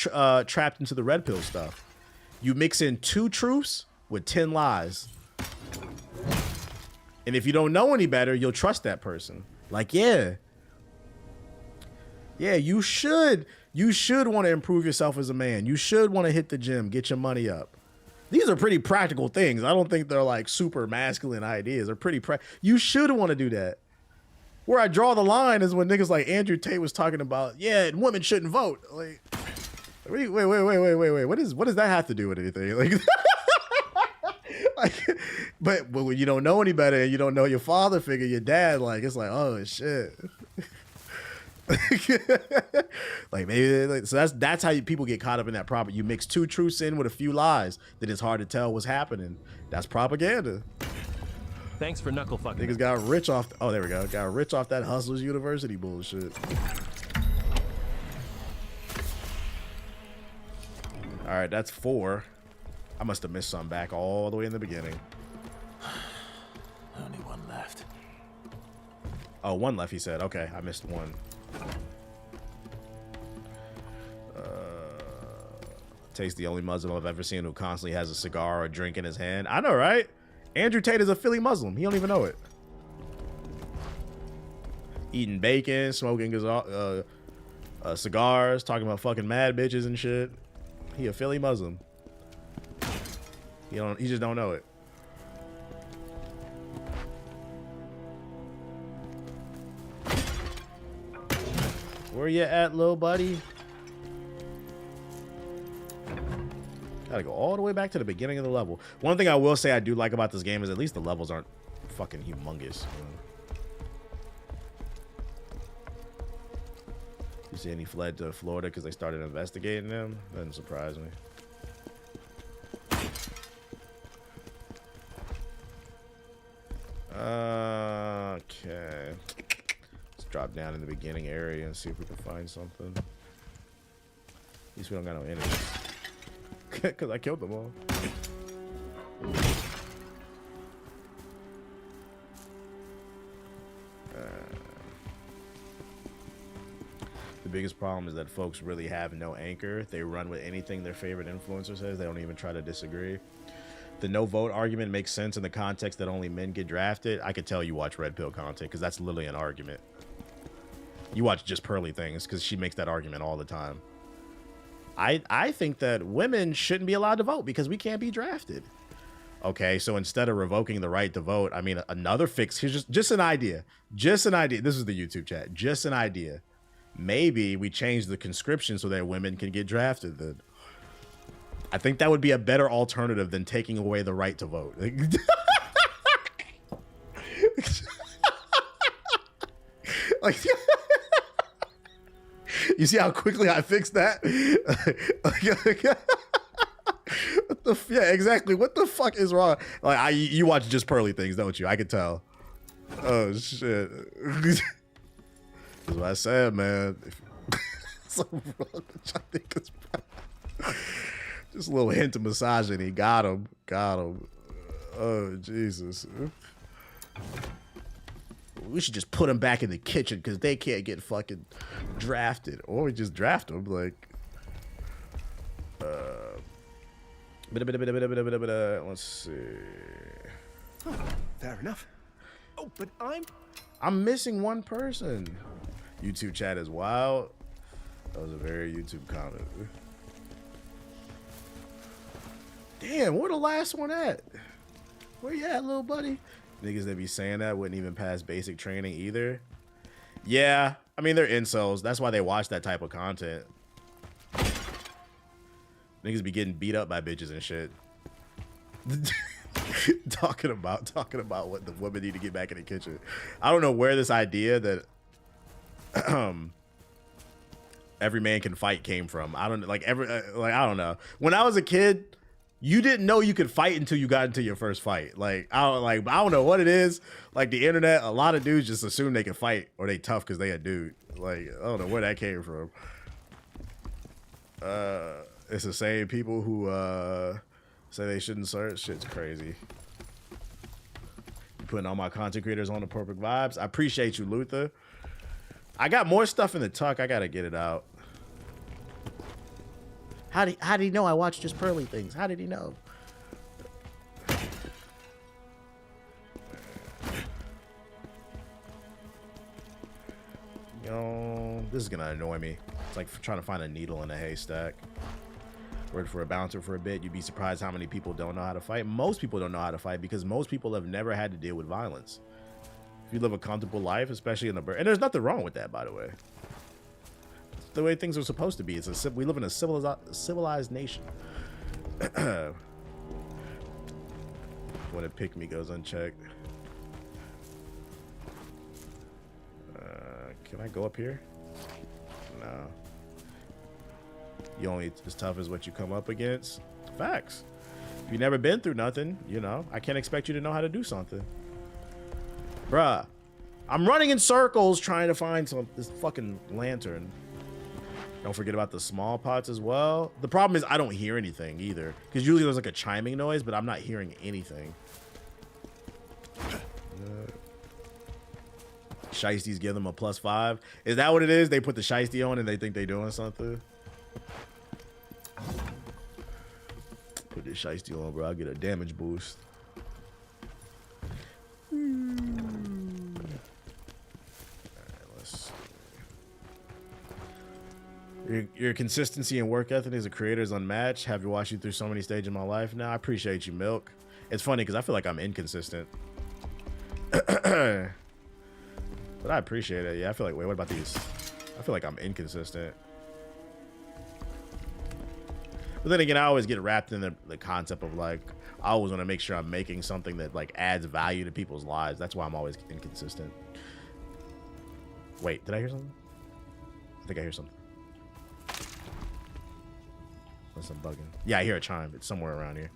trapped into the red pill stuff. You mix in 2 truths with 10 lies. And if you don't know any better, you'll trust that person. Like, yeah, you should want to improve yourself as a man. You should want to hit the gym, get your money up. These are pretty practical things. I don't think they're like super masculine ideas. They're pretty you should want to do that. Where I draw the line is when niggas like Andrew Tate was talking about, yeah, and women shouldn't vote. Like, wait. What does that have to do with anything? Like, but when you don't know any better and you don't know your father figure, your dad, like, it's like, oh shit. Like, maybe like, so that's how people get caught up in that propaganda. You mix 2 truths in with a few lies, then it's hard to tell what's happening. That's propaganda.
Thanks for knuckle fucking.
Niggas got rich off. Oh, there we go. Got rich off that Hustlers University bullshit. All right, that's 4. I must have missed some back all the way in the beginning.
Only 1 left.
Oh, 1 left, he said. Okay, I missed 1. Tate's the only Muslim I've ever seen who constantly has a cigar or a drink in his hand. I know, right? Andrew Tate is a Philly Muslim. He don't even know it. Eating bacon, smoking cigars, talking about fucking mad bitches and shit. He a Philly Muslim. He just don't know it. Where you at, little buddy? Gotta go all the way back to the beginning of the level. One thing I will say I do like about this game is at least the levels aren't fucking humongous. You see, he fled to Florida because they started investigating him. Doesn't surprise me. Okay. Let's drop down in the beginning area and see if we can find something. At least we don't got no enemies. Because I killed them all. The biggest problem is that folks really have no anchor. They run with anything their favorite influencer says. They don't even try to disagree. The no vote argument makes sense in the context that only men get drafted. I could tell you watch Red Pill content because that's literally an argument. You watch Just Pearly Things because she makes that argument all the time. I think that women shouldn't be allowed to vote because we can't be drafted. Okay, so instead of revoking the right to vote, I mean, another fix. Here's just an idea. Just an idea. This is the YouTube chat. Just an idea. Maybe we change the conscription so that women can get drafted. Then I think that would be a better alternative than taking away the right to vote. Like, you see how quickly I fixed that? Yeah, exactly. What the fuck is wrong? Like, you watch Just Pearly Things, don't you? I can tell. Oh shit. That's what I said, man. Something wrong with y'all niggas, bro. Just a little hint of misogyny. Got him. Got him. Oh, Jesus. We should just put them back in the kitchen because they can't get fucking drafted. Or we just draft them. Like, let's see.
Oh, fair enough. Oh, but
I'm missing one person. YouTube chat is wild. That was a very YouTube comment. Damn, where the last one at? Where you at, little buddy? Niggas that be saying that wouldn't even pass basic training either. Yeah, I mean, they're incels. That's why they watch that type of content. Niggas be getting beat up by bitches and shit. talking about what the women need to get back in the kitchen. I don't know where this idea that every man can fight came from. I don't like I don't know. When I was a kid, you didn't know you could fight until you got into your first fight. Like I don't know what it is. Like the internet, a lot of dudes just assume they can fight or they tough because they a dude. Like I don't know where that came from. It's the same people who say they shouldn't search. Shit's crazy. You putting all my content creators on the perfect vibes. I appreciate you, Luther. I got more stuff in the tuck. I gotta get it out. How did he know I watched Just Pearly Things? How did he know? You know, this is gonna annoy me. It's like trying to find a needle in a haystack. Worked for a bouncer for a bit. You'd be surprised how many people don't know how to fight. Most people don't know how to fight because most people have never had to deal with violence. If you live a comfortable life, especially in the and there's nothing wrong with that, by the way. It's the way things are supposed to be. We live in a civilized nation. When a pick me goes unchecked. Can I go up here? No. You only as tough as what you come up against. Facts. If you've never been through nothing, you know, I can't expect you to know how to do something. Bruh, I'm running in circles trying to find this fucking lantern. Don't forget about the small pots as well. The problem is I don't hear anything either. Because usually there's like a chiming noise, but I'm not hearing anything. Shiesties give them a +5. Is that what it is? They put the shiesty on and they think they're doing something? Put this shiesty on, bro. I'll get a damage boost. Your consistency and work ethic as a creator is unmatched. Have you watched you through so many stages of my life now? I appreciate you, Milk. It's funny because I feel like I'm inconsistent. But I appreciate it. Yeah, I feel like, wait, what about these? I feel like I'm inconsistent. But then again, I always get wrapped in the concept of like, I always want to make sure I'm making something that like adds value to people's lives. That's why I'm always inconsistent. Wait, did I hear something? I think I hear something. Unless I'm bugging. Yeah, I hear a chime. It's somewhere around here.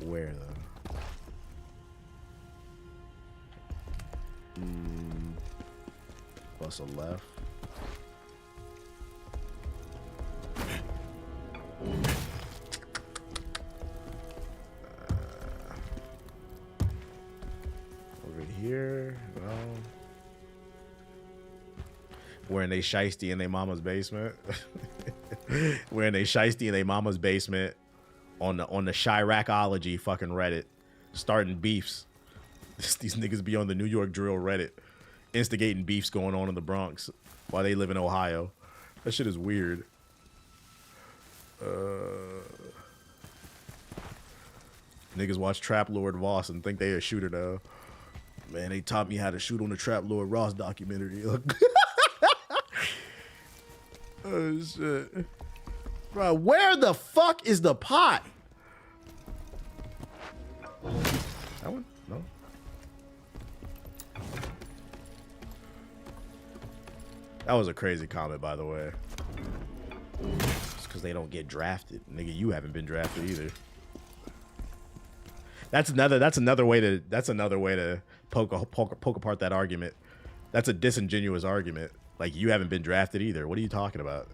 Where though? Plus a left. Over here. No. Wearing they shiesty in their mama's basement. Wearing they shiesty in their mama's basement on the Chiracology fucking Reddit. Starting beefs. These niggas be on the New York Drill Reddit. Instigating beefs going on in the Bronx while they live in Ohio. That shit is weird. Niggas watch Trap Lord Ross and think they a shooter now. Man, they taught me how to shoot on the Trap Lord Ross documentary. Oh shit. Bro, where the fuck is the pot? That one? No. That was a crazy comment, by the way. It's because they don't get drafted. Nigga, you haven't been drafted either. That's another way to poke apart that argument. That's a disingenuous argument. Like, you haven't been drafted either. What are you talking about?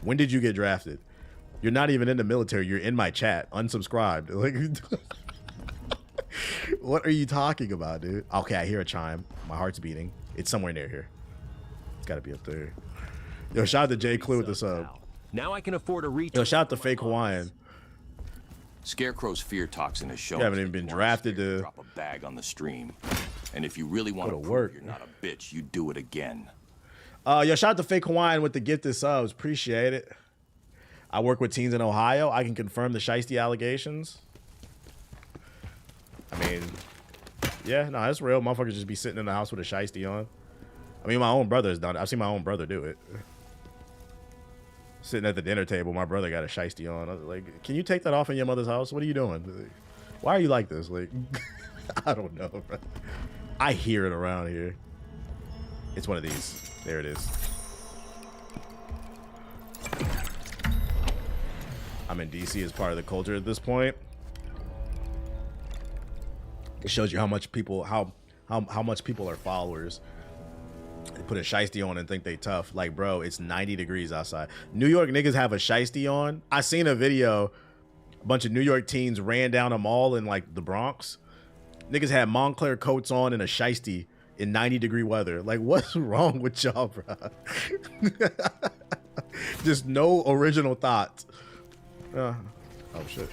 When did you get drafted? You're not even in the military. You're in my chat. Unsubscribed. Like, what are you talking about, dude? Okay, I hear a chime. My heart's beating. It's somewhere near here. It's got to be up there. Yo, shout out to J. Clue with the sub.
Now I can afford a reach.
Yo, shout out to Fake Hawaiian.
Scarecrow's fear toxin has shown
you haven't even been drafted to
drop a bag on the stream. And if you really want to prove you're not a bitch, you do it again.
Yo, shout out to Fake Hawaiian with the gifted subs. Appreciate it. I work with teens in Ohio. I can confirm the shiesty allegations. I mean, yeah, no, that's real. Motherfuckers just be sitting in the house with a shiesty on. I mean, my own brother's done it. I've seen my own brother do it. Sitting at the dinner table, my brother got a shiesty on. I was like, can you take that off in your mother's house? What are you doing? Why are you like this? Like, I don't know, bro. I hear it around here. It's one of these. There it is. I'm in DC as part of the culture at this point. It shows you how much people, how much people are followers. They put a shiesty on and think they tough. Like, bro, it's 90 degrees outside. New York niggas have a shiesty on. I seen a video. A bunch of New York teens ran down a mall in like the Bronx. Niggas had Montclair coats on and a shiesty in 90-degree weather. Like, what's wrong with y'all, bro? Just no original thoughts. Oh shit.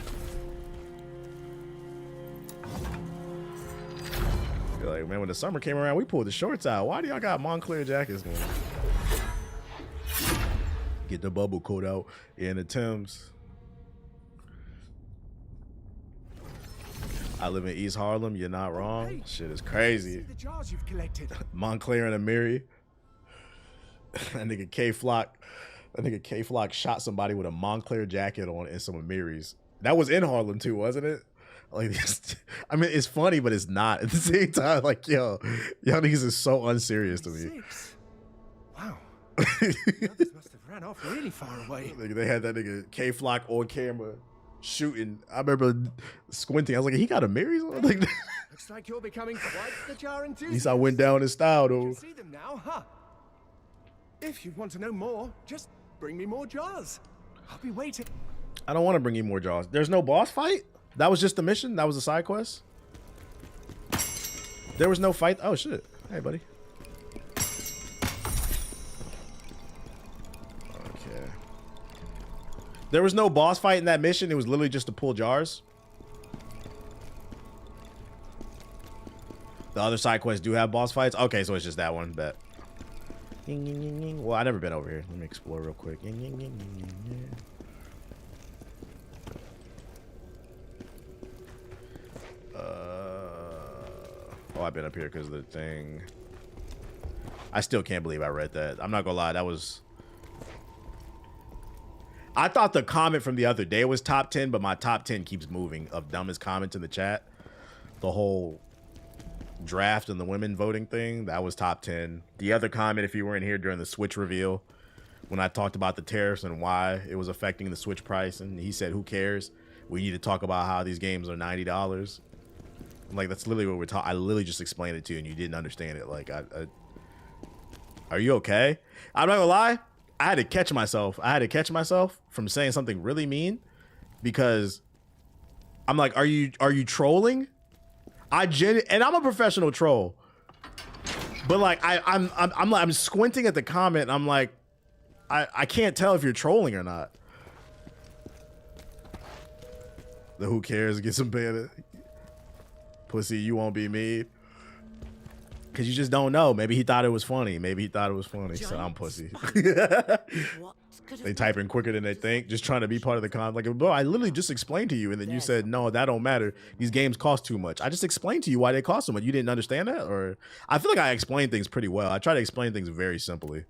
You're like, man, when the summer came around, we pulled the shorts out. Why do y'all got Montclair jackets going? Get the bubble coat out in the Thames. I live in East Harlem. You're not wrong. Hey, shit is crazy.
The jars you've collected.
Montclair and Amiri. That nigga K Flock shot somebody with a Montclair jacket on and some Amiris. That was in Harlem too, wasn't it? Like, I mean, it's funny, but it's not at the same time. Like, yo, y'all niggas is so unserious to me.
Wow. Others must have ran off really far away.
They had that nigga K Flock on camera shooting. I remember squinting. I was like, he got Amiris on. Like,
looks like you're becoming quite the jar enthusiast.
At least I went down in style, though.
You can see them now, huh? If you want to know more, just bring me more jars. I'll be waiting.
I don't want to bring you more jars. There's no boss fight? That was just a mission? That was a side quest? There was no fight? Oh, shit. Hey, buddy. Okay. There was no boss fight in that mission. It was literally just to pull jars. The other side quests do have boss fights? Okay, so it's just that one. Bet. Well, I've never been over here. Let me explore real quick. Oh, I've been up here because of the thing. I still can't believe I read that. I'm not gonna lie, that was... I thought the comment from the other day was top 10, but my top 10 keeps moving of dumbest comments in the chat. The whole draft and the women voting thing, that was top 10. The other comment, if you weren't here during the Switch reveal, when I talked about the tariffs and why it was affecting the Switch price, and he said, who cares? We need to talk about how these games are $90. Like, that's literally what we're talking. I literally just explained it to you and you didn't understand it. Like, are you okay? I'm not gonna lie. I had to catch myself. I had to catch myself from saying something really mean, because I'm like, are you trolling? And I'm a professional troll, but like I'm squinting at the comment and I'm like, I can't tell if you're trolling or not. The who cares, get some better. Pussy, you won't be me. Cause you just don't know. Maybe he thought it was funny. Maybe he thought it was funny. So I'm pussy. They type in quicker than they think, just trying to be part of the con. Like, bro, I literally just explained to you, and then you said, no, that don't matter. These games cost too much. I just explained to you why they cost so much. You didn't understand that? Or I feel like I explained things pretty well. I try to explain things very simply.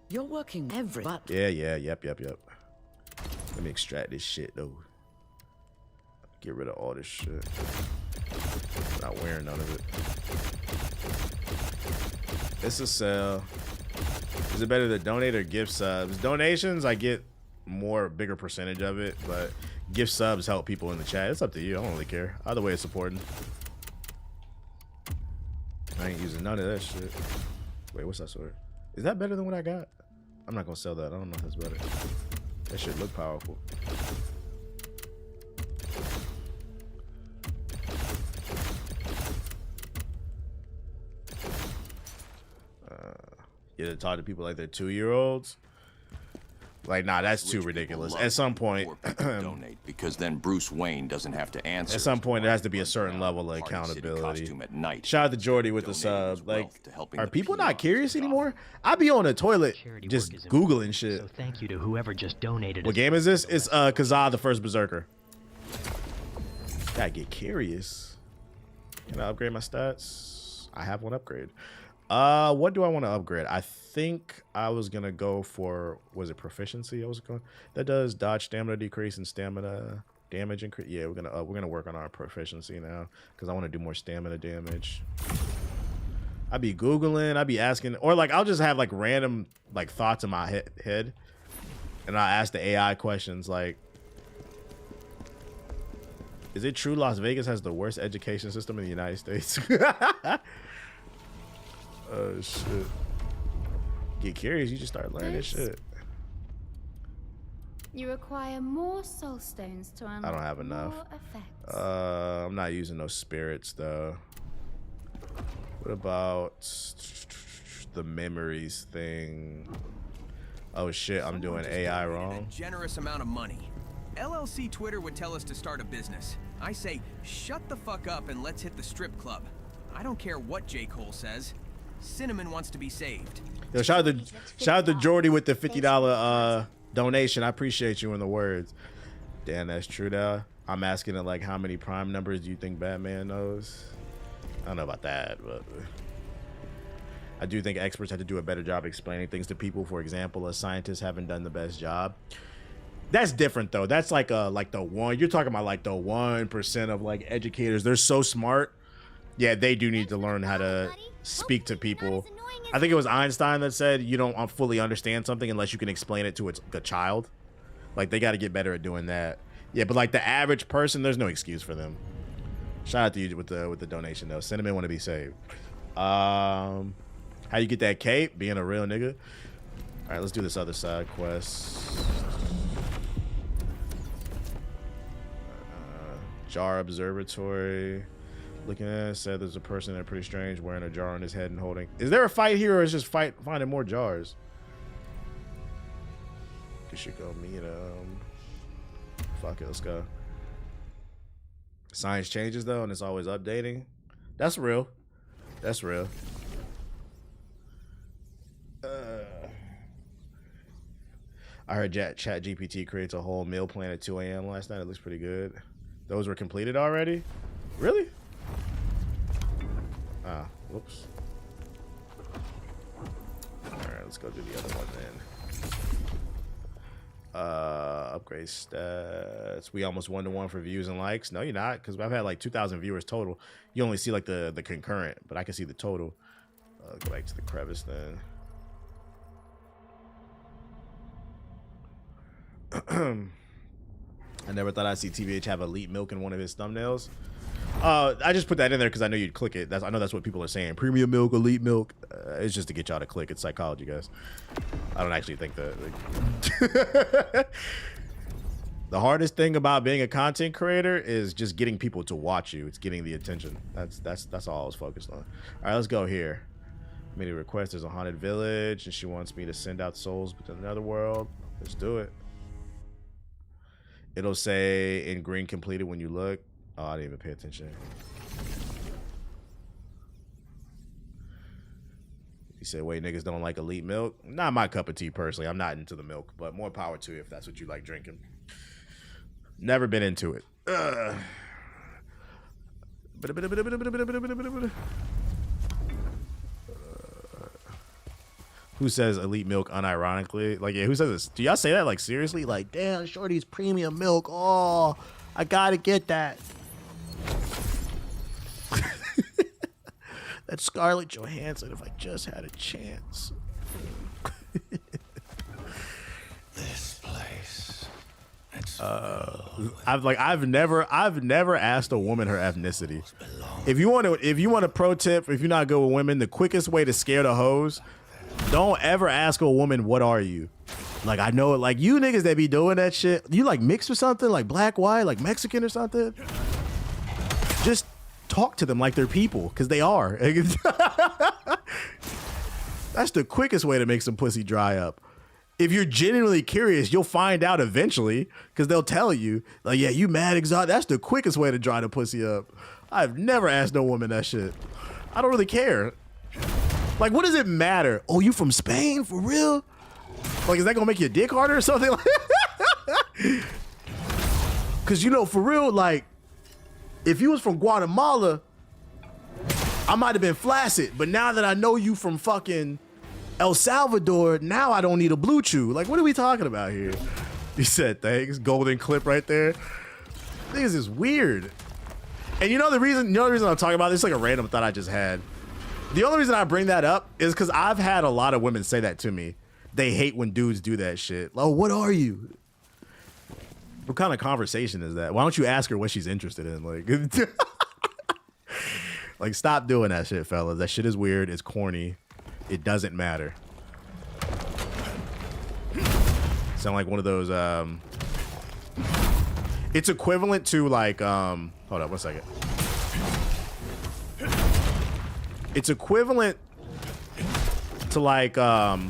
You're working every but
Yeah, yep. Let me extract this shit though. Get rid of all this shit. Not wearing none of it. It's a sell. Is it better to donate or gift subs? Donations, I get bigger percentage of it, but gift subs help people in the chat. It's up to you. I don't really care. Either way, it's supporting. I ain't using none of that shit. Wait, what's that sword? Is that better than what I got? I'm not gonna sell that. I don't know if that's better. That shit look powerful. You to talk to people like they're 2-year-olds. Like, nah, that's too ridiculous. At some point,
donate, because then Bruce Wayne doesn't have to answer.
At some point, there has to be a certain level of accountability. Shout out to Jordy with the sub. Like, are people not curious anymore? I be on the toilet just Googling shit.
So thank you to whoever just donated.
What game is this? It's Khazan, the first Berserker. Gotta get curious. Can I upgrade my stats? I have one upgrade. What do I want to upgrade? I think I was gonna go for, was it proficiency? I was going. That does dodge stamina decrease and stamina damage increase. Yeah, we're gonna work on our proficiency now because I want to do more stamina damage. I be googling, I be asking, or like I'll just have like random like thoughts in my head, and I ask the AI questions like, is it true Las Vegas has the worst education system in the United States? Oh shit. Get curious, you just start learning this shit.
You require more soul stones to unlock.
I don't have enough. I'm not using those spirits though. What about the memories thing? Oh shit, I'm doing AI wrong.
A generous amount of money. LLC Twitter would tell us to start a business. I say, shut the fuck up and let's hit the strip club. I don't care what J. Cole says. Cinnamon wants to be saved.
Yo, shout out to Jordy with the $50 donation. I appreciate you in the words. Damn, that's true though. I'm asking it like, how many prime numbers do you think Batman knows? I don't know about that, but I do think experts have to do a better job explaining things to people. For example, scientists haven't done the best job. That's different though. That's like the one you're talking about, like the 1% of like educators. They're so smart. Yeah, they do need to learn how to speak to people. I think it was Einstein that said you don't fully understand something unless you can explain it to the child. Like, they got to get better at doing that. Yeah, but like the average person, there's no excuse for them. Shout out to you with the donation though. Cinnamon want to be saved. How you get that cape? Being a real nigga. All right, let's do this other side quest. Jar Observatory. Looking at it, said there's a person there pretty strange wearing a jar on his head and holding. Is there a fight here, or is just finding more jars? We should go meet him. Fuck it, let's go. Science changes though, and it's always updating. That's real. That's real. I heard ChatGPT creates a whole meal plan at 2 a.m. last night. It looks pretty good. Those were completed already? Really? Ah, whoops. All right, let's go do the other one then. Great stats. We almost 1-to-1 for views and likes. No, you're not, because I've had like 2,000 viewers total. You only see like the concurrent, but I can see the total. Go back to the crevice then. I never thought I'd see TVH have elite milk in one of his thumbnails. I just put that in there because I know you'd click it. I know that's what people are saying. Premium milk, elite milk. It's just to get y'all to click. It's psychology, guys. I don't actually think that. Like, the hardest thing about being a content creator is just getting people to watch you. It's getting the attention. That's all I was focused on. All right, let's go here. Made a request. There's a haunted village, and she wants me to send out souls to another world. Let's do it. It'll say in green completed when you look. Oh, I didn't even pay attention. You say, wait, niggas don't like elite milk? Not my cup of tea, personally. I'm not into the milk, but more power to you if that's what you like drinking. Never been into it. Who says elite milk unironically? Like, yeah, who says this? Do y'all say that, like, seriously? Like, damn, Shorty's premium milk. Oh, I gotta get that. That's Scarlett Johansson if I just had a chance.
This place.
I've never asked a woman her ethnicity. If you want a pro tip, if you're not good with women, the quickest way to scare the hoes, don't ever ask a woman, what are you? Like, I know, like, you niggas that be doing that shit, you like mixed or something, like black, white, like Mexican or something? Just talk to them like they're people, because they are. That's the quickest way to make some pussy dry up. If you're genuinely curious, you'll find out eventually, because they'll tell you, like, yeah, you mad exotic. That's the quickest way to dry the pussy up. I've never asked no woman that shit. I don't really care. Like, what does it matter? Oh, you from Spain? For real? Like, is that gonna make your dick harder or something? Because, you know, for real, like, if you was from Guatemala, I might have been flaccid. But now that I know you from fucking El Salvador, now I don't need a blue chew. Like, what are we talking about here? You said thanks. Golden clip right there. Things is weird. And you know the reason I'm talking about this is like a random thought I just had. The only reason I bring that up is because I've had a lot of women say that to me. They hate when dudes do that shit. Oh, what are you? What kind of conversation is that? Why don't you ask her what she's interested in? Like, like, stop doing that shit, fellas. That shit is weird. It's corny. It doesn't matter. Sound like one of those, it's equivalent to like, hold up, 1 second. It's equivalent to like, because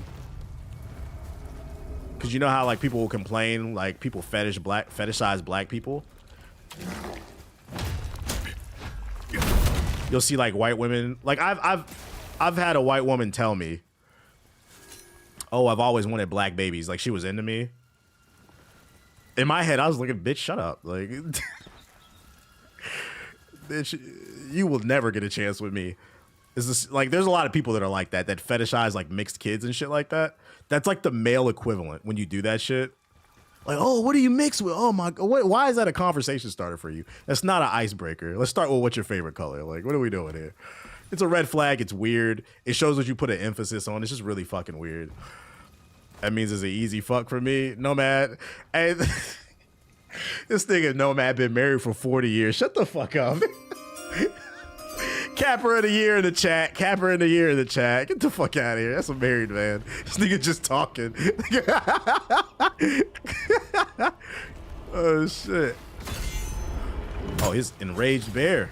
you know how like people will complain, like people fetishize black people. You'll see like white women, like I've had a white woman tell me, oh, I've always wanted black babies. Like, she was into me. In my head, I was looking, bitch, shut up. Like, bitch, you will never get a chance with me. Is this like, there's a lot of people that are like that fetishize like mixed kids and shit like that. That's like the male equivalent when you do that shit. Like, oh, what do you mix with? Oh my God, why is that a conversation starter for you? That's not an icebreaker. Let's start with what's your favorite color. Like, what are we doing here? It's a red flag. It's weird. It shows what you put an emphasis on. It's just really fucking weird. That means it's an easy fuck for me. Nomad. And this nigga Nomad been married for 40 years. Shut the fuck up. Capper of the year in the chat. Capper of the year in the chat. Get the fuck out of here. That's a married man. This nigga just talking. Oh, shit. Oh, he's enraged bear.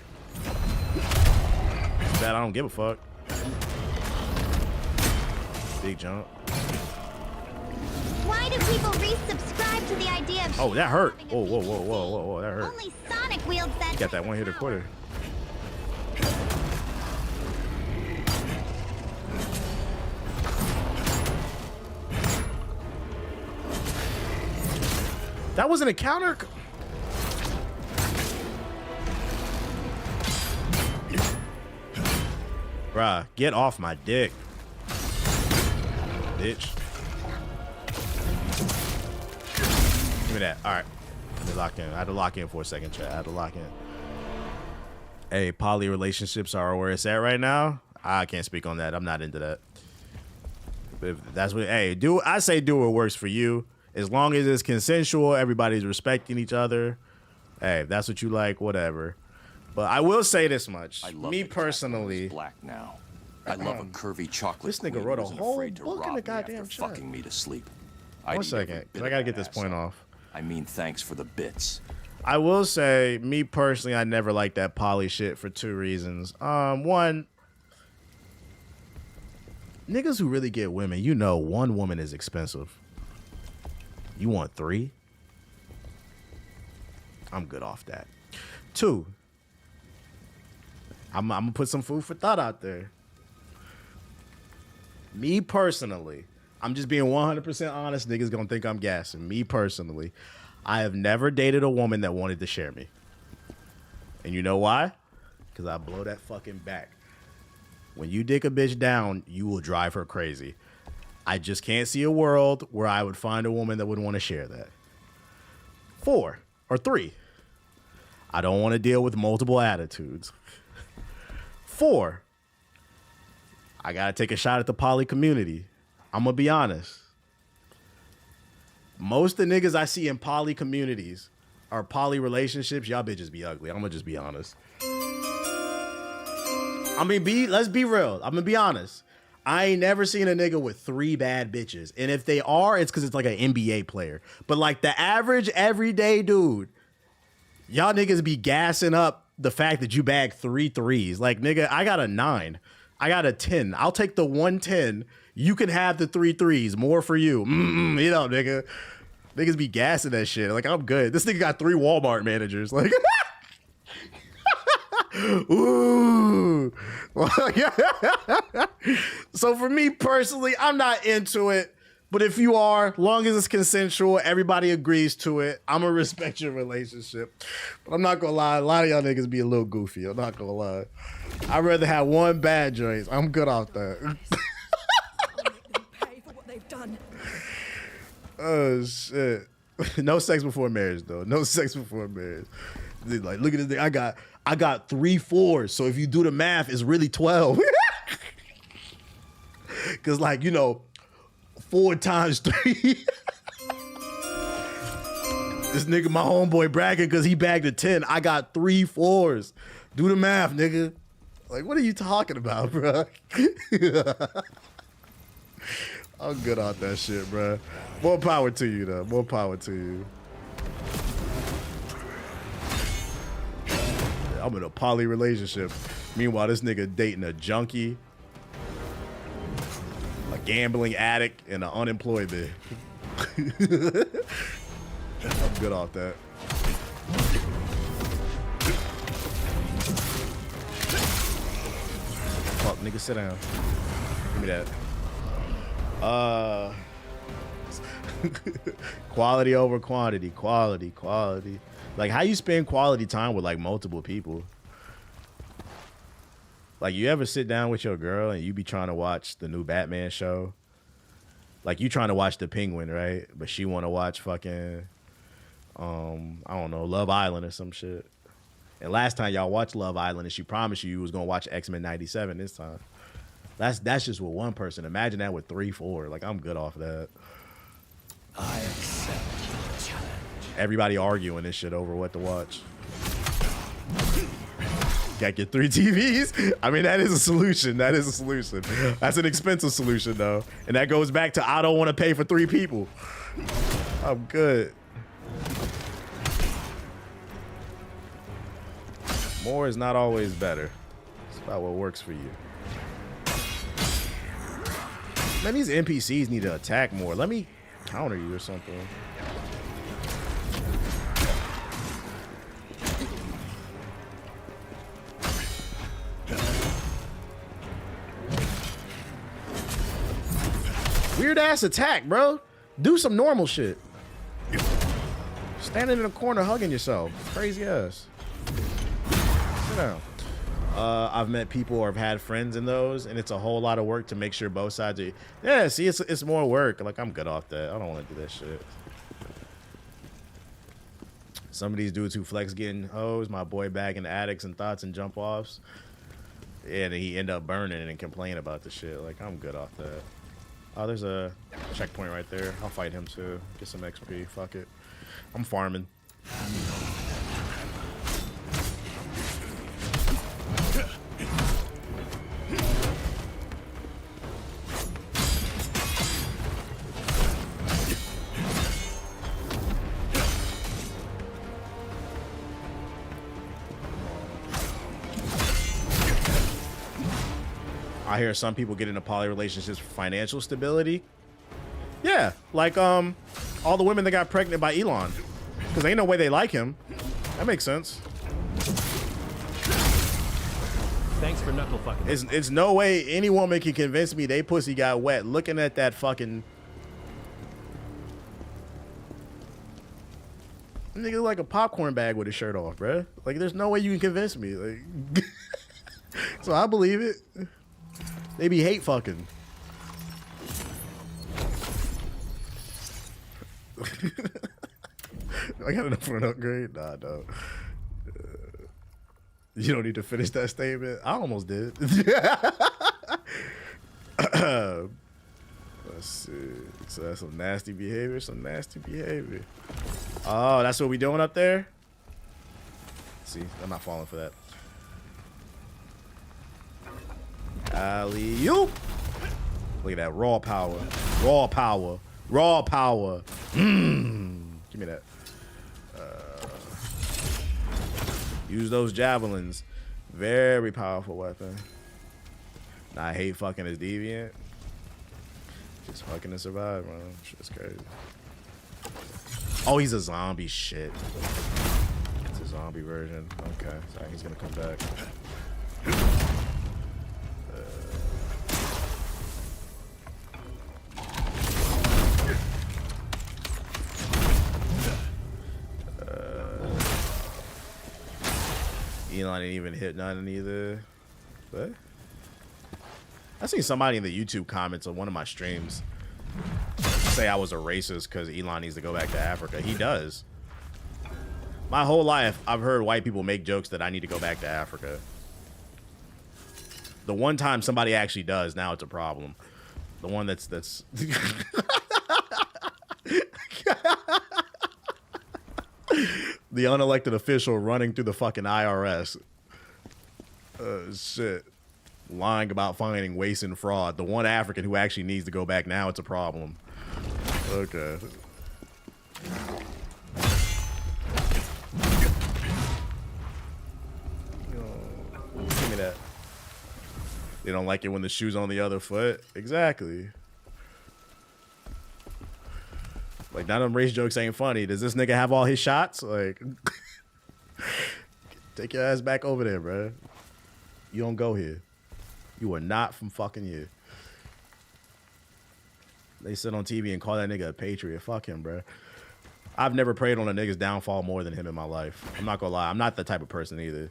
Bad, I don't give a fuck. Big jump.
Why do people resubscribe to the idea of
oh, that hurt. Oh, whoa, that hurt.
Only Sonic wields that.
Got that one hitter quarter. That wasn't a counter. Bruh, get off my dick. Bitch. Give me that. All right. Let me lock in. I had to lock in for a second, chat. I had to lock in. Hey, poly relationships are where it's at right now. I can't speak on that. I'm not into that. But if that's what, hey, I say do what works for you. As long as it's consensual, everybody's respecting each other. Hey, if that's what you like, whatever. But I will say this much. Me personally,
black now. I love a curvy chocolate.
This nigga wrote a whole book in the goddamn chat.
Fucking me to sleep.
1 second, because I gotta get this point off.
I mean, thanks for the bits.
I will say, me personally, I never liked that poly shit for 2 reasons. One, niggas who really get women, you know, 1 woman is expensive. You want 3? I'm good off that. 2, I'm gonna put some food for thought out there. Me personally, I'm just being 100% honest. Niggas gonna think I'm gassing. Me personally, I have never dated a woman that wanted to share me. And you know why? Because I blow that fucking back. When you dick a bitch down, you will drive her crazy. I just can't see a world where I would find a woman that would want to share that. 4 or 3, I don't want to deal with multiple attitudes. 4, I got to take a shot at the poly community. I'm going to be honest. Most of the niggas I see in poly communities or poly relationships, y'all bitches be ugly. I'm going to just be honest. I mean, let's be real. I'm going to be honest. I ain't never seen a nigga with 3 bad bitches. And if they are, it's because it's like an NBA player. But like the average everyday dude, y'all niggas be gassing up the fact that you bagged 3 threes. Like, nigga, I got a 9. I got a 10. I'll take the 110. You can have the 3 threes. More for you. You know, nigga. Niggas be gassing that shit. Like, I'm good. This nigga got 3 Walmart managers. Like, ooh. So for me personally, I'm not into it. But if you are, long as it's consensual, everybody agrees to it, I'm gonna respect your relationship. But I'm not gonna lie, a lot of y'all niggas be a little goofy. I'm not gonna lie. I'd rather have 1 bad joint. I'm good off that. Oh shit. No sex before marriage though. No sex before marriage. Like, look at this thing. I got 3 4s. So if you do the math, it's really 12. Cause like, you know, 4 times 3. This nigga, my homeboy bragging because he bagged a 10. I got 3 4s. Do the math, nigga. Like, what are you talking about, bro? I'm good on that shit, bro. More power to you, though. More power to you. I'm in a poly relationship. Meanwhile, this nigga dating a junkie, a gambling addict, and an unemployed bitch. I'm good off that. Fuck, nigga, sit down. Give me that. Quality over quantity. Quality. Like, how you spend quality time with like multiple people? Like, you ever sit down with your girl and you be trying to watch the new Batman show? Like, you trying to watch The Penguin, right? But she want to watch fucking, I don't know, Love Island or some shit. And last time y'all watched Love Island, and she promised you was gonna watch X-Men '97 this time. That's just with 1 person. Imagine that with 3 4. Like, I'm good off that.
I accept your challenge.
Everybody arguing this shit over what to watch. Got get 3 TVs. I mean, that is a solution. That is a solution. That's an expensive solution though, and that goes back to I don't want to pay for 3 people. I'm good. More is not always better. It's about what works for you. Man, these NPCs need to attack more. Let me counter you or something. Weird ass attack, bro. Do some normal shit. Standing in a corner hugging yourself. Crazy ass. Sit down. I've met people or have had friends in those, and it's a whole lot of work to make sure both sides are. Yeah, see, it's more work. Like, I'm good off that. I don't want to do that shit. Some of these dudes who flex getting hoes, my boy bagging addicts and thoughts and jump offs. Yeah, and he end up burning and complain about the shit. Like, I'm good off that. Oh, there's a checkpoint right there. I'll fight him too. Get some XP. Fuck it. I'm farming. I hear some people get into poly relationships for financial stability. Yeah, like all the women that got pregnant by Elon, because ain't no way they like him. That makes sense.
Thanks for knuckle fucking.
It's no way any woman can convince me they pussy got wet looking at that fucking nigga look like a popcorn bag with his shirt off, bruh. Like, there's no way you can convince me. Like, so I believe it. They be hate fucking. I got enough for an upgrade? Nah, no. You don't need to finish that statement. I almost did. Let's see. So that's some nasty behavior. Some nasty behavior. Oh, that's what we doing up there? See, I'm not falling for that. Alley-oop. Look at that raw power. Raw power. Raw power. Give me that. Use those javelins. Very powerful weapon. Nah, I hate fucking as deviant. Just fucking to survive, man. Shit's crazy. Oh, he's a zombie. Shit. It's a zombie version. Okay, so he's gonna come back. Elon didn't even hit none either. What? I seen somebody in the YouTube comments on one of my streams say I was a racist because Elon needs to go back to Africa. He does. My whole life, I've heard white people make jokes that I need to go back to Africa. The one time somebody actually does, now it's a problem. The one that's the unelected official running through the fucking IRS. Shit. Lying about finding waste and fraud. The one African who actually needs to go back, now it's a problem. Okay. Give me that. They don't like it when the shoe's on the other foot. Exactly. Like, none of them race jokes ain't funny. Does this nigga have all his shots? Like, take your ass back over there, bro. You don't go here. You are not from fucking here. They sit on TV and call that nigga a patriot. Fuck him, bro. I've never prayed on a nigga's downfall more than him in my life. I'm not gonna lie. I'm not the type of person either.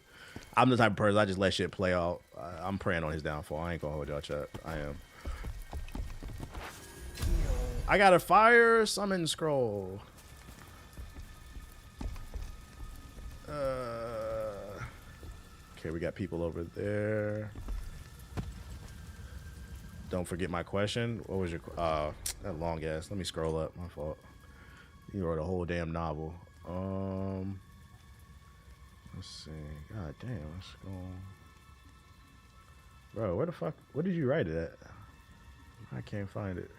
I'm the type of person I just let shit play out. I'm praying on his downfall. I ain't gonna hold y'all chat. I am. I got a fire summon scroll. Okay, we got people over there. Don't forget my question. What was your that long ass? Let me scroll up. My fault. You wrote a whole damn novel. Let's see. God damn, let's go. Bro, where the fuck? What did you write it at? I can't find it.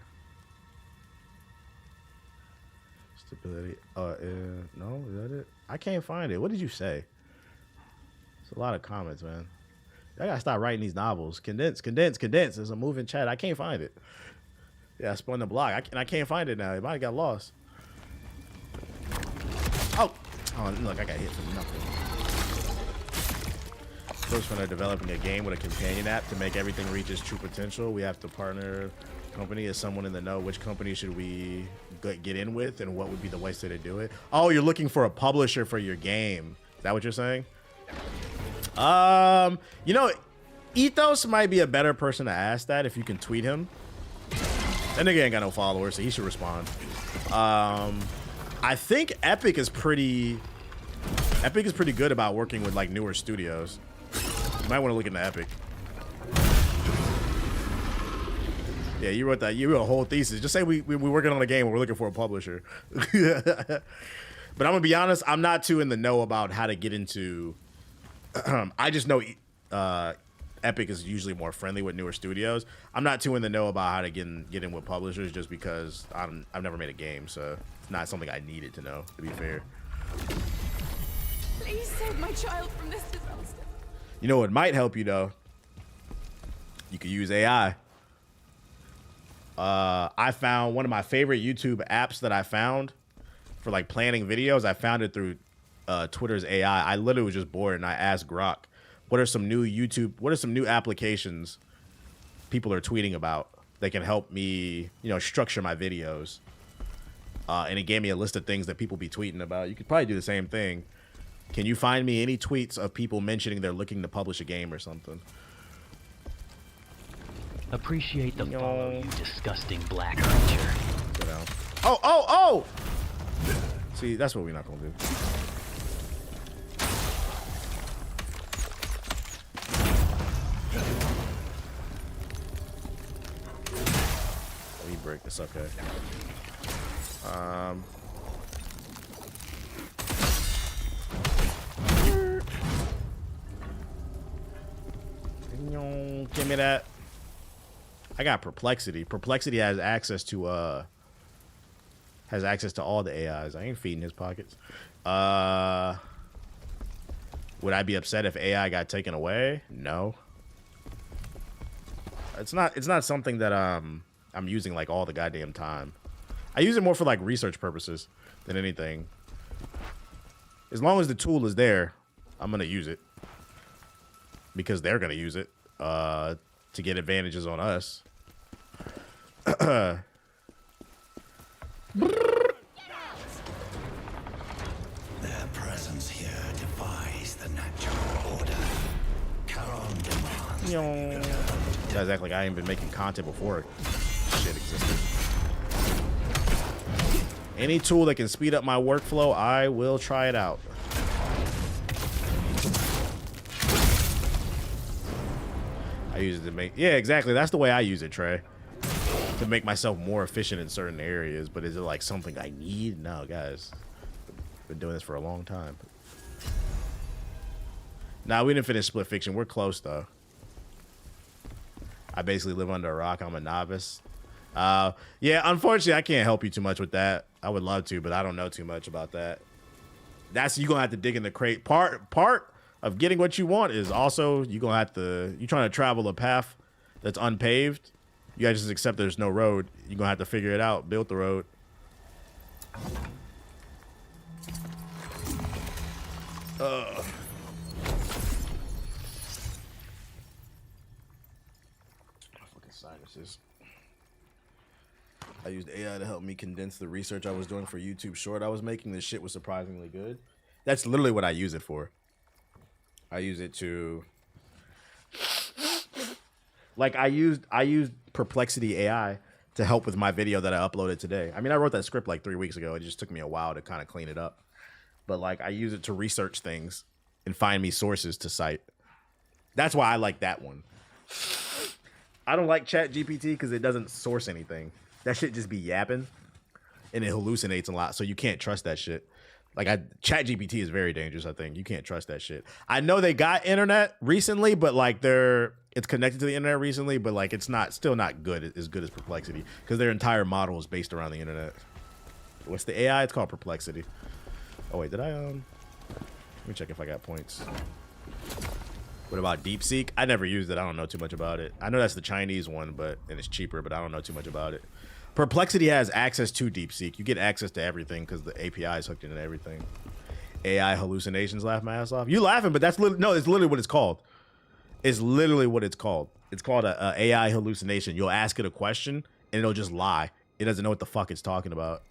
Stability. No, is that it? I can't find it. What did you say? It's a lot of comments, man. I gotta stop writing these novels. Condense. There's a moving chat. I can't find it. Yeah, I spun the block. I can't find it now. It might have got lost. Oh, look, I got hit for nothing. First, when they're developing a game with a companion app to make everything reach its true potential, we have to partner company. Is someone in the know? Which company should we get in with, and what would be the best way to do it? Oh, you're looking for a publisher for your game. Is that what you're saying? You know, Ethos might be a better person to ask that if you can tweet him. That nigga ain't got no followers, so he should respond. I think Epic is pretty Epic is pretty good about working with like newer studios. You might want to look into Epic. Yeah, you wrote that. You wrote a whole thesis. Just say we're working on a game and we're looking for a publisher. But I'm gonna be honest. I'm not too in the know about how to get into. I just know Epic is usually more friendly with newer studios. I'm not too in the know about how to get in with publishers, just because I've never made a game, so it's not something I needed to know. To be fair.
Please save my child from this disaster.
You know what might help you though? You could use AI. I found one of my favorite YouTube apps that I found for like planning videos. I found it through Twitter's AI. I literally was just bored and I asked Grok, what are some new applications people are tweeting about that can help me, structure my videos? And it gave me a list of things that people be tweeting about. You could probably do the same thing. Can you find me any tweets of people mentioning they're looking to publish a game or something?
Appreciate the follow, you disgusting black creature.
Oh! See, that's what we're not gonna do. Let me break this, okay. Give me that. I got Perplexity. Perplexity has access to all the AIs. I ain't feeding his pockets. Would I be upset if AI got taken away? No. It's not something that I'm using like all the goddamn time. I use it more for like research purposes than anything. As long as the tool is there, I'm gonna use it. Because they're gonna use it to get advantages on us. Their
presence here defies the natural order. Charon demands.
You guys act like I ain't been making content before shit existed. Any tool that can speed up my workflow, I will try it out. I use it to make, yeah, exactly. That's the way I use it, Trey. To make myself more efficient in certain areas. But is it like something I need? No, guys. Been doing this for a long time. Nah, we didn't finish Split Fiction. We're close though. I basically live under a rock. I'm a novice. Yeah, unfortunately, I can't help you too much with that. I would love to, but I don't know too much about that. That's, you're gonna have to dig in the crate. Part of getting what you want is also you're trying to travel a path that's unpaved. You guys just accept there's no road. You're gonna have to figure it out, build the road. Fucking sinuses. I used AI to help me condense the research I was doing for YouTube short I was making. This shit was surprisingly good. That's literally what I use it for. I use it to, like, I used Perplexity AI to help with my video that I uploaded today. I mean, I wrote that script like 3 weeks ago. It just took me a while to kind of clean it up. But like, I use it to research things and find me sources to cite. That's why I like that one. I don't like ChatGPT because it doesn't source anything. That shit just be yapping and it hallucinates a lot. So you can't trust that shit. Like, ChatGPT is very dangerous, I think. You can't trust that shit. I know they got internet recently, but like it's connected to the internet recently, but like it's still not good as Perplexity because their entire model is based around the internet. What's the AI? It's called Perplexity. Oh wait, did I let me check if I got points. What about DeepSeek? I never used it. I don't know too much about it. I know that's the Chinese one, and it's cheaper, but I don't know too much about it. Perplexity has access to DeepSeek. You get access to everything because the API is hooked into everything. AI hallucinations, laugh my ass off. You laughing, but it's literally what it's called. It's literally what it's called. It's called a AI hallucination. You'll ask it a question and it'll just lie. It doesn't know what the fuck it's talking about.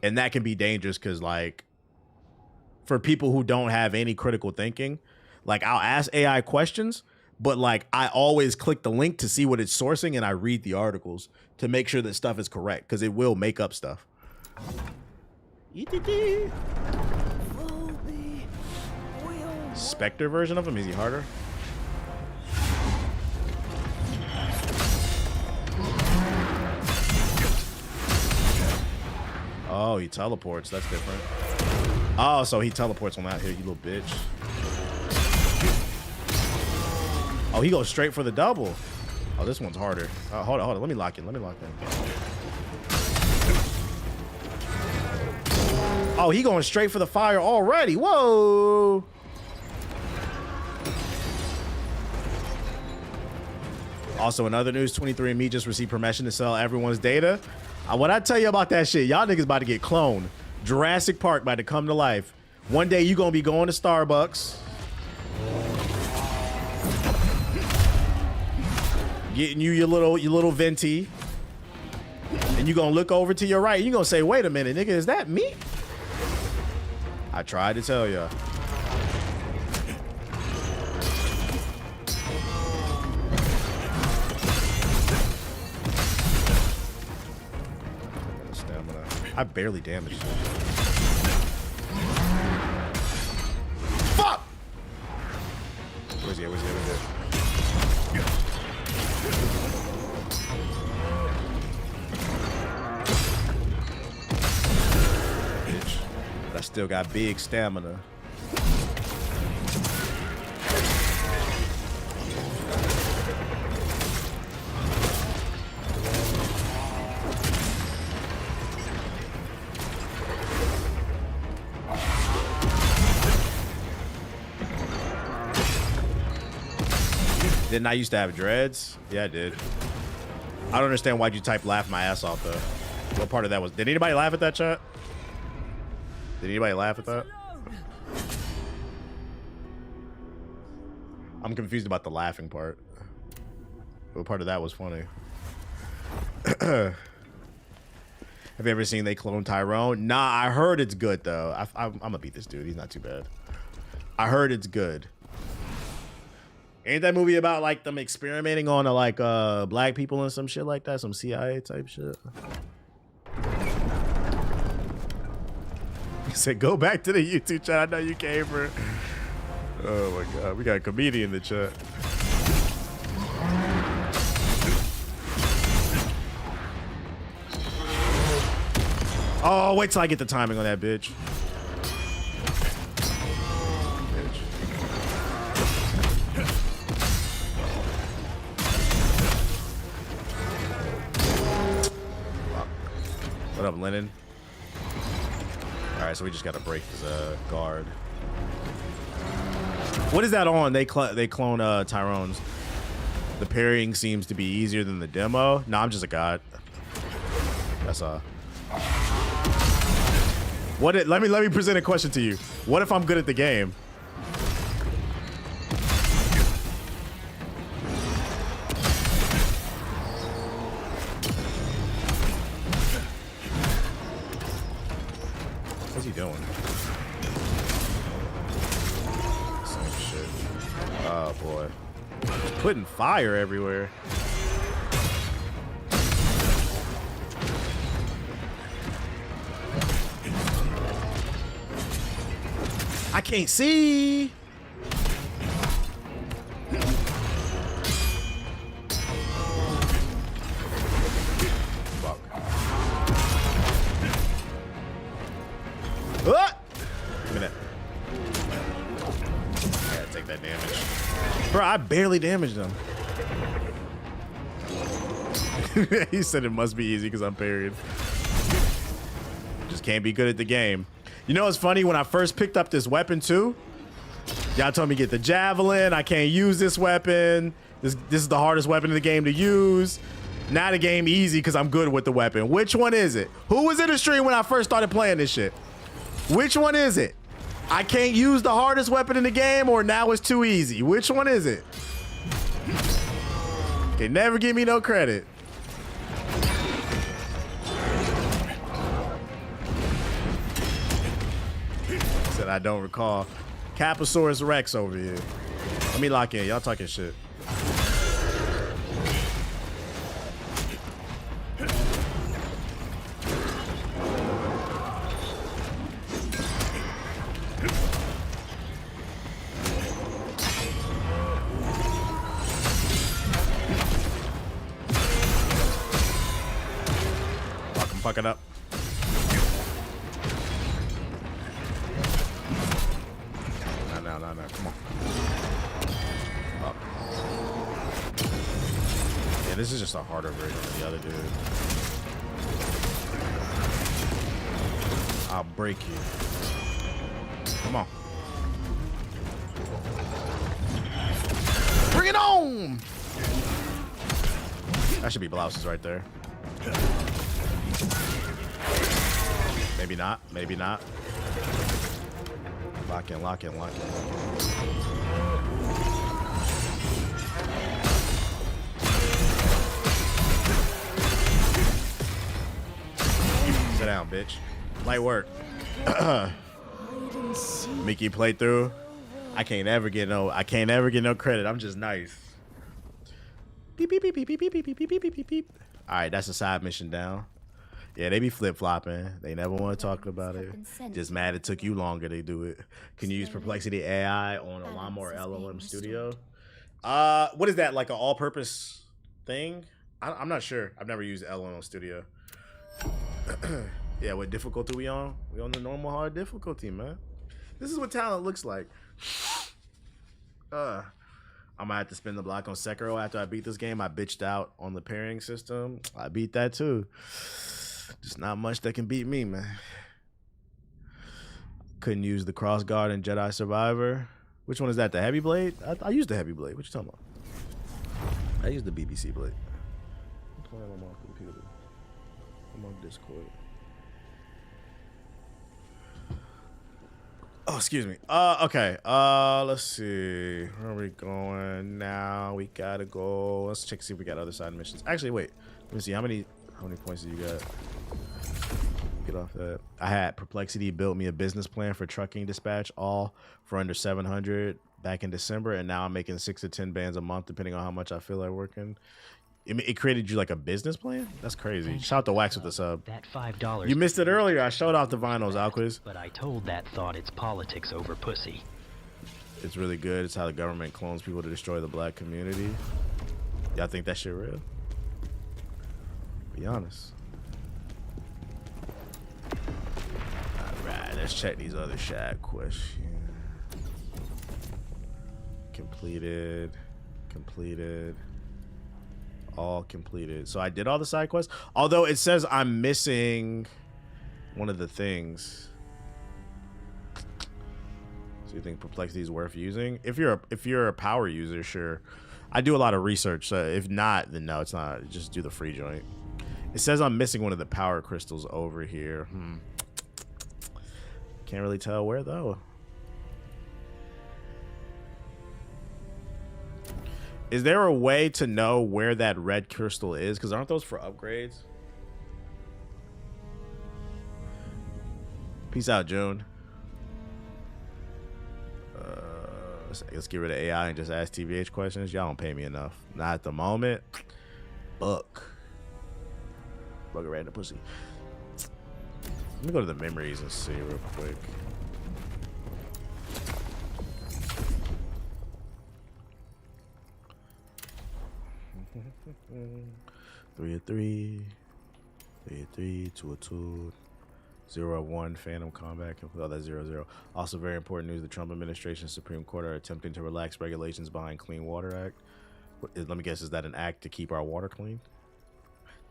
And that can be dangerous because, like, for people who don't have any critical thinking, like, I'll ask AI questions, but like, I always click the link to see what it's sourcing and I read the articles to make sure that stuff is correct because it will make up stuff. Spectre version of him? Is he harder? Oh, he teleports. That's different. Oh, so he teleports on that here, you little bitch. Oh, he goes straight for the double. Oh, this one's harder. Hold on. Let me lock in. Oh, he going straight for the fire already. Whoa. Also, in other news, 23andMe just received permission to sell everyone's data. What I tell you about that shit, y'all niggas about to get cloned. Jurassic Park about to come to life. One day you gonna be going to Starbucks, getting you your little venti, and you gonna look over to your right. You gonna say, "Wait a minute, nigga, is that me?" I tried to tell ya. I barely damaged him. Fuck! Where's he at? Bitch. But I still got big stamina. Didn't I used to have dreads? Yeah, I did. I don't understand why'd you type laugh my ass off though. What part of that was? Did anybody laugh at that, chat? Did anybody laugh at that? I'm confused about the laughing part. What part of that was funny? Have you ever seen they clone Tyrone? Nah, I heard it's good though. I'm gonna beat this dude. He's not too bad. I heard it's good. Ain't that movie about like them experimenting on like black people and some shit like that? Some CIA type shit. He said, go back to the YouTube chat. I know you came for. Oh my god, we got a comedian in the chat. Oh, wait till I get the timing on that bitch. What up, Lennon? All right, so we just got to break his guard. What is that on? They clone Tyrone's. The parrying seems to be easier than the demo. No, I'm just a god. That's all. Let me present a question to you. What if I'm good at the game? What's he doing? Same shit. Oh boy. Just putting fire everywhere. I can't see. Fuck. Ah! Give me that. I gotta take that damage. Bro, I barely damaged him. He said it must be easy because I'm parried. Just can't be good at the game. You know what's funny? When I first picked up this weapon too, y'all told me to get the javelin. I can't use this weapon. This is the hardest weapon in the game to use. Now the game easy because I'm good with the weapon. Which one is it? Who was in the stream when I first started playing this shit? Which one is it? I can't use the hardest weapon in the game, or now it's too easy. Which one is it? They never give me no credit. Said I don't recall. Caposaurus Rex over here. Let me lock in. Y'all talking shit. Come on. Up. Yeah, this is just a harder version of the other dude. I'll break you. Come on. Bring it on! That should be blouses right there. Maybe not. Maybe not. Lock in. Sit down, bitch. Light work. Mickey playthrough. I can't ever get no credit. I'm just nice. Beep beep beep beep beep beep beep beep beep beep beep. Alright, that's a side mission down. Yeah, they be flip-flopping. They never want to talk about it. Just mad it took you longer to do it. Can you use Perplexity AI on a Llama or LLM Studio? What is that, like an all-purpose thing? I'm not sure. I've never used LLM Studio. Yeah, what difficulty we on? We on the normal hard difficulty, man. This is what talent looks like. I'm gonna have to spin the block on Sekiro after I beat this game. I bitched out on the pairing system. I beat that too. Just not much that can beat me, man. Couldn't use the cross guard in Jedi Survivor. Which one is that? The heavy blade? I used the heavy blade. What you talking about? I used the BBC blade. I'm playing on my computer. I'm on Discord. Oh, excuse me. Okay. Let's see. Where are we going now? We gotta go. Let's check see if we got other side missions. Actually, wait. Let me see. How many points do you got? Get off that. I had Perplexity built me a business plan for trucking dispatch, all for under 700 back in December, and now I'm making 6 to 10 bands a month, depending on how much I feel like working. It created you like a business plan? That's crazy. Shout out to Wax with the sub.
That $5.
You missed it earlier. I showed off the vinyls, Alquiz.
But I told that thought it's politics over pussy.
It's really good. It's how the government clones people to destroy the black community. Y'all think that shit real? Be honest. Alright, let's check these other chat questions. Completed. All completed. So I did all the side quests, although it says I'm missing one of the things. So you think Perplexity is worth using? If you're a power user, sure. I do a lot of research, so if not, then no, it's not. Just do the free joint. It says I'm missing one of the power crystals over here. Can't really tell where though. Is there a way to know where that red crystal is? Because aren't those for upgrades? Peace out, June. Let's get rid of AI and just ask TVH questions. Y'all don't pay me enough. Not at the moment. Buck a random pussy. Let me go to the memories and see real quick. Three or three, 202, 001 Phantom Combat. Oh, that's 00. Also, very important news: the Trump administration, Supreme Court are attempting to relax regulations behind Clean Water Act. Let me guess: is that an act to keep our water clean?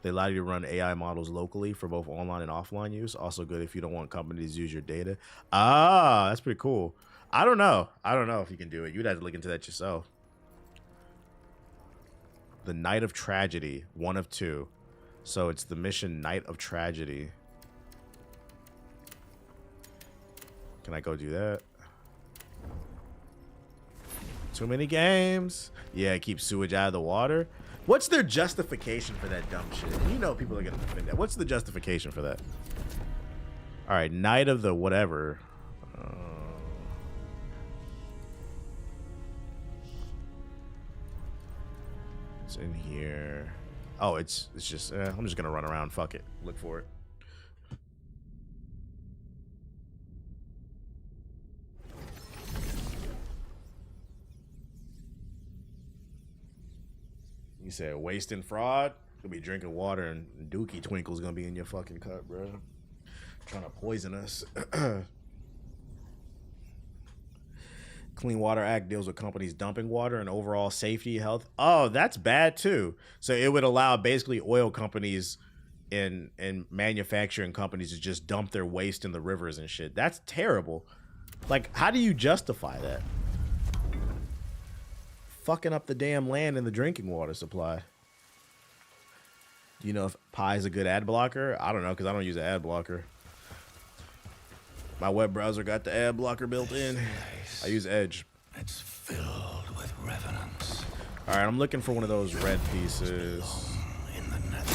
They allow you to run AI models locally for both online and offline use. Also good if you don't want companies to use your data. Ah, that's pretty cool. I don't know if you can do it. You'd have to look into that yourself. The Night of Tragedy, 1 of 2. So it's the mission Night of Tragedy. Can I go do that? Too many games. Yeah, keep sewage out of the water. What's their justification for that dumb shit? You know people are gonna defend that. What's the justification for that? All right, Night of the whatever. It's in here. Oh, it's just. I'm just gonna run around. Fuck it. Look for it. You said waste and fraud. You'll be drinking water and Dookie Twinkle's gonna be in your fucking cup, bro. Trying to poison us. Clean Water Act deals with companies dumping water and overall safety, health. Oh, that's bad too. So it would allow basically oil companies and manufacturing companies to just dump their waste in the rivers and shit. That's terrible. Like, how do you justify that? Fucking up the damn land and the drinking water supply. Do you know if Pi is a good ad blocker? I don't know, because I don't use an ad blocker. My web browser got the ad blocker built in. I use Edge.
It's filled with revenants.
All right, I'm looking for one of those red pieces.
In the nether.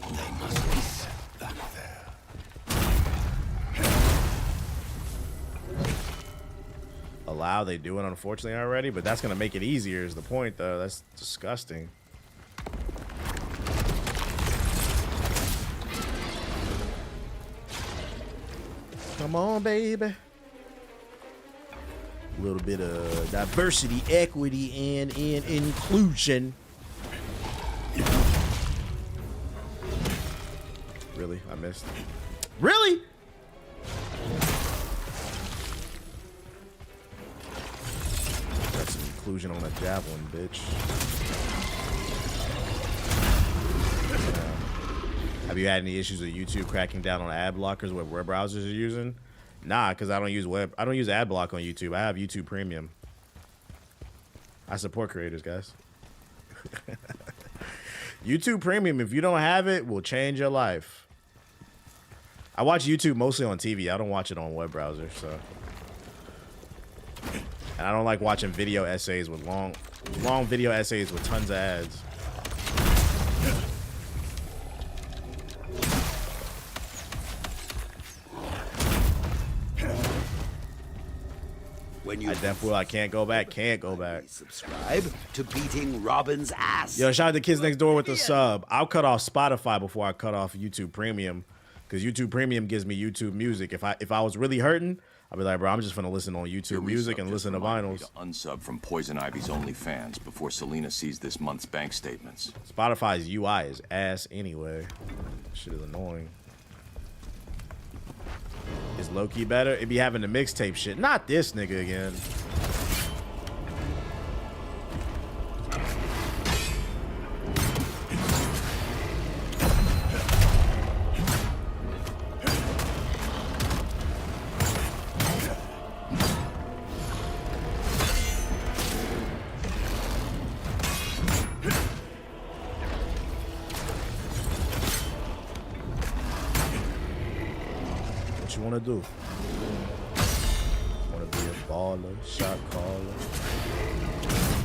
They must be set back there.
Allow, they do it unfortunately already, but that's gonna make it easier is the point though. That's disgusting. Come on, baby. A little bit of diversity, equity, and inclusion. Really? I missed. Really? Got some inclusion on a javelin, bitch. Have you had any issues with YouTube cracking down on ad blockers with web browsers you're using? Nah, because I don't use ad block on YouTube. I have YouTube Premium. I support creators, guys. YouTube Premium, if you don't have it, will change your life. I watch YouTube mostly on TV. I don't watch it on web browser, so. And I don't like watching video essays with long video essays with tons of ads.
When you
I can't go back. Can't go back.
Subscribe to beating Robin's ass.
Yo, shout out to Kids Next Door with the sub. I'll cut off Spotify before I cut off YouTube Premium, because YouTube Premium gives me YouTube Music. If I was really hurting, I'd be like, bro, I'm just gonna listen on YouTube Music and listen to vinyls.
To unsub from Poison Ivy's OnlyFans before Selena sees this month's bank statements.
Spotify's UI is ass anyway. Shit is annoying. Is low-key better? It be having the mixtape shit. Not this nigga again. Want to do? Want to be a baller, shot caller?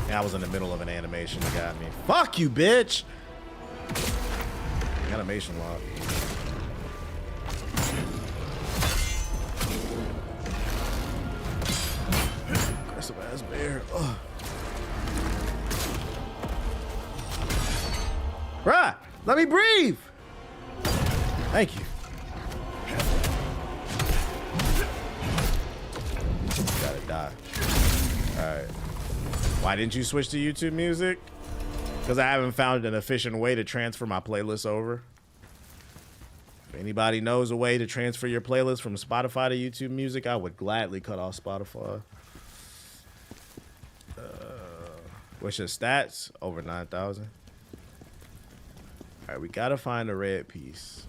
And I was in the middle of an animation that got me. Fuck you, bitch! Animation lock. Aggressive ass bear. Ugh. Bruh, let me breathe! Thank you. Alright. Why didn't you switch to YouTube Music? Because I haven't found an efficient way to transfer my playlist over. If anybody knows a way to transfer your playlist from Spotify to YouTube Music, I would gladly cut off Spotify. What's your stats? Over 9,000. Alright, we gotta find a red piece.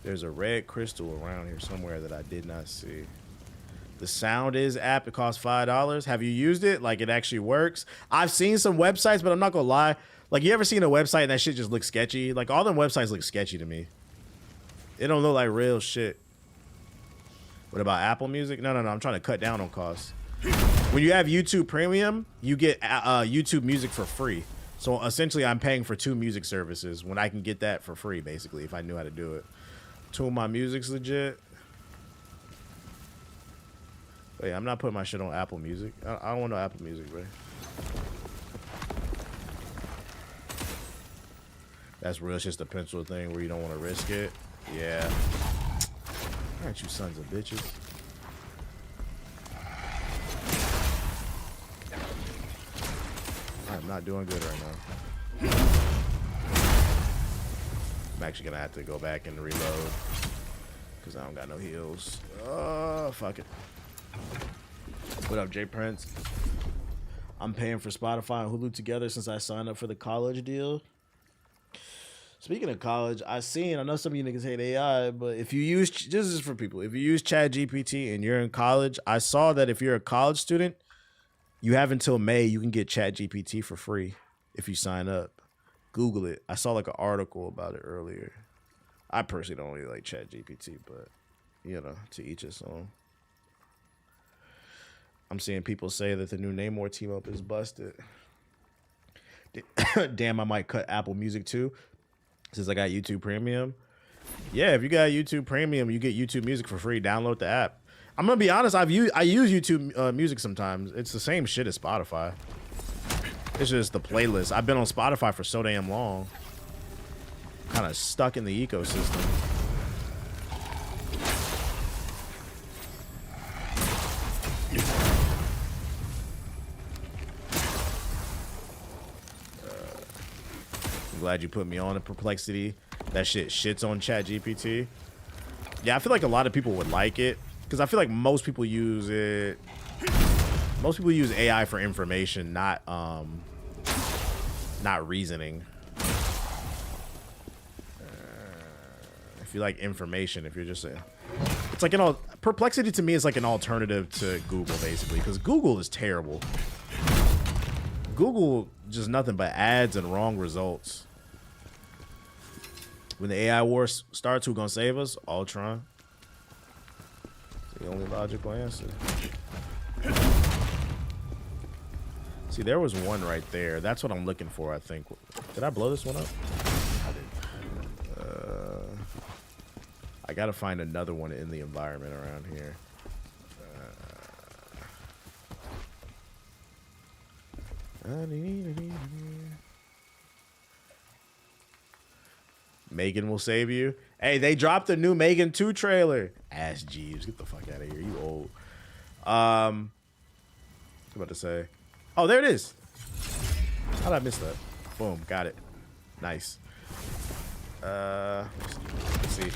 There's a red crystal around here somewhere that I did not see. The Sound Is app, it costs $5. Have you used it? Like, it actually works? I've seen some websites, but I'm not gonna lie. Like, you ever seen a website and that shit just looks sketchy? Like, all them websites look sketchy to me. It don't look like real shit. What about Apple Music? No, I'm trying to cut down on costs. When you have YouTube Premium, you get YouTube Music for free. So, essentially, I'm paying for 2 music services when I can get that for free, basically, if I knew how to do it. 2 of my music's legit. But yeah, I'm not putting my shit on Apple Music. I don't want no Apple Music, bro. That's real. It's just a pencil thing where you don't want to risk it. Yeah. Aren't you sons of bitches? I'm not doing good right now. I'm actually gonna have to go back and reload because I don't got no heals. Oh, fuck it. What up, Jay Prince? I'm paying for Spotify and Hulu together since I signed up for the college deal. Speaking of college, I know some of you niggas hate AI, but if you use, this is for people, if you use ChatGPT and you're in college, I saw that if you're a college student, you have until May, you can get ChatGPT for free if you sign up. Google it. I saw like an article about it earlier. I personally don't really like ChatGPT, but you know, to each his own. I'm seeing people say that the new Namor team up is busted. Damn, I might cut Apple Music too. Since I got YouTube Premium. Yeah, if you got YouTube Premium, you get YouTube Music for free. Download the app. I'm gonna be honest, I use YouTube Music sometimes. It's the same shit as Spotify. It's just the playlist. I've been on Spotify for so damn long. Kind of stuck in the ecosystem. Glad you put me on a Perplexity. That shit shits on ChatGPT. Yeah, I feel like a lot of people would like it because I feel like most people use it. Most people use AI for information, not reasoning. If you like information, if you're just it's like Perplexity to me is like an alternative to Google basically because Google is terrible. Google just nothing but ads and wrong results. When the AI war starts, who's gonna save us? Ultron. It's the only logical answer. See, there was one right there. That's what I'm looking for, I think. Did I blow this one up? I did. I gotta find another one in the environment around here. Megan will save you. Hey, they dropped a new Megan 2 trailer. Ass Jeeves, get the fuck out of here. You old. What am I about to say? Oh, there it is. How did I miss that? Boom, got it. Nice. Let's see.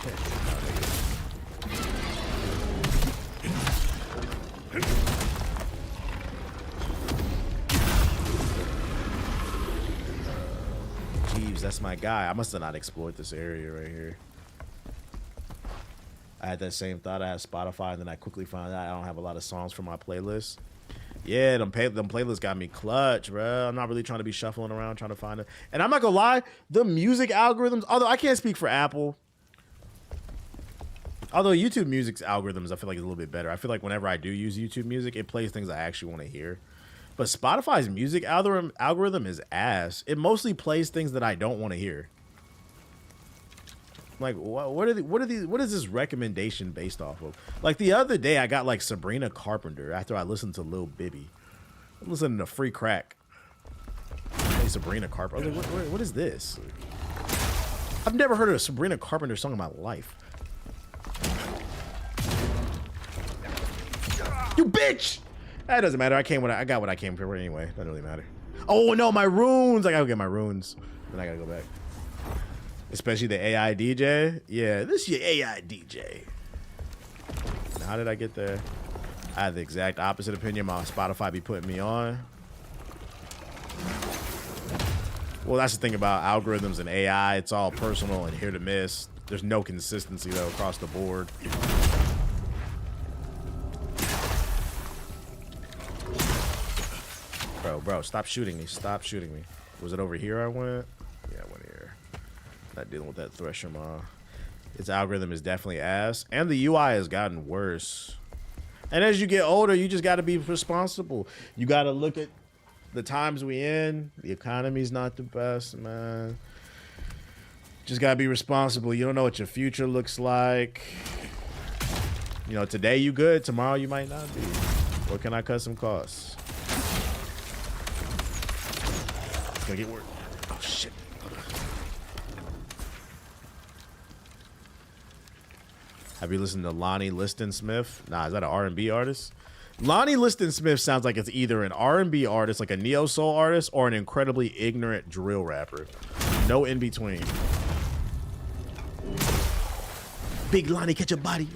Jeeves, that's my guy. I must have not explored this area right here. I had that same thought. I had Spotify, and then I quickly found out I don't have a lot of songs for my playlist. Yeah, them playlists got me clutch, bro. I'm not really trying to be shuffling around trying to find it. And I'm not gonna lie, the music algorithms, although I can't speak for Apple. Although YouTube Music's algorithms, I feel like is a little bit better. I feel like whenever I do use YouTube Music, it plays things I actually want to hear. But Spotify's music algorithm is ass. It mostly plays things that I don't want to hear. Like, what is this recommendation based off of? Like the other day, I got like Sabrina Carpenter after I listened to Lil Bibby. I'm listening to Free Crack. Hey, Sabrina Carpenter. I was like, what is this? I've never heard of a Sabrina Carpenter song in my life. You bitch! That doesn't matter. I got what I came for anyway. Doesn't really matter. Oh no, my runes! I gotta get my runes. Then I gotta go back. Especially the AI DJ. Yeah, this is your AI DJ. Now, how did I get there? I had the exact opposite opinion. My Spotify be putting me on. Well, that's the thing about algorithms and AI. It's all personal and hit or miss. There's no consistency though across the board. Bro, stop shooting me. Stop shooting me. Was it over here I went? Yeah, I went here. Not dealing with that Thresher Maw. Its algorithm is definitely ass. And the UI has gotten worse. And as you get older, you just got to be responsible. You got to look at the times we in. The economy's not the best, man. Just got to be responsible. You don't know what your future looks like. You know, today you good. Tomorrow you might not be. Or can I cut some costs? It's gonna get worse. Oh shit. Have you listened to Lonnie Liston Smith? Nah, is that an R&B artist? Lonnie Liston Smith sounds like it's either an R&B artist, like a neo soul artist, or an incredibly ignorant drill rapper. No in between. Big Lonnie, catch a body.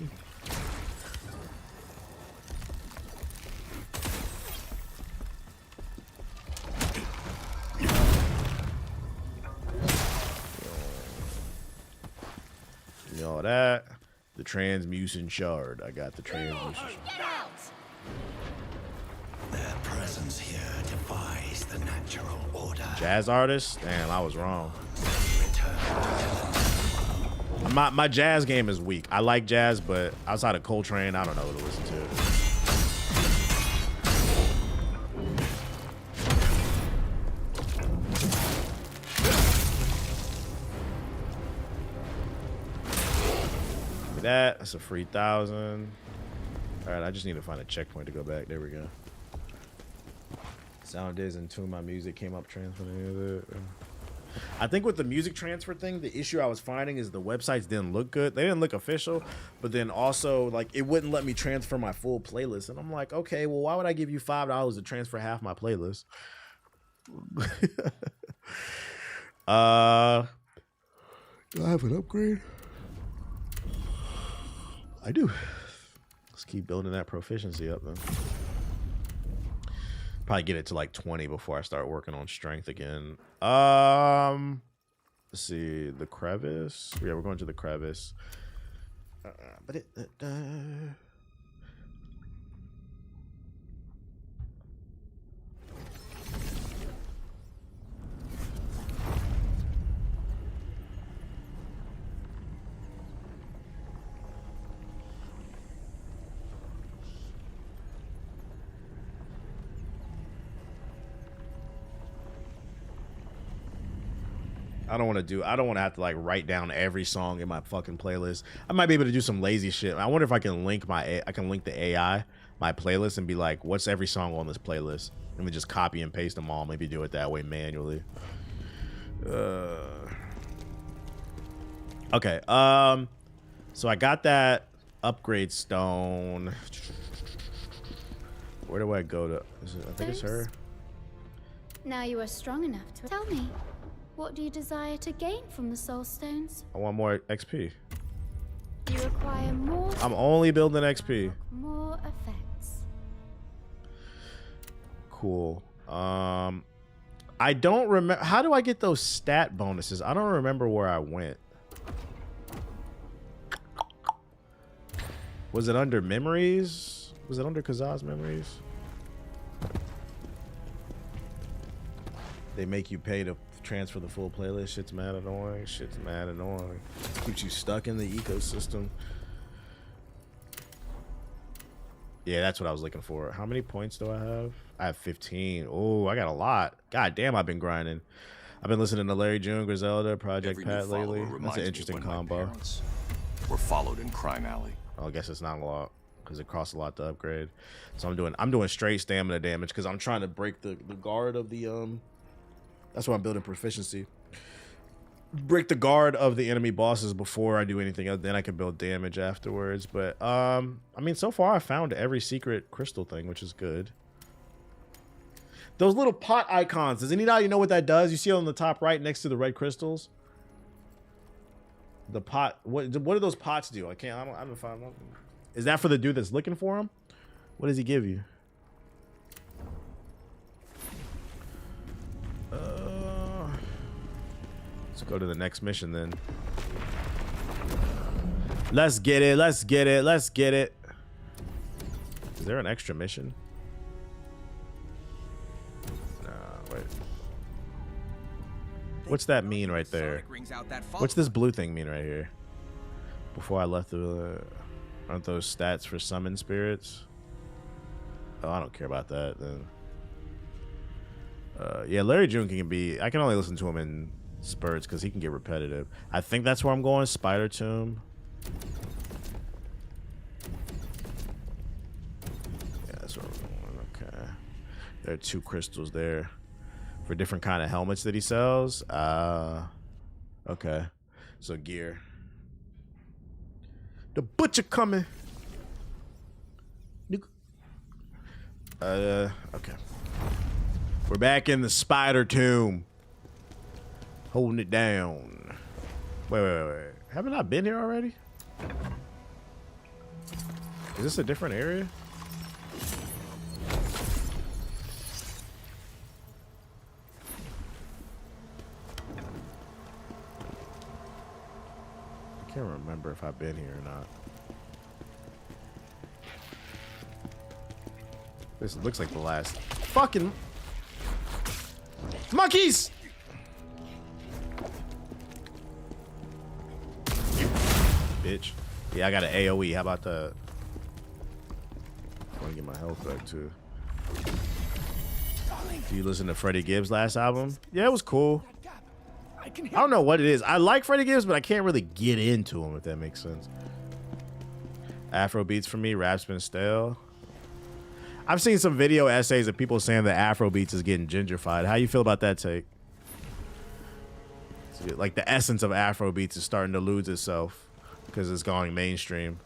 Give me all that. The transmutation shard. I got the transmutation shard.
Their presence here defies the natural order.
Jazz artist? Damn, I was wrong. My jazz game is weak. I like jazz, but outside of Coltrane, I don't know what to listen to. That's a free 1,000. All right, I just need to find a checkpoint to go back. There we go. Sound is in tune. My music came up transferring. I think with the music transfer thing, the issue I was finding is the websites didn't look good. They didn't look official, but then also like it wouldn't let me transfer my full playlist. And I'm like, okay, well, why would I give you $5 to transfer half my playlist? Do I have an upgrade? I do. Let's keep building that proficiency up then. Probably get it to like 20 before I start working on strength again. Let's see, the crevice. Yeah, we're going to the crevice. I don't want to have to like write down every song in my fucking playlist. I might be able to do some lazy shit. I wonder if I can link the AI, my playlist, and be like, what's every song on this playlist? And then just copy and paste them all. Maybe do it that way manually. Okay. So I got that upgrade stone. Where do I go to? I think it's her.
Now you are strong enough to tell me. What do you desire to gain from the soul stones? I
want more XP.
You require more.
I'm only building XP.
More effects.
Cool. I don't remember. How do I get those stat bonuses? I don't remember where I went. Was it under memories? Was it under Khazan's memories? They make you pay to transfer the full playlist. Shit's mad annoying. Shit's mad annoying. Keeps you stuck in the ecosystem. Yeah, that's what I was looking for. How many points do I have? I have 15. Oh, I got a lot. God damn, I've been grinding. I've been listening to Larry June, Griselda, Project Pat lately. That's an interesting combo.
We're followed in Crime Alley.
I guess it's not a lot because it costs a lot to upgrade. So I'm doing straight stamina damage because I'm trying to break the guard of the That's why I'm building proficiency. Break the guard of the enemy bosses before I do anything else. Then I can build damage afterwards. But I mean, so far I found every secret crystal thing, which is good. Those little pot icons. Does anybody know what that does? You see it on the top right next to the red crystals. The pot. What do those pots do? I don't find one. Is that for the dude that's looking for him? What does he give you? Let's go to the next mission then. Let's get it. Let's get it. Let's get it. Is there an extra mission? No, wait. What's that mean right there? What's this blue thing mean right here? Before I left the... aren't those stats for summon spirits? Oh, I don't care about that then. Yeah, Larry June can be... I can only listen to him in spurts because he can get repetitive. I think that's where I'm going. Spider Tomb. Yeah, that's where we're going. Okay. There are 2 crystals there for different kind of helmets that he sells. Okay. So gear. The butcher coming. Okay. We're back in the Spider Tomb. Holding it down. Wait. Haven't I been here already? Is this a different area? I can't remember if I've been here or not. This looks like the last fucking monkeys. Bitch. Yeah, I got an AoE. How about that? I want to get my health back too. Do you listen to Freddie Gibbs' last album? Yeah, it was cool. I don't know what it is. I like Freddie Gibbs, but I can't really get into him, if that makes sense. Afro beats for me. Rap's been stale. I've seen some video essays of people saying that Afro beats is getting gentrified. How you feel about that take? Like the essence of Afro beats is starting to lose itself because it's going mainstream.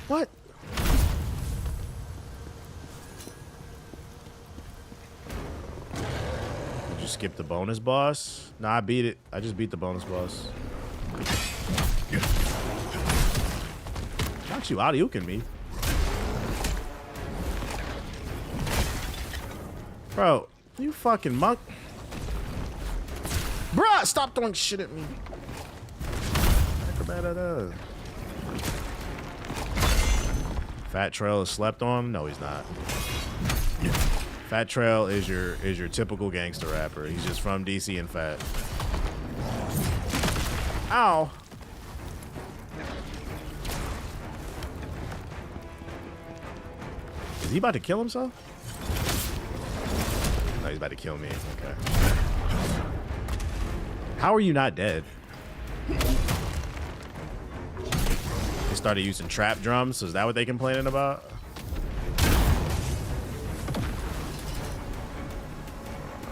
What? Did you skip the bonus boss? Nah, I beat it. I just beat the bonus boss. Not you out of me. Bro, you fucking monk. Bruh, stop throwing shit at me. Fat Trail is slept on? No, he's not. Fat Trail is your typical gangster rapper. He's just from DC and fat. Ow. Is he about to kill himself? No, he's about to kill me. Okay. How are you not dead? They started using trap drums, so is that what they complaining about?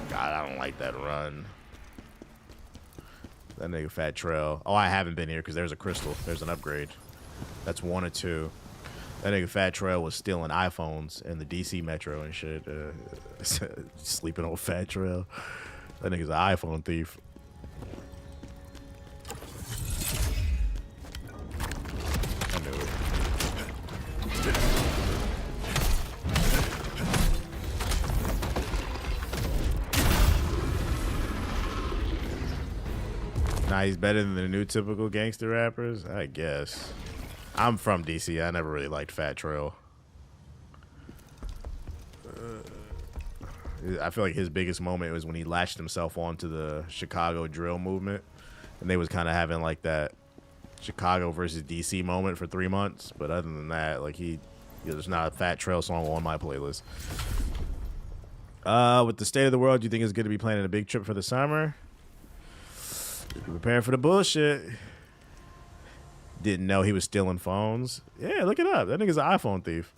God, I don't like that run. That nigga Fat Trail. Oh, I haven't been here because there's a crystal. There's an upgrade. That's 1 or 2. That nigga Fat Trail was stealing iPhones in the DC Metro and shit. Sleeping on Fat Trail. That nigga's an iPhone thief. I knew it. Nah, he's better than the new typical gangster rappers? I guess. I'm from DC. I never really liked Fat Trail. I feel like his biggest moment was when he latched himself onto the Chicago drill movement. And they was kind of having like that Chicago versus DC moment for 3 months. But other than that, like there's not a Fat Trail song on my playlist. With the state of the world, do you think it's good to be planning a big trip for the summer? Preparing for the bullshit. Didn't know he was stealing phones. Yeah, look it up. That nigga's an iPhone thief.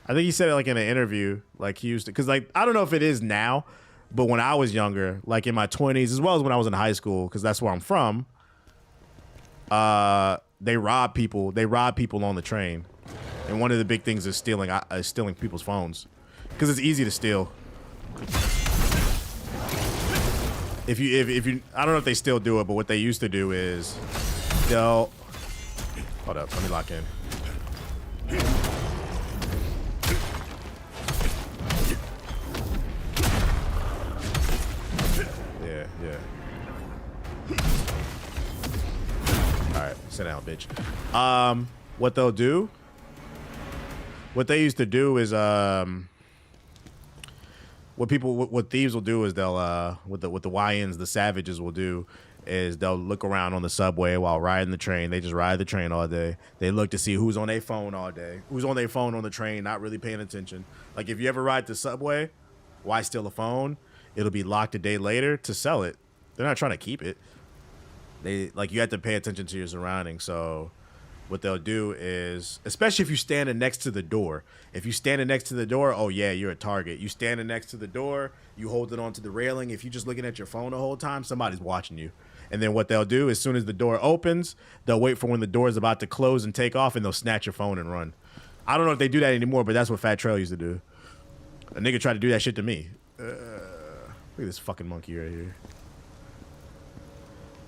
I think he said it like in an interview, like he used to, because like I don't know if it is now, but when I was younger, like in my 20s, as well as when I was in high school, because that's where I'm from, they rob people. They rob people on the train, and one of the big things is stealing people's phones, because it's easy to steal. If you, I don't know if they still do it, but what they used to do is they'll. Hold up, let me lock in. Yeah. All right, sit down, bitch. What they'll do, what they used to do is, what thieves will do is they'll, what the YNs, the savages will do, is they'll look around on the subway while riding the train. They just ride the train all day. They look to see who's on their phone all day, who's on their phone on the train, not really paying attention. Like if you ever ride the subway, why steal a phone? It'll be locked a day later to sell it. They're not trying to keep it. You have to pay attention to your surroundings. So what they'll do is, especially if you're standing next to the door. If you're standing next to the door, oh yeah, you're a target. You standing next to the door, you hold it onto the railing. If you're just looking at your phone the whole time, somebody's watching you. And then what they'll do, as soon as the door opens, they'll wait for when the door is about to close and take off, and they'll snatch your phone and run. I don't know if they do that anymore, but that's what Fat Trail used to do. A nigga tried to do that shit to me. Look at this fucking monkey right here.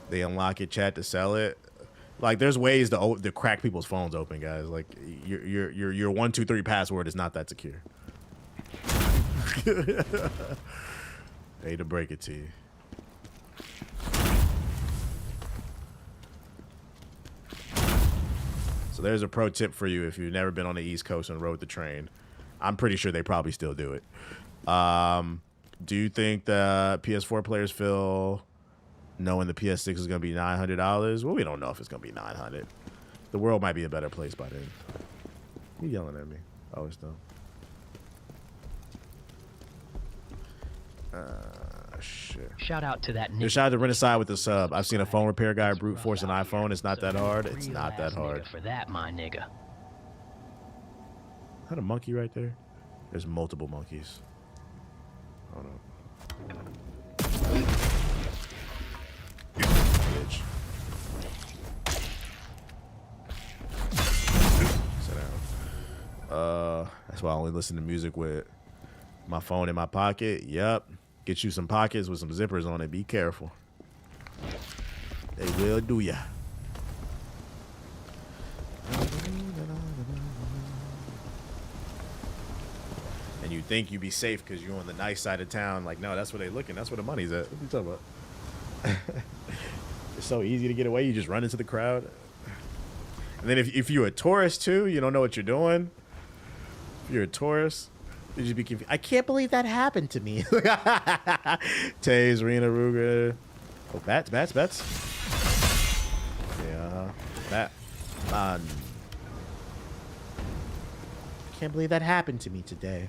They unlock it, chat, to sell it. Like, there's ways to crack people's phones open, guys. Like, your 123 password is not that secure. I hate to break it to you. So there's a pro tip for you if you've never been on the East Coast and rode the train. I'm pretty sure they probably still do it. Do you think the PS4 players feel knowing the PS6 is going to be $900? Well, we don't know if it's going to be $900. The world might be a better place by then. You yelling at me? Oh, it's done. Shit.
Shout out to that nigga.
Shout out to Renaissance with the sub. I've seen a phone repair guy brute force an iPhone. It's not that hard. It's not that hard.
For that, my nigga.
Is that a monkey right there? There's multiple monkeys. Hold on. Bitch. Sit down. That's why I only listen to music with my phone in my pocket. Yep. Get you some pockets with some zippers on it. Be careful. They will do ya. And you think you'd be safe because you're on the nice side of town. Like, no, that's where they looking. That's where the money's at. What are you talking about? It's so easy to get away. You just run into the crowd. And then if you're a tourist too, you don't know what you're doing. If you're a tourist, you just be confused. I can't believe that happened to me. Taze, Rena, Ruger. Oh, bats. Yeah, bat. Man. Can't believe that happened to me today.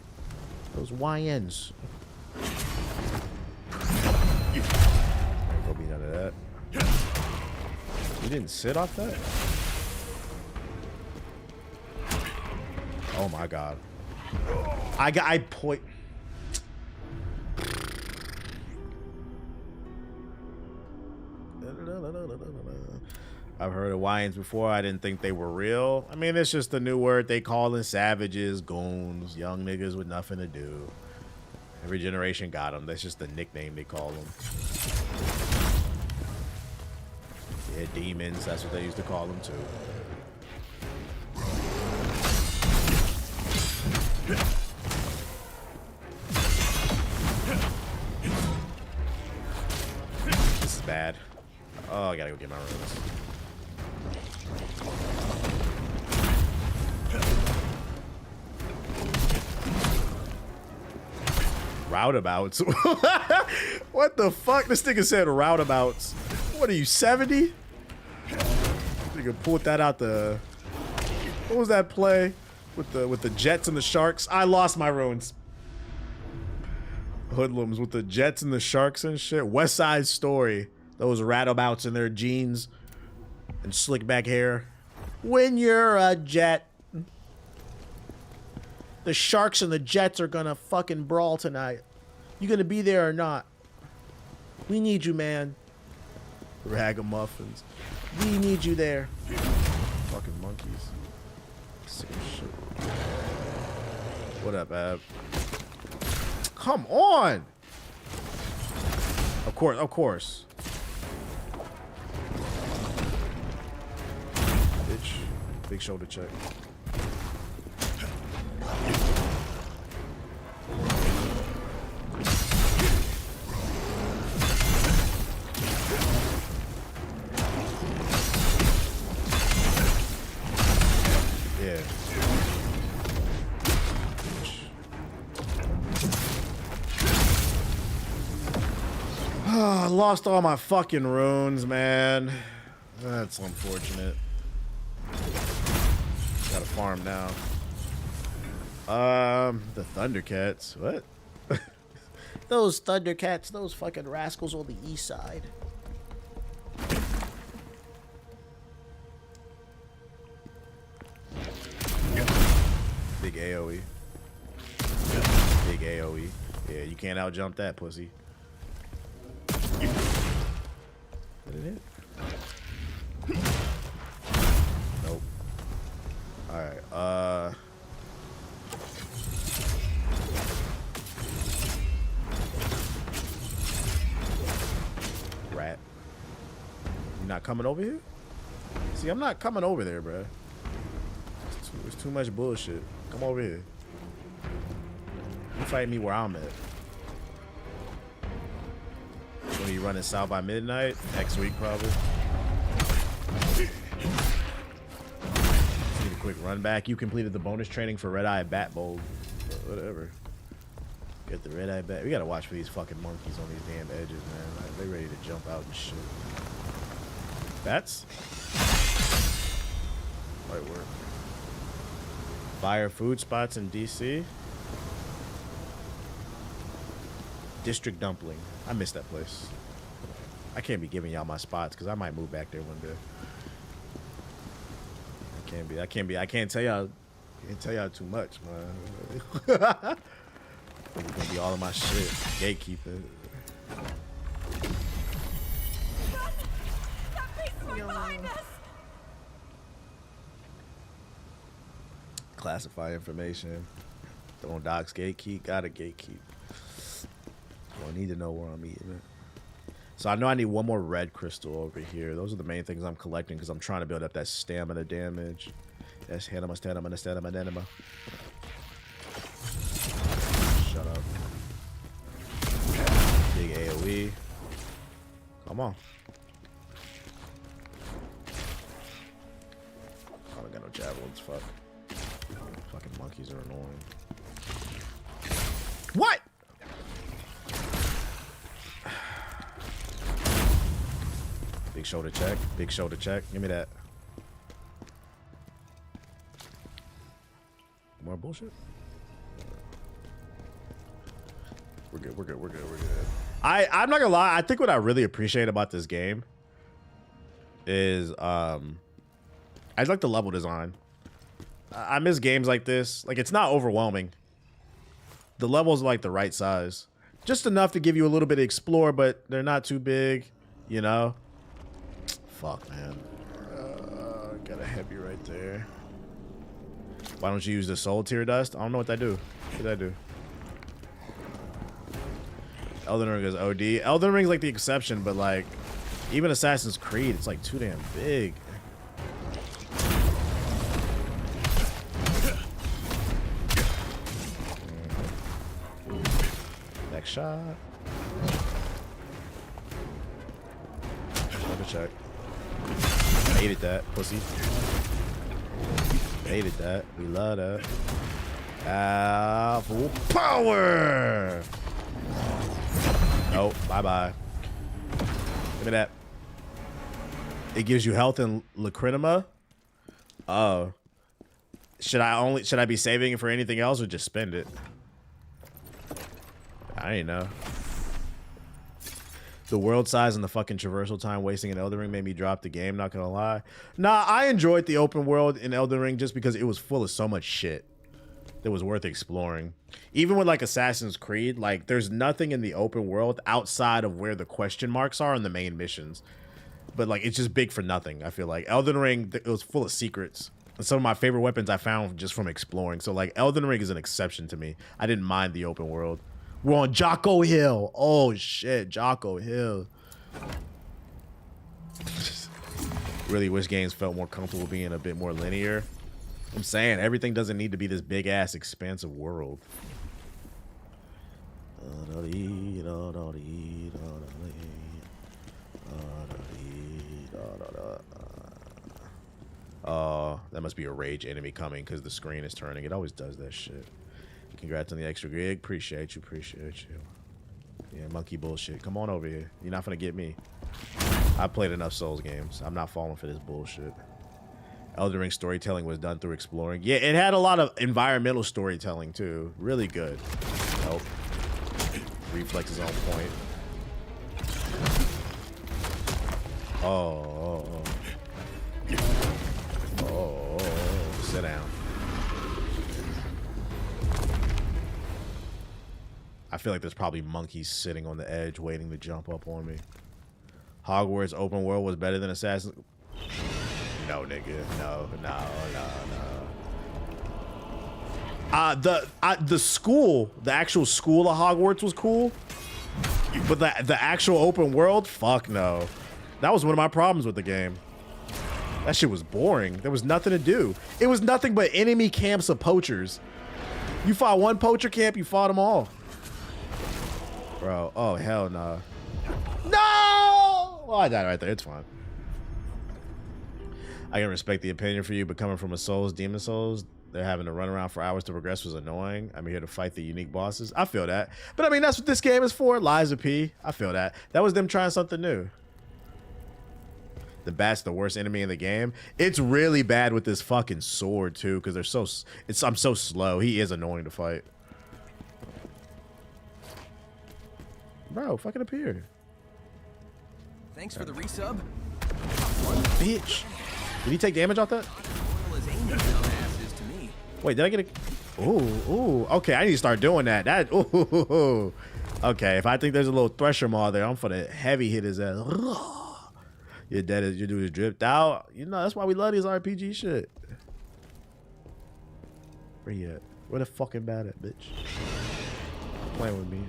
Those YNs. Ain't gonna be none of that. You didn't sit off that? Oh my god. I point. I've heard of YNs before. I didn't think they were real. I mean, it's just a new word they call in savages, goons, young niggas with nothing to do. Every generation got them. That's just the nickname they call them. Yeah, demons. That's what they used to call them too. This is bad. Oh, I gotta go get my runes. Roundabouts. What the fuck? This nigga said roundabouts. What are you, 70? Nigga pulled that out the. What was that play with the Jets and the Sharks? I lost my runes. Hoodlums with the Jets and the Sharks and shit. West Side Story. Those roundabouts in their jeans and slick back hair. When you're a Jet. The Sharks and the Jets are gonna fucking brawl tonight. You gonna be there or not? We need you, man. Ragamuffins. We need you there. Fucking monkeys. Sick as shit. What up, Ab? Come on! Of course. Bitch. Big shoulder check. Yeah. Oh, I lost all my fucking runes, man. That's unfortunate. Gotta farm now. The Thundercats. What? Those Thundercats, those fucking rascals on the east side. Big AoE. Big AoE. Yeah, you can't outjump that, pussy. Did it hit? Nope. Alright, Rat. You not coming over here? See, I'm not coming over there, bruh. It's too much bullshit. Come over here. You fight me where I'm at. When you running South by Midnight? Next week, probably. quick run back. You completed the bonus training for Red Eye Bat Bowl. Whatever. Get the Red Eye Bat. We gotta watch for these fucking monkeys on these damn edges, man. Like, they ready to jump out and shit. Bats? Might work. Fire food spots in DC. District Dumpling. I miss that place. I can't be giving y'all my spots because I might move back there one day. I can't tell y'all too much, man. It's gonna be all of my shit. Gatekeeper. Classify information. Don't dox gatekeep. Gotta gatekeep. I need to know where I'm eating it. So I know I need one more red crystal over here. Those are the main things I'm collecting because I'm trying to build up that stamina damage. That's stamina. Shut up. Big AoE. Come on. I don't got no javelins. Fuck. Fucking monkeys are annoying. What? Big shoulder check. Big shoulder check. Give me that. More bullshit? We're good. We're good. We're good. We're good. I'm not gonna lie. I think what I really appreciate about this game is I like the level design. I miss games like this. Like, it's not overwhelming. The levels are like the right size. Just enough to give you a little bit of explore, but they're not too big, you know? Fuck, man. Got a heavy right there. Why don't you use the soul tier dust? I don't know what that do. What did I do? Elden Ring is OD. Elden Ring's like the exception, but like, even Assassin's Creed, it's like too damn big. Next shot. Double check. Hated that, pussy. Hated that. We love that. Full power! Nope. Bye-bye. Look at that. It gives you health and lacrimina. Oh. Should I be saving it for anything else or just spend it? I didn't know. The world size and the fucking traversal time wasting in Elden Ring made me drop the game, not gonna lie. Nah, I enjoyed the open world in Elden Ring just because it was full of so much shit that was worth exploring. Even with like Assassin's Creed, like there's nothing in the open world outside of where the question marks are in the main missions. But like it's just big for nothing, I feel like. Elden Ring, it was full of secrets. And some of my favorite weapons I found just from exploring. So like Elden Ring is an exception to me. I didn't mind the open world. We're on Jocko Hill. Oh shit, Jocko Hill. Really wish games felt more comfortable being a bit more linear. I'm saying everything doesn't need to be this big ass expansive world. That must be a rage enemy coming because the screen is turning. It always does that shit. Congrats on the extra gig. Appreciate you. Appreciate you. Yeah, monkey bullshit. Come on over here. You're not gonna get me. I've played enough Souls games. I'm not falling for this bullshit. Elden Ring storytelling was done through exploring. Yeah, it had a lot of environmental storytelling too. Really good. Nope. Reflexes on point. Oh. Sit down. I feel like there's probably monkeys sitting on the edge waiting to jump up on me. Hogwarts open world was better than Assassin's... No, nigga. No. The school, the actual school of Hogwarts was cool. But the actual open world? Fuck no. That was one of my problems with the game. That shit was boring. There was nothing to do. It was nothing but enemy camps of poachers. You fought one poacher camp, you fought them all. Bro, oh hell no. No! Well, I died right there, it's fine. I can respect the opinion for you, but coming from a Souls, Demon Souls, they're having to run around for hours to progress was annoying. I'm here to fight the unique bosses. I feel that. But I mean, that's what this game is for. Liza P. I feel that. That was them trying something new. The bat's the worst enemy in the game. It's really bad with this fucking sword too, because they're so. I'm so slow. He is annoying to fight. Bro, fucking appear.
Thanks for the resub.
Bitch. Did he take damage off that? Wait, did I get a... Ooh. Okay, I need to start doing that. Ooh. Okay, if I think there's a little thresher maul there, I'm for the heavy hit his ass. You're dead as your dude is dripped out. You know, that's why we love these RPG shit. Where you at? Where the fucking bat at, bitch? Playing with me.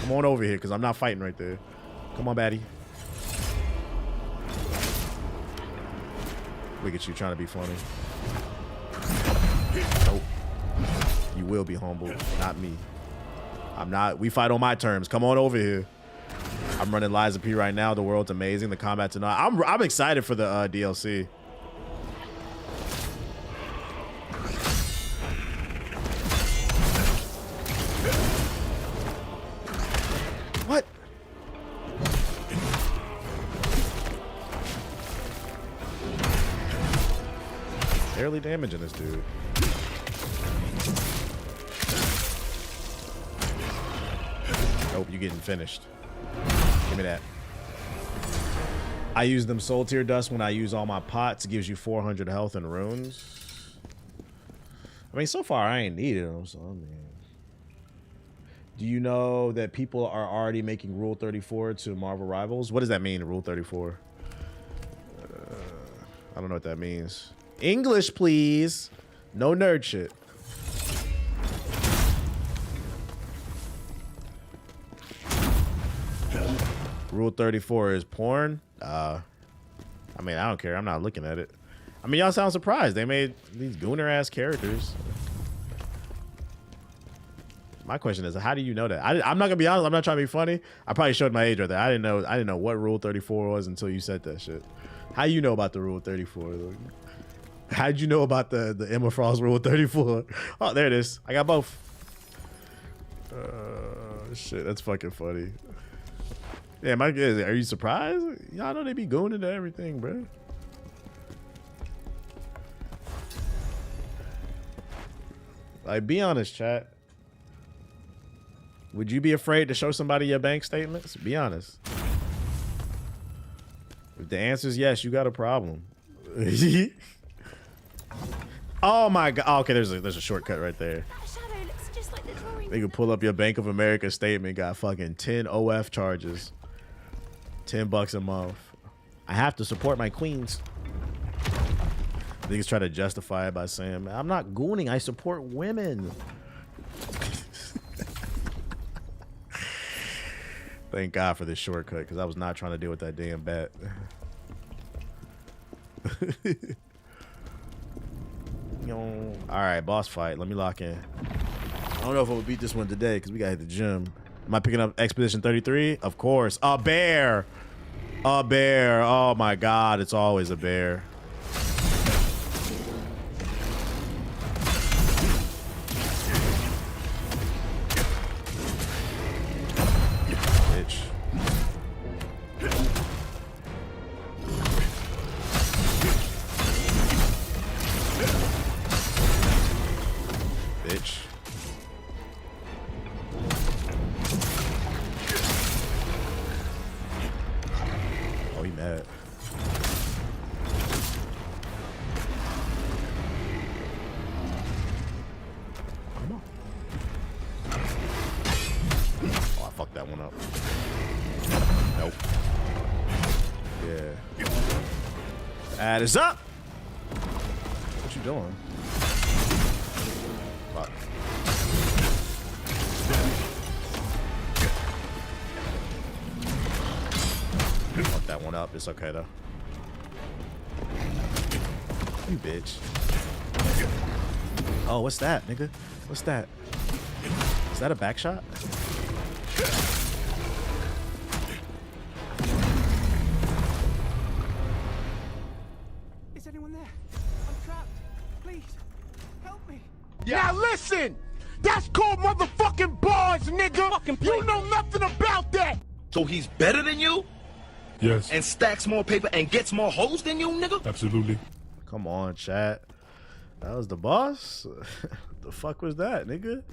Come on over here, because I'm not fighting right there. Come on, baddie. Look at you trying to be funny. Nope. You will be humbled, not me. I'm not. We fight on my terms. Come on over here. I'm running Liza P right now. The world's amazing. The combat tonight. I'm excited for the DLC. What? Barely damaging this dude. Nope, you getting finished. Give me that. I use them soul tier dust when I use all my pots. It gives you 400 health and runes. I mean, so far I ain't needed them, so I mean. Do you know that people are already making Rule 34 to Marvel Rivals? What does that mean, Rule 34? I don't know what that means. English, please. No nerd shit. Rule 34 is porn. I mean, I don't care. I'm not looking at it. I mean, y'all sound surprised. They made these gooner ass characters. My question is, how do you know that? I'm not gonna be honest. I'm not trying to be funny. I probably showed my age right there. I didn't know what Rule 34 was until you said that shit. How you know about the Rule 34? How'd you know about the Emma Frost Rule 34? Oh, there it is. I got both. Shit, that's fucking funny. Yeah, are you surprised? Y'all know they be going into everything, bro. Like, be honest, chat. Would you be afraid to show somebody your bank statements? Be honest. If the answer is yes, you got a problem. Oh my god. Oh, okay, there's a shortcut right there. They can pull up your Bank of America statement. Got fucking 10 OF charges. $10 a month. I have to support my queens. Niggas try to justify it by saying, I'm not gooning, I support women. Thank God for this shortcut, because I was not trying to deal with that damn bat. Alright, boss fight. Let me lock in. I don't know if I would beat this one today, because we gotta hit the gym. Am I picking up Expedition 33? Of course. A bear! A bear. Oh my god, it's always a bear. Bitch. Bitch. Oh, he mad. Oh, I fucked that one up. Nope. Yeah. Add is up. What you doing? Fuck. Fuck that one up. It's okay though. You bitch. Oh, what's that, nigga? What's that? Is that a back shot?
someone there? I'm trapped. Please, help me.
Now listen! That's called motherfucking bars, nigga! You know nothing about that!
So he's better than you?
Yes.
And stacks more paper and gets more hoes than you, nigga?
Absolutely.
Come on, chat. That was the boss? The fuck was that, nigga?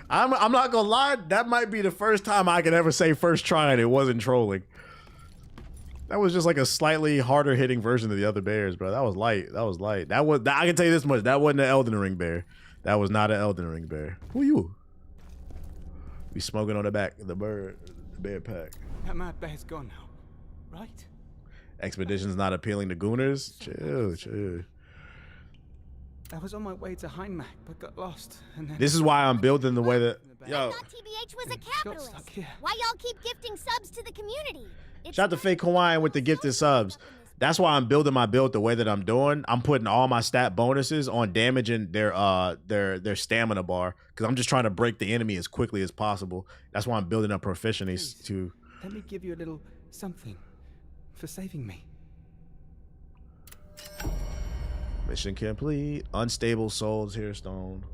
I'm not gonna lie, that might be the first time I can ever say first try and it wasn't trolling. That was just like a slightly harder hitting version of the other bears, bro. That was light. That was light. I can tell you this much. That wasn't an Elden Ring bear. That was not an Elden Ring bear. Who you? We smoking on the back of the bear pack.
That mad bear's gone now, right?
Expedition's not appealing to gooners. Chill.
I was on my way to Heinmach, but got lost. And then
This is why I'm building the way that. Yo.
I thought TBH was a capitalist. Why y'all keep gifting subs to the community?
Shout out to Fake Hawaiian with the gifted subs. That's why I'm building my build the way that I'm doing. I'm putting all my stat bonuses on damaging their stamina bar because I'm just trying to break the enemy as quickly as possible. That's why I'm building up proficiencies too.
let me give you a little something for saving me.
Mission complete. Unstable souls here, Stone.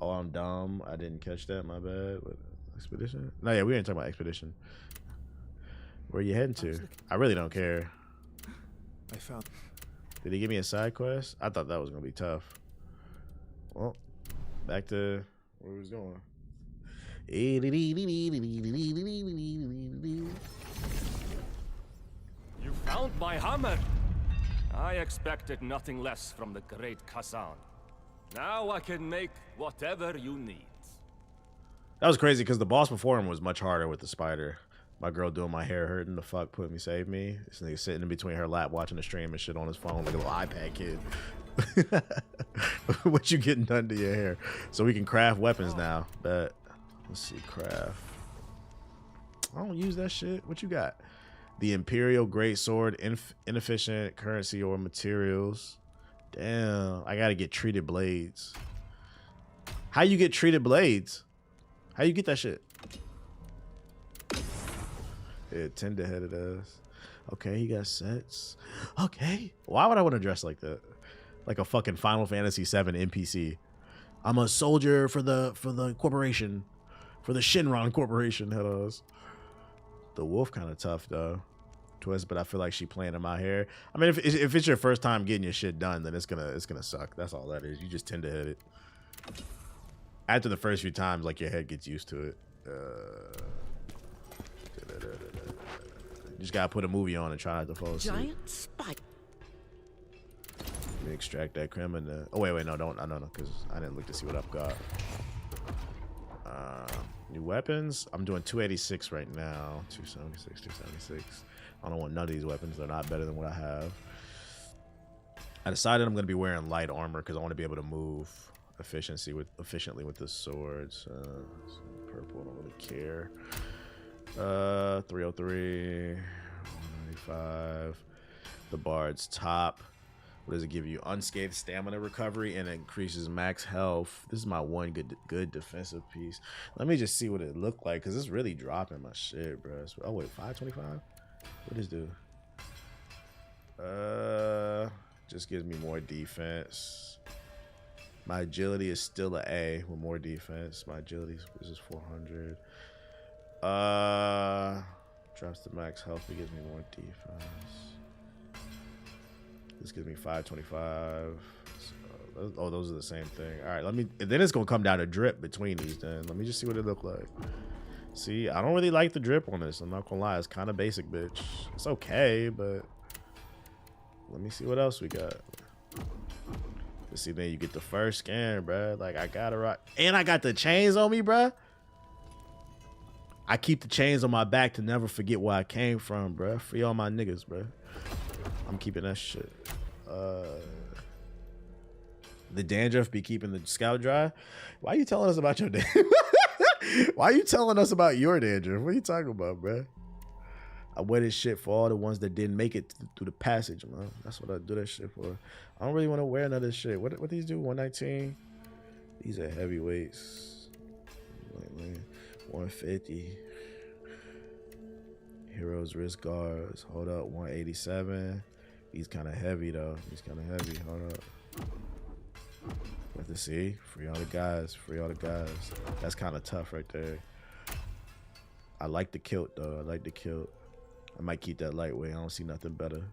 Oh, I'm dumb. I didn't catch that. My bad. What, expedition? No, yeah, we ain't talking about expedition. Where you heading to? I really don't care.
I found.
Did he give me a side quest? I thought that was gonna be tough. Well, back to where we was going.
You found my hammer. I expected nothing less from the great Khazan. Now I can make whatever you need.
That was crazy because the boss before him was much harder with the spider. My girl doing my hair hurting the fuck put me save me. This nigga sitting in between her lap watching the stream and shit on his phone like a little iPad kid. What you getting done to your hair? So we can craft weapons now. But let's see, craft. I don't use that shit. What you got? The Imperial Greatsword, inefficient currency or materials. Damn, I gotta get treated blades. How you get treated blades? How you get that shit? Yeah, tender-headed ass. Okay, he got sets. Okay. Why would I want to dress like that? Like a fucking Final Fantasy VII NPC. I'm a soldier for the corporation. For the Shinron Corporation, hellos. The wolf kind of tough though. Twist, but I feel like she playing in my hair. I mean, if it's your first time getting your shit done, then it's gonna suck. That's all that is. You just tender-headed. After the first few times, like your head gets used to it. You just gotta put a movie on and try not to fall asleep.
Giant spike.
Let me extract that creme and oh wait, no, don't, no, because I didn't look to see what I've got. New weapons. I'm doing 286 right now. 276, 276. I don't want none of these weapons. They're not better than what I have. I decided I'm gonna be wearing light armor because I want to be able to move efficiently with the swords. Purple, I don't really care. 303, 195. The Bard's top. What does it give you? Unscathed stamina recovery and it increases max health. This is my one good defensive piece. Let me just see what it looked like because it's really dropping my shit, bro. Oh wait, 525. What does this do? Just gives me more defense. My agility is still an A with more defense. My agility is 400. Drops the max health. It gives me more defense. This gives me 525. So, oh, those are the same thing. All right, let me. Then it's gonna come down to drip between these. Then let me just see what it look like. See, I don't really like the drip on this. I'm not gonna lie. It's kind of basic, bitch. It's okay, but let me see what else we got. Let's see. Then you get the first scan, bruh. Like I got it right, and I got the chains on me, bruh. I keep the chains on my back to never forget where I came from, bruh. Free all my niggas, bruh. I'm keeping that shit. The dandruff be keeping the scalp dry. Why are you telling us about your dandruff? Why are you telling us about your dandruff? What are you talking about, bruh? I wear this shit for all the ones that didn't make it through the passage, man. That's what I do that shit for. I don't really want to wear none of this shit. What these do? 119? These are heavyweights. 150. Heroes wrist guards. Hold up, 187. He's kind of heavy though. He's kind of heavy. Hold up. Let's see. Free all the guys. Free all the guys. That's kind of tough right there. I like the kilt though. I like the kilt. I might keep that lightweight. I don't see nothing better.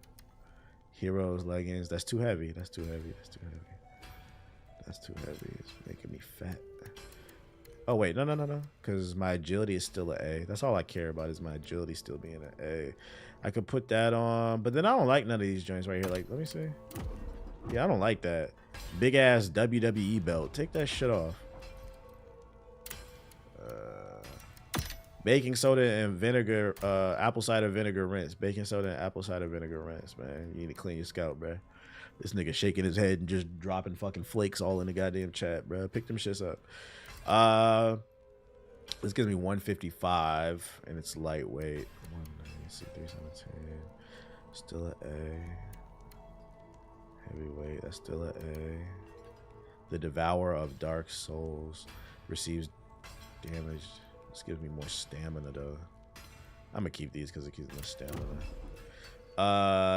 Heroes leggings. That's too heavy. That's too heavy. That's too heavy. That's too heavy. It's making me fat. Oh wait, no. Because my agility is still an A. That's all I care about is my agility still being an A. I could put that on, but then I don't like none of these joints right here. Like, let me see. Yeah, I don't like that. Big ass WWE belt. Take that shit off. Baking soda and vinegar, apple cider vinegar rinse. Baking soda and apple cider vinegar rinse, man. You need to clean your scalp, bro. This nigga shaking his head and just dropping fucking flakes all in the goddamn chat, bro. Pick them shits up. This gives me 155 and it's lightweight. 190, 317. Still an A. Heavyweight, that's still an A. The Devourer of Dark Souls receives damage. This gives me more stamina though. I'm gonna keep these because it keeps my stamina.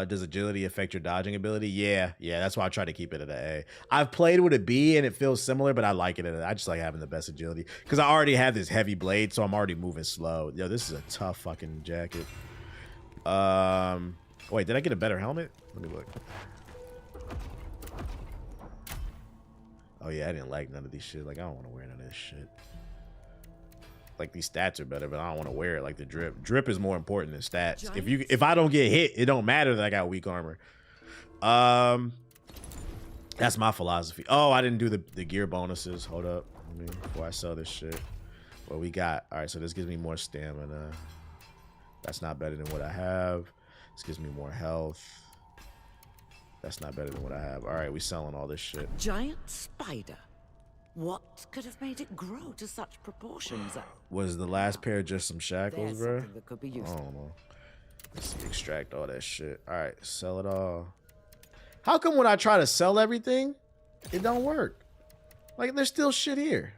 Does agility affect your dodging ability? Yeah, that's why I try to keep it at an A. I've played with a B and it feels similar, but I like it at a, I just like having the best agility because I already have this heavy blade, so I'm already moving slow. Yo, this is a tough fucking jacket. Wait, did I get a better helmet? Let me look. Oh yeah, I didn't like none of these shit. Like, I don't want to wear none of this shit. Like, these stats are better, but I don't want to wear it. Like the drip. Drip is more important than stats. If I don't get hit, it don't matter that I got weak armor. That's my philosophy. Oh, I didn't do the gear bonuses. Hold up. Before I sell this shit. What we got? All right, so this gives me more stamina. That's not better than what I have. This gives me more health. That's not better than what I have. All right, we selling all this shit.
Giant spider. What could have made it grow to such proportions?
Was the last pair just some shackles, bro?
That could be
I
useful.
don't know. Let's see, extract all that shit. All right, sell it all. How come when I try to sell everything, it don't work? Like, there's still shit here.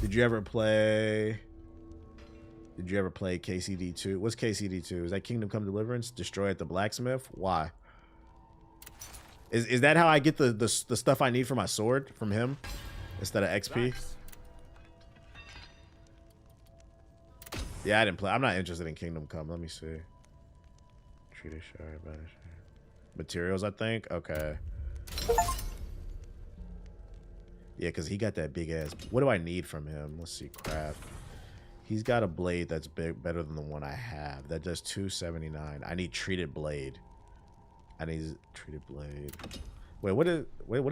Did you ever play KCD2? What's KCD2? Is that Kingdom Come Deliverance? Destroy at the blacksmith? Why? Is that how I get the stuff I need for my sword from him instead of XP? Yeah, I didn't play. I'm not interested in Kingdom Come. Let me see. Treated shard, materials, I think. Okay. Yeah, because he got that big ass. What do I need from him? Let's see. Craft. He's got a blade that's better than the one I have. That does 279. I need treated blade. I need treated blade. Wait, what does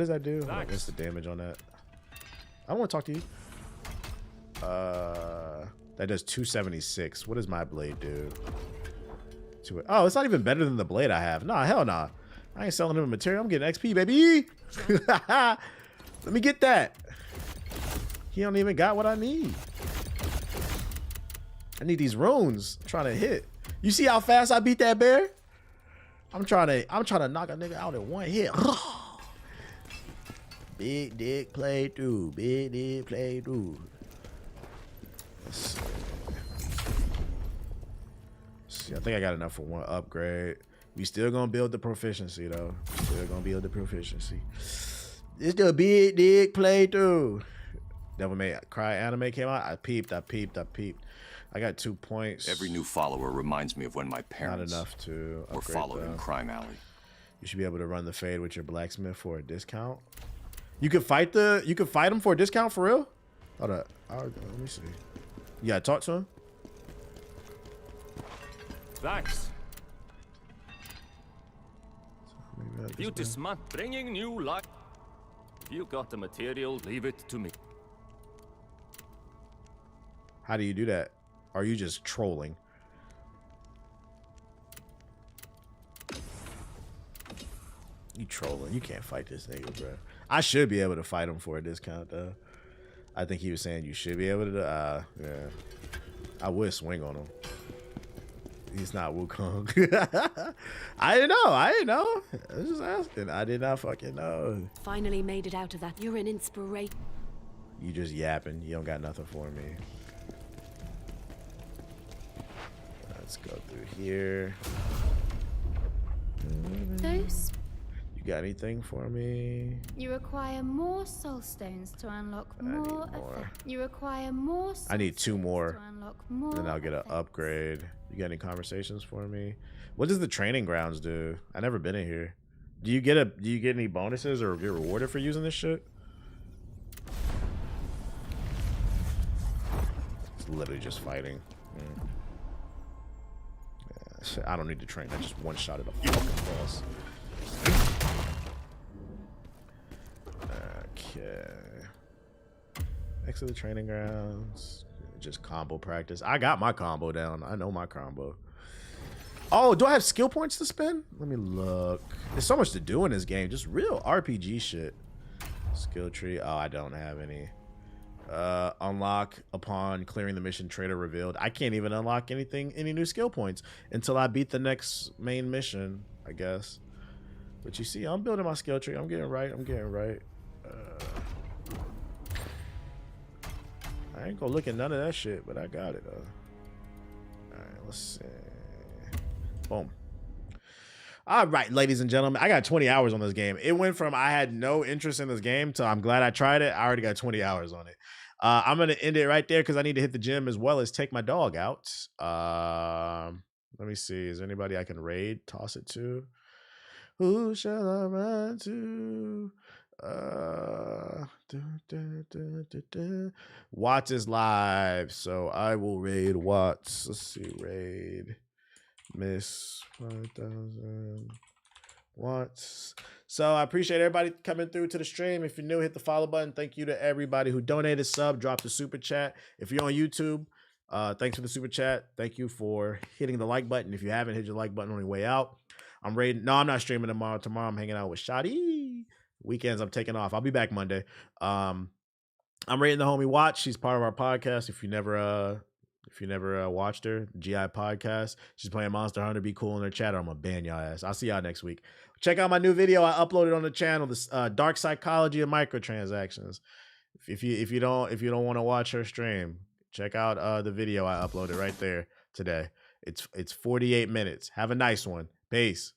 that do? Like, what's the damage on that? I don't want to talk to you. That does 276. What does my blade do? Oh, it's not even better than the blade I have. Nah, hell nah. I ain't selling him a material. I'm getting XP, baby. Let me get that. He don't even got what I need. I need these runes. I'm trying to hit. You see how fast I beat that bear? I'm trying to knock a nigga out in one hit. Big dick playthrough. Big dick playthrough. Let's see. I think I got enough for one upgrade. We still gonna build the proficiency though. Still gonna build the proficiency. It's the big dick playthrough. Devil May Cry anime came out. I peeped. I got 2 points.
Every new follower reminds me of when my parents
not enough to
were following Crime Alley.
You should be able to run the fade with your blacksmith for a discount. You could fight him for a discount for real? Hold up. Let me see. You gotta talk to him?
Thanks. You dismantle, bringing new life. If you got the material, leave it to me.
How do you do that? Are you just trolling? You trolling. You can't fight this nigga, bro. I should be able to fight him for a discount, though. I think he was saying you should be able to. Yeah. I would swing on him. He's not Wukong. I didn't know. I was just asking. I did not fucking know.
Finally made it out of that. You're an inspiration.
You just yapping. You don't got nothing for me. Let's go through here.
Those.
You got anything for me?
You require more soul stones to unlock more effect. You require more.
I need 2 more.
To unlock more.
Then I'll get an upgrade. You got any conversations for me? What does the training grounds do? I never been in here. Do you get any bonuses or get rewarded for using this shit? It's literally just fighting. Yeah, shit, I don't need to train. I just one-shotted a fucking boss. Okay. Next to the training grounds. Just combo practice. I got my combo down. I know my combo. Oh, do I have skill points to spend? Let me look. There's so much to do in this game. Just real RPG shit. Skill tree. Oh, I don't have any. Unlock upon clearing the mission, trader revealed. I can't even unlock anything, any new skill points until I beat the next main mission, I guess. But you see, I'm building my skill tree. I'm getting right. I'm getting right. I ain't gonna look at none of that shit, but I got it though. All right, let's see. Boom. All right, ladies and gentlemen, I got 20 hours on this game. It went from I had no interest in this game to I'm glad I tried it. I already got 20 hours on it. I'm gonna end it right there because I need to hit the gym as well as take my dog out. Let me see. Is there anybody I can raid? Toss it to. Who shall I run to? Watts is live, so I will raid Watts. Let's see, raid Miss 5,000 Watts. So I appreciate everybody coming through to the stream. If you're new, hit the follow button. Thank you to everybody who donated, sub, dropped the super chat. If you're on YouTube, thanks for the super chat. Thank you for hitting the like button. If you haven't, hit your like button on your way out. I'm raiding. No, I'm not streaming tomorrow. Tomorrow I'm hanging out with Shadi. Weekends I'm taking off. I'll be back Monday. I'm rating the homie Watch. She's part of our podcast. If you never watched her, GI podcast. She's playing Monster Hunter. Be cool in her chat or I'm gonna ban y'all ass. I'll see y'all next week. Check out my new video I uploaded on the channel. This dark psychology of microtransactions. If you don't want to watch her stream, check out the video I uploaded right there today. It's 48 minutes. Have a nice one. Peace.